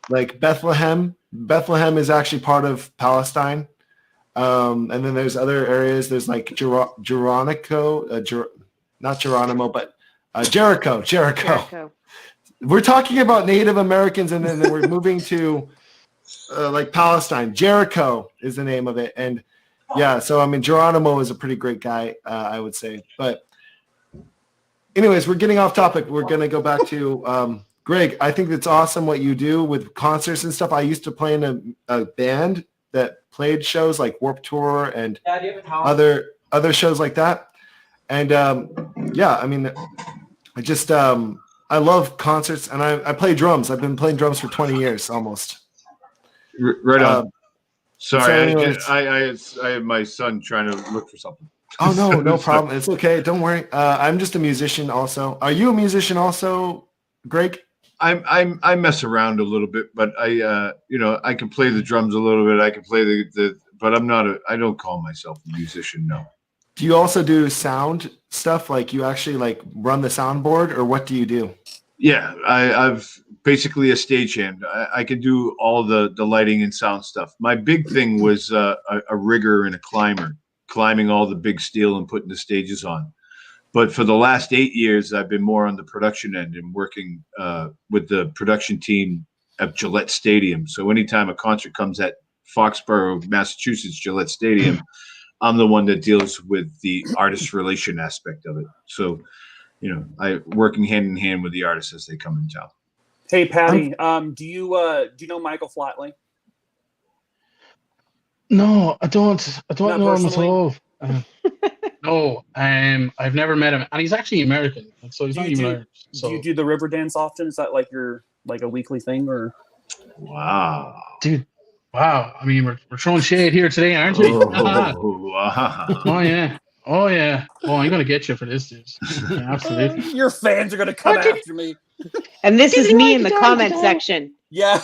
like Bethlehem. Bethlehem is actually part of Palestine. And then there's other areas. There's like Jericho. We're talking about Native Americans, and then we're moving to like Palestine. Jericho is the name of it. And yeah, so I mean, Geronimo is a pretty great guy, I would say. But anyways, we're getting off topic. We're going to go back to Greg. I think it's awesome what you do with concerts and stuff. I used to play in a band that played shows like Warped Tour and other shows like that. And I mean, I just I love concerts, and I play drums. I've been playing drums for 20 years almost. Right on. Sorry, I have my son trying to look for something. Oh no problem. It's okay. Don't worry. I'm just a musician also. Are you a musician also, Greg? I mess around a little bit, but I can play the drums a little bit. I can play but I'm not I don't call myself a musician. No. Do you also do sound stuff? Like you actually like run the soundboard, or what do you do? Yeah, I've basically a stagehand. I can do all the lighting and sound stuff. My big thing was a rigger and a climber, climbing all the big steel and putting the stages on. But for the last 8 years, I've been more on the production end and working with the production team at Gillette Stadium. So anytime a concert comes at Foxborough, Massachusetts, Gillette Stadium, I'm the one that deals with the artist relation aspect of it. So, you know, I working hand in hand with the artists as they come in town. Hey, Paddy, do you know Michael Flatley? No, I don't Not know him at personally? all. No, I've never met him, and he's actually American, so he's not even Irish. So. Do you do the river dance often? Is that like your a weekly thing, or? Wow, dude! Wow, I mean, we're throwing shade here today, aren't we? Wow. Oh yeah, oh yeah. Oh, I'm gonna get you for this, dude. Yeah, absolutely. Your fans are gonna come after me. And this is me in the comment section. Yeah.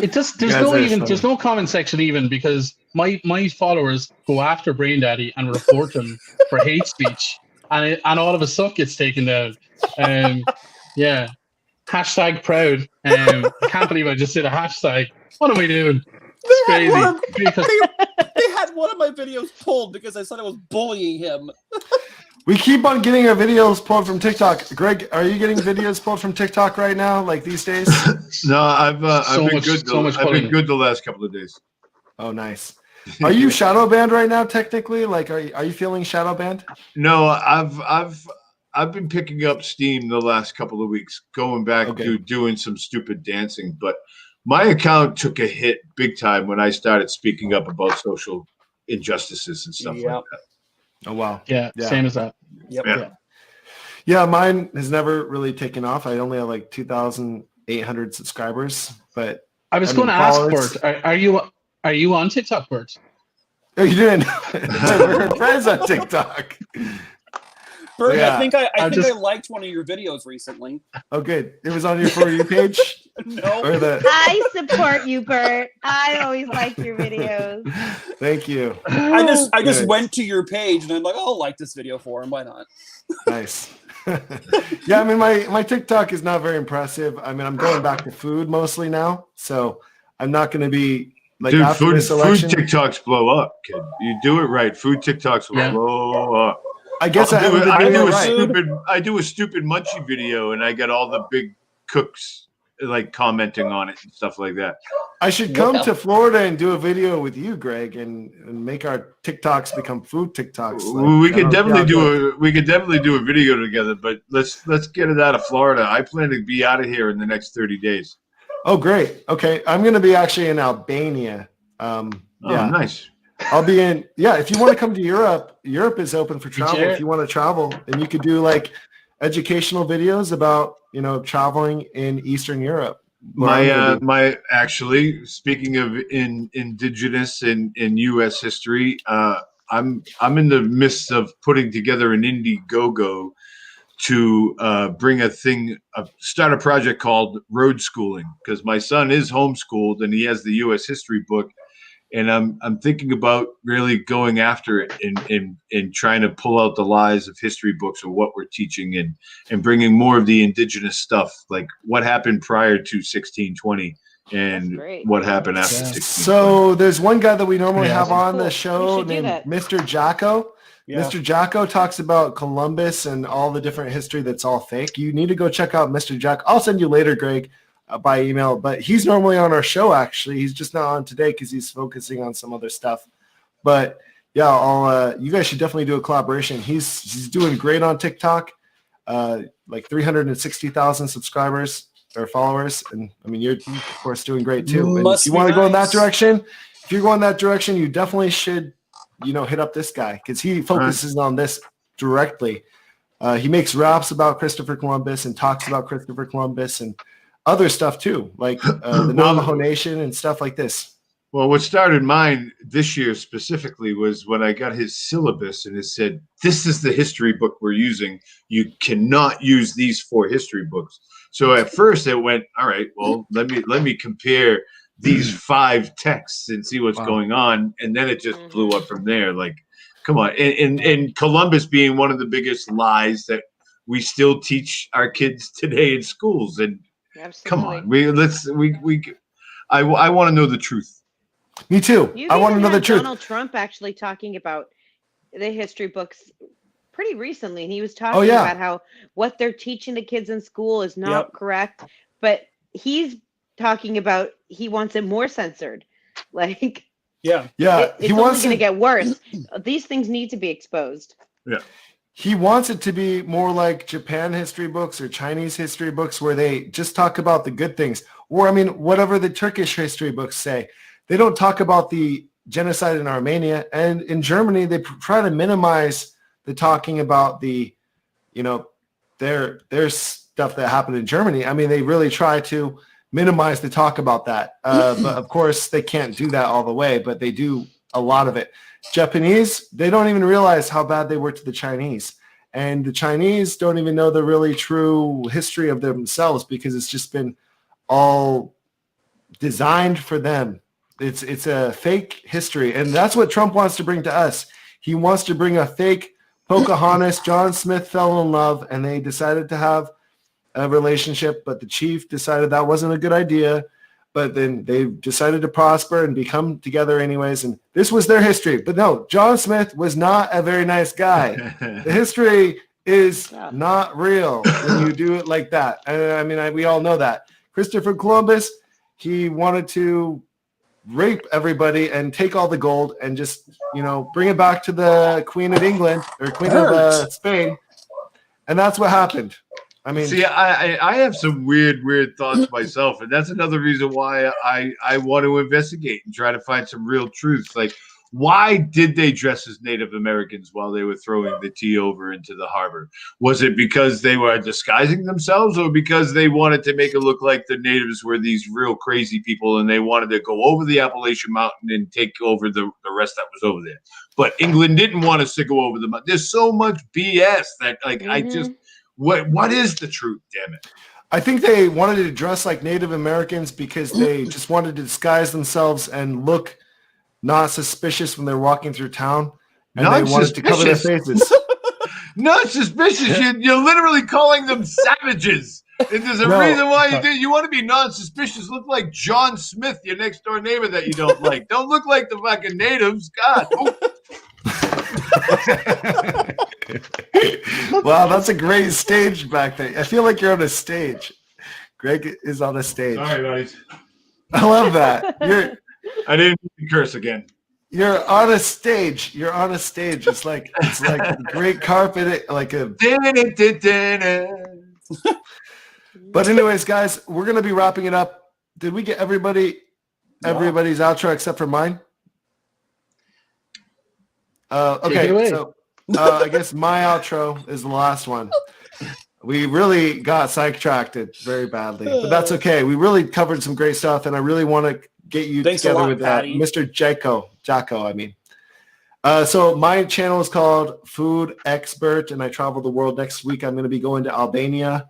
It just there's no comment section even, because my followers go after BrainDaddy and report him for hate speech, and all of a sudden gets taken down. Yeah, hashtag proud. I can't believe I just did a hashtag. What are we doing? It's crazy. They had one of my videos pulled because I said I was bullying him. We keep on getting our videos pulled from TikTok. Greg, are you getting videos pulled from TikTok right now, like these days? No, I've been good. I've been good the last couple of days. Oh, nice. Are you shadow banned right now? Technically, like, are you feeling shadow banned? No, I've been picking up steam the last couple of weeks, going back to doing some stupid dancing. But my account took a hit big time when I started speaking up about social injustices and stuff like that. Oh wow. Yeah, same as that. Yep. Yeah, mine has never really taken off. I only have like 2,800 subscribers, but I was going to ask, Bert, are you on TikTok, Bert? Oh, you didn't? We're friends on TikTok. Bert, Yeah. I think I liked one of your videos recently. Oh, good. It was on your For You page? No. I support you, Bert. I always like your videos. Thank you. I just Good. went to your page and I'm like, oh, I'll like this video for him. Why not? Nice. Yeah, I mean, my TikTok is not very impressive. I mean, I'm going back to food mostly now, so I'm not going to be like Dude, after food this election. TikToks blow up, kid. You do it right. Food TikToks will blow up. I guess I I do a stupid munchie video, and I get all the big cooks like commenting on it and stuff like that. I should come to Florida and do a video with you, Greg, and make our TikToks become food TikToks. Like, We could definitely do a video together, but let's get it out of Florida. I plan to be out of here in the next 30 days. Oh, great. Okay, I'm going to be actually in Albania. Oh, nice. I'll be in. Yeah, if you want to come to Europe, Europe is open for travel. If you want to travel, and you could do like educational videos about traveling in Eastern Europe. My actually, speaking of indigenous and U.S. history, I'm in the midst of putting together an Indiegogo to bring start a project called Road Schooling, because my son is homeschooled and he has the U.S. history book. And I'm thinking about really going after it and trying to pull out the lies of history books of what we're teaching and bringing more of the indigenous stuff, like what happened prior to 1620 and what happened after 1620. So there's one guy that we normally have on the show named Mr. Jahko. Yeah. Mr. Jahko talks about Columbus and all the different history that's all fake. You need to go check out Mr. Jahko. I'll send you later, Greg, by email, but he's normally on our show. Actually, he's just not on today because he's focusing on some other stuff. But yeah, you guys should definitely do a collaboration. He's doing great on TikTok, like 360,000 subscribers or followers, and I mean you're of course doing great too. And if you want to go in that direction, if you're going that direction, you definitely should hit up this guy because he focuses on this directly. He makes raps about Christopher Columbus and talks about Christopher Columbus and other stuff too, like the Navajo Nation and stuff like this. Well, what started mine this year specifically was when I got his syllabus and it said, this is the history book we're using. You cannot use these 4 history books. So at first it went, all right, well, let me compare these 5 texts and see what's going on, and then it just blew up from there. Like, come on, and Columbus being one of the biggest lies that we still teach our kids today in schools. And come on, I want to know the truth. Me too. You I want to know the truth. Donald Trump actually talking about the history books pretty recently, and he was talking about how what they're teaching the kids in school is not correct, but he's talking about he wants it more censored. Like, it's he only going to get worse. These things need to be exposed. Yeah. He wants it to be more like Japan history books or Chinese history books where they just talk about the good things. Or, I mean, whatever the Turkish history books say. They don't talk about the genocide in Armenia. And in Germany, they try to minimize the talking about the, their stuff that happened in Germany. I mean, they really try to minimize the talk about that. But, of course, they can't do that all the way, but they do a lot of it. Japanese, they don't even realize how bad they were to the Chinese. And the Chinese don't even know the really true history of themselves because it's just been all designed for them. It's a fake history. And that's what Trump wants to bring to us. He wants to bring a fake Pocahontas. John Smith fell in love and they decided to have a relationship, but the chief decided that wasn't a good idea. But then they decided to prosper and become together anyways. And this was their history. But no, John Smith was not a very nice guy. The history is not real when you do it like that. I mean, we all know that. Christopher Columbus, he wanted to rape everybody and take all the gold and just, bring it back to the Queen of England or Queen of Spain. And that's what happened. I mean, see, I have some weird thoughts myself, and that's another reason why I want to investigate and try to find some real truth. Like, why did they dress as Native Americans while they were throwing the tea over into the harbor? Was it because they were disguising themselves, or because they wanted to make it look like the natives were these real crazy people and they wanted to go over the Appalachian Mountain and take over the rest that was over there? But England didn't want us to go over the mountain. There's so much BS that, like, I just... What is the truth, damn it? I think they wanted to dress like Native Americans because they just wanted to disguise themselves and look not suspicious when they're walking through town. And they wanted to cover their faces. Not suspicious. You're literally calling them savages. And there's a reason why you do. You want to be non-suspicious. Look like John Smith, your next door neighbor that you don't like. Don't look like the fucking natives. God. Wow, that's a great stage back there. I feel like you're on a stage. Greg is on a stage. Sorry, buddies. I love that. I didn't curse again. You're on a stage. You're on a stage. It's like great carpet, like a. But anyways, guys, we're gonna be wrapping it up. Did we get everybody's outro except for mine? Okay, so I guess my outro is the last one. We really got sidetracked very badly, but that's okay. We really covered some great stuff, and I really want to get you together with Mr. Jahko, I mean. So my channel is called Food X Bert, and I travel the world. Next week, I'm going to be going to Albania,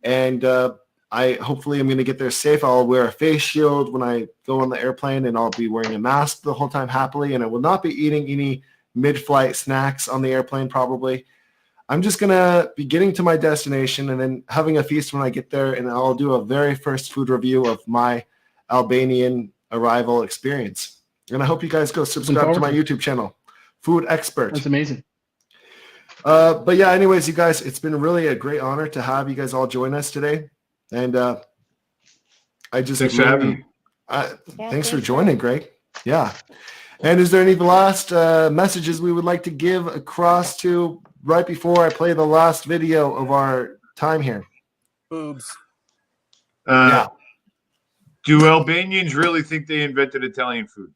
and hopefully I'm going to get there safe. I'll wear a face shield when I go on the airplane, and I'll be wearing a mask the whole time happily, and I will not be eating any mid-flight snacks on the airplane probably. I'm just going to be getting to my destination and then having a feast when I get there, and I'll do a very first food review of my Albanian arrival experience. And I hope you guys go subscribe to my YouTube channel, Food Expert. That's amazing. But yeah, anyways, you guys, it's been really a great honor to have you guys all join us today. And thanks for having me. Thanks for joining, Greg. Yeah. And is there any last messages we would like to give across to right before I play the last video of our time here? Boobs. Yeah. Do Albanians really think they invented Italian food?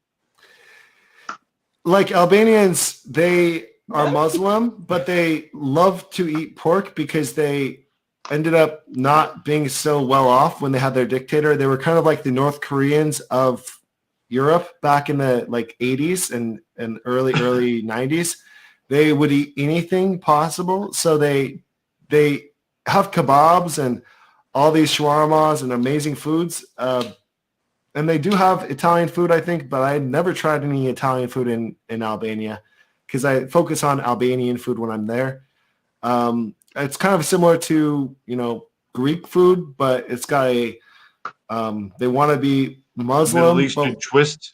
Like Albanians, they are Muslim, but they love to eat pork because they ended up not being so well off when they had their dictator. They were kind of like the North Koreans of Europe back in the 80s and early 90s. They would eat anything possible. So they have kebabs and all these shawarmas and amazing foods. and they do have Italian food, I think, but I never tried any Italian food in Albania because I focus on Albanian food when I'm there. It's kind of similar to, Greek food, but it's got a, they want to be Muslim. Middle Eastern twist.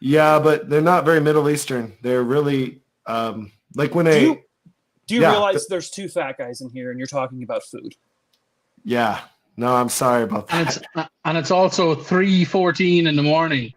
Yeah, but they're not very Middle Eastern. They're really, like when Do you realize there's two fat guys in here and you're talking about food? Yeah. No, I'm sorry about that. And it's also 3:14 in the morning.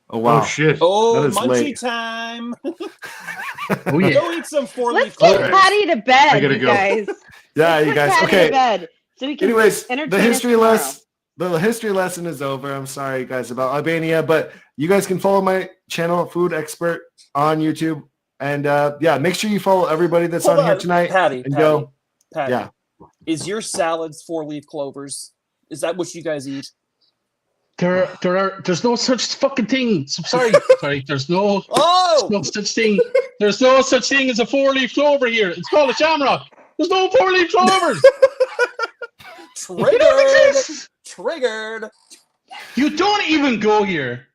Oh, wow. Oh, shit. Oh, That is munchie late. time. Oh, yeah. Go eat some 4-leaf Let's get clovers. Patty to bed, I gotta you go. guys. Yeah, Let's you put guys. Patty Okay. to bed so we can Anyways, entertain the us history tomorrow. the history lesson is over. I'm sorry, guys, about Albania, but you guys can follow my channel, Food Expert, on YouTube, and make sure you follow everybody that's Hold on here tonight. Patty. Go. Patty. Yeah. Is your salads 4-leaf clovers? Is that what you guys eat? There's no such fucking thing. Sorry, there's no such thing. There's no such thing as a 4-leaf clover here. It's called a shamrock. There's no 4-leaf clovers. Triggered. You don't even go here.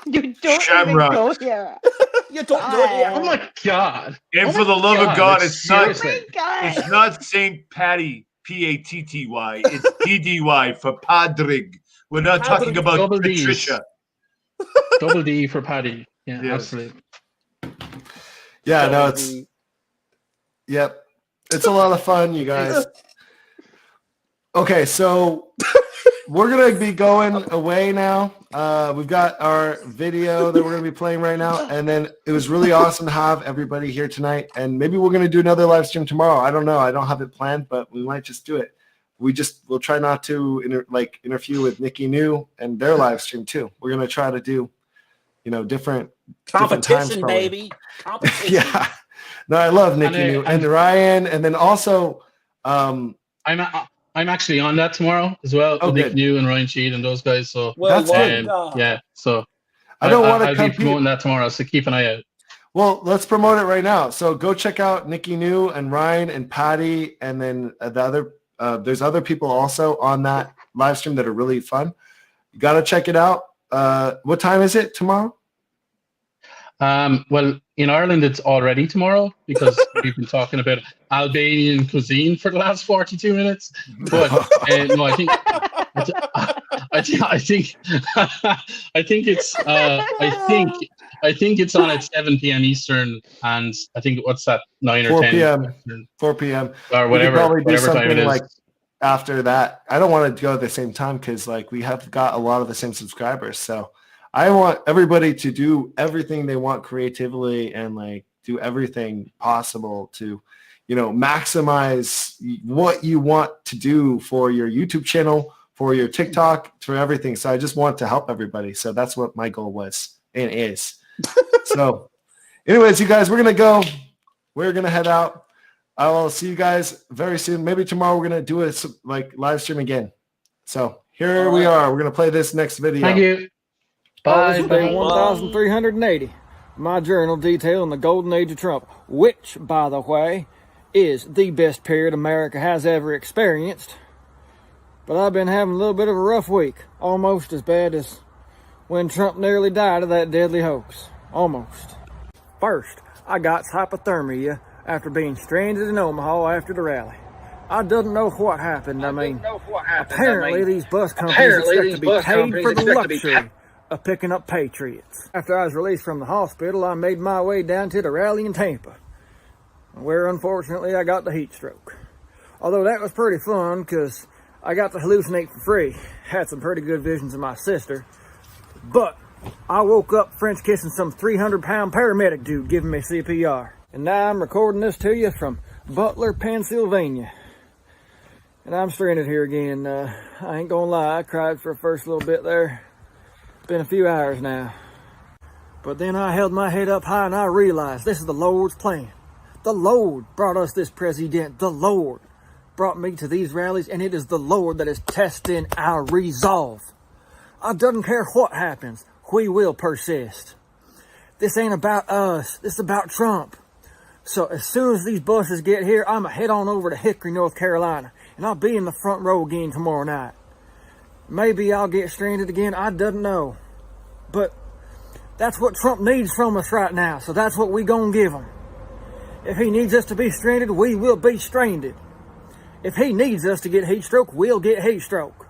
You don't Shamrock. even go here. You don't go here. Oh my god. And for the love of God, it's not seriously. it's not St. Patty, Patty. It's DDY for Padrig. We're not talking about Double Ds. Patricia. Double D for Paddy. Yeah, Yes. absolutely. Yeah, no, it's it's a lot of fun, you guys. Okay, so we're gonna be going away now. We've got our video that we're gonna be playing right now, and then it was really awesome to have everybody here tonight. And maybe we're gonna do another live stream tomorrow. I don't know. I don't have it planned, but we might just do it. We'll try not to interfere with NIKKINOO and their live stream too. We're gonna try to do, different Competition, times, baby. Competition. Yeah. No, I love NIKKINOO and Ryan, and then also, I'm actually on that tomorrow as well. Oh, with good. NIKKINOO and Ryan Shead and those guys. So That's good. yeah. So I don't want to I'll be compete. promoting that tomorrow. So keep an eye out. Well, let's promote it right now. So go check out NIKKINOO and Ryan and Paddy, and then the other. There's other people also on that live stream that are really fun. You got to check it out. What time is it tomorrow? Well, in Ireland, it's already tomorrow because we've been talking about Albanian cuisine for the last 42 minutes. But no, I think it's on at 7 p.m. Eastern, and I think what's that 9 or 4 10 p.m. 4 p.m. or We could whatever probably do time it something is. after that. I don't want to go at the same time because we have got a lot of the same subscribers. So I want everybody to do everything they want creatively and do everything possible to, maximize what you want to do for your YouTube channel, for your TikTok, for everything. So I just want to help everybody. So that's what my goal was and is. So anyways, you guys, we're going to go. We're going to head out. I will see you guys very soon. Maybe tomorrow we're going to do a live stream again. So here we are. We're going to play this next video. Thank you. Bye. Day 1380. My journal detailing the golden age of Trump, which, by the way, is the best period America has ever experienced. But I've been having a little bit of a rough week, almost as bad as when Trump nearly died of that deadly hoax. Almost. First, I got hypothermia after being stranded in Omaha after the rally. I don't know what happened. Apparently these bus companies expect to be paid for the luxury of picking up patriots. After I was released from the hospital, I made my way down to the rally in Tampa, where unfortunately I got the heat stroke. Although that was pretty fun because I got to hallucinate for free. Had some pretty good visions of my sister. But I woke up French kissing some 300-pound paramedic dude giving me CPR. And now I'm recording this to you from Butler, Pennsylvania. And I'm stranded here again. I ain't gonna lie, I cried for the first little bit there. It's been a few hours now. But then I held my head up high and I realized this is the Lord's plan. The Lord brought us this president. The Lord brought me to these rallies, and it is the Lord that is testing our resolve. I don't care what happens. We will persist. This ain't about us. This is about Trump. So as soon as these buses get here, I'm going to head on over to Hickory, North Carolina, and I'll be in the front row again tomorrow night. Maybe I'll get stranded again. I don't know. But that's what Trump needs from us right now. So that's what we gonna give him. If he needs us to be stranded, we will be stranded. If he needs us to get heat stroke, we'll get heat stroke.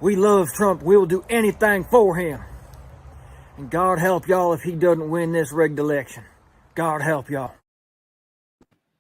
We love Trump. We'll do anything for him. And God help y'all if he doesn't win this rigged election. God help y'all.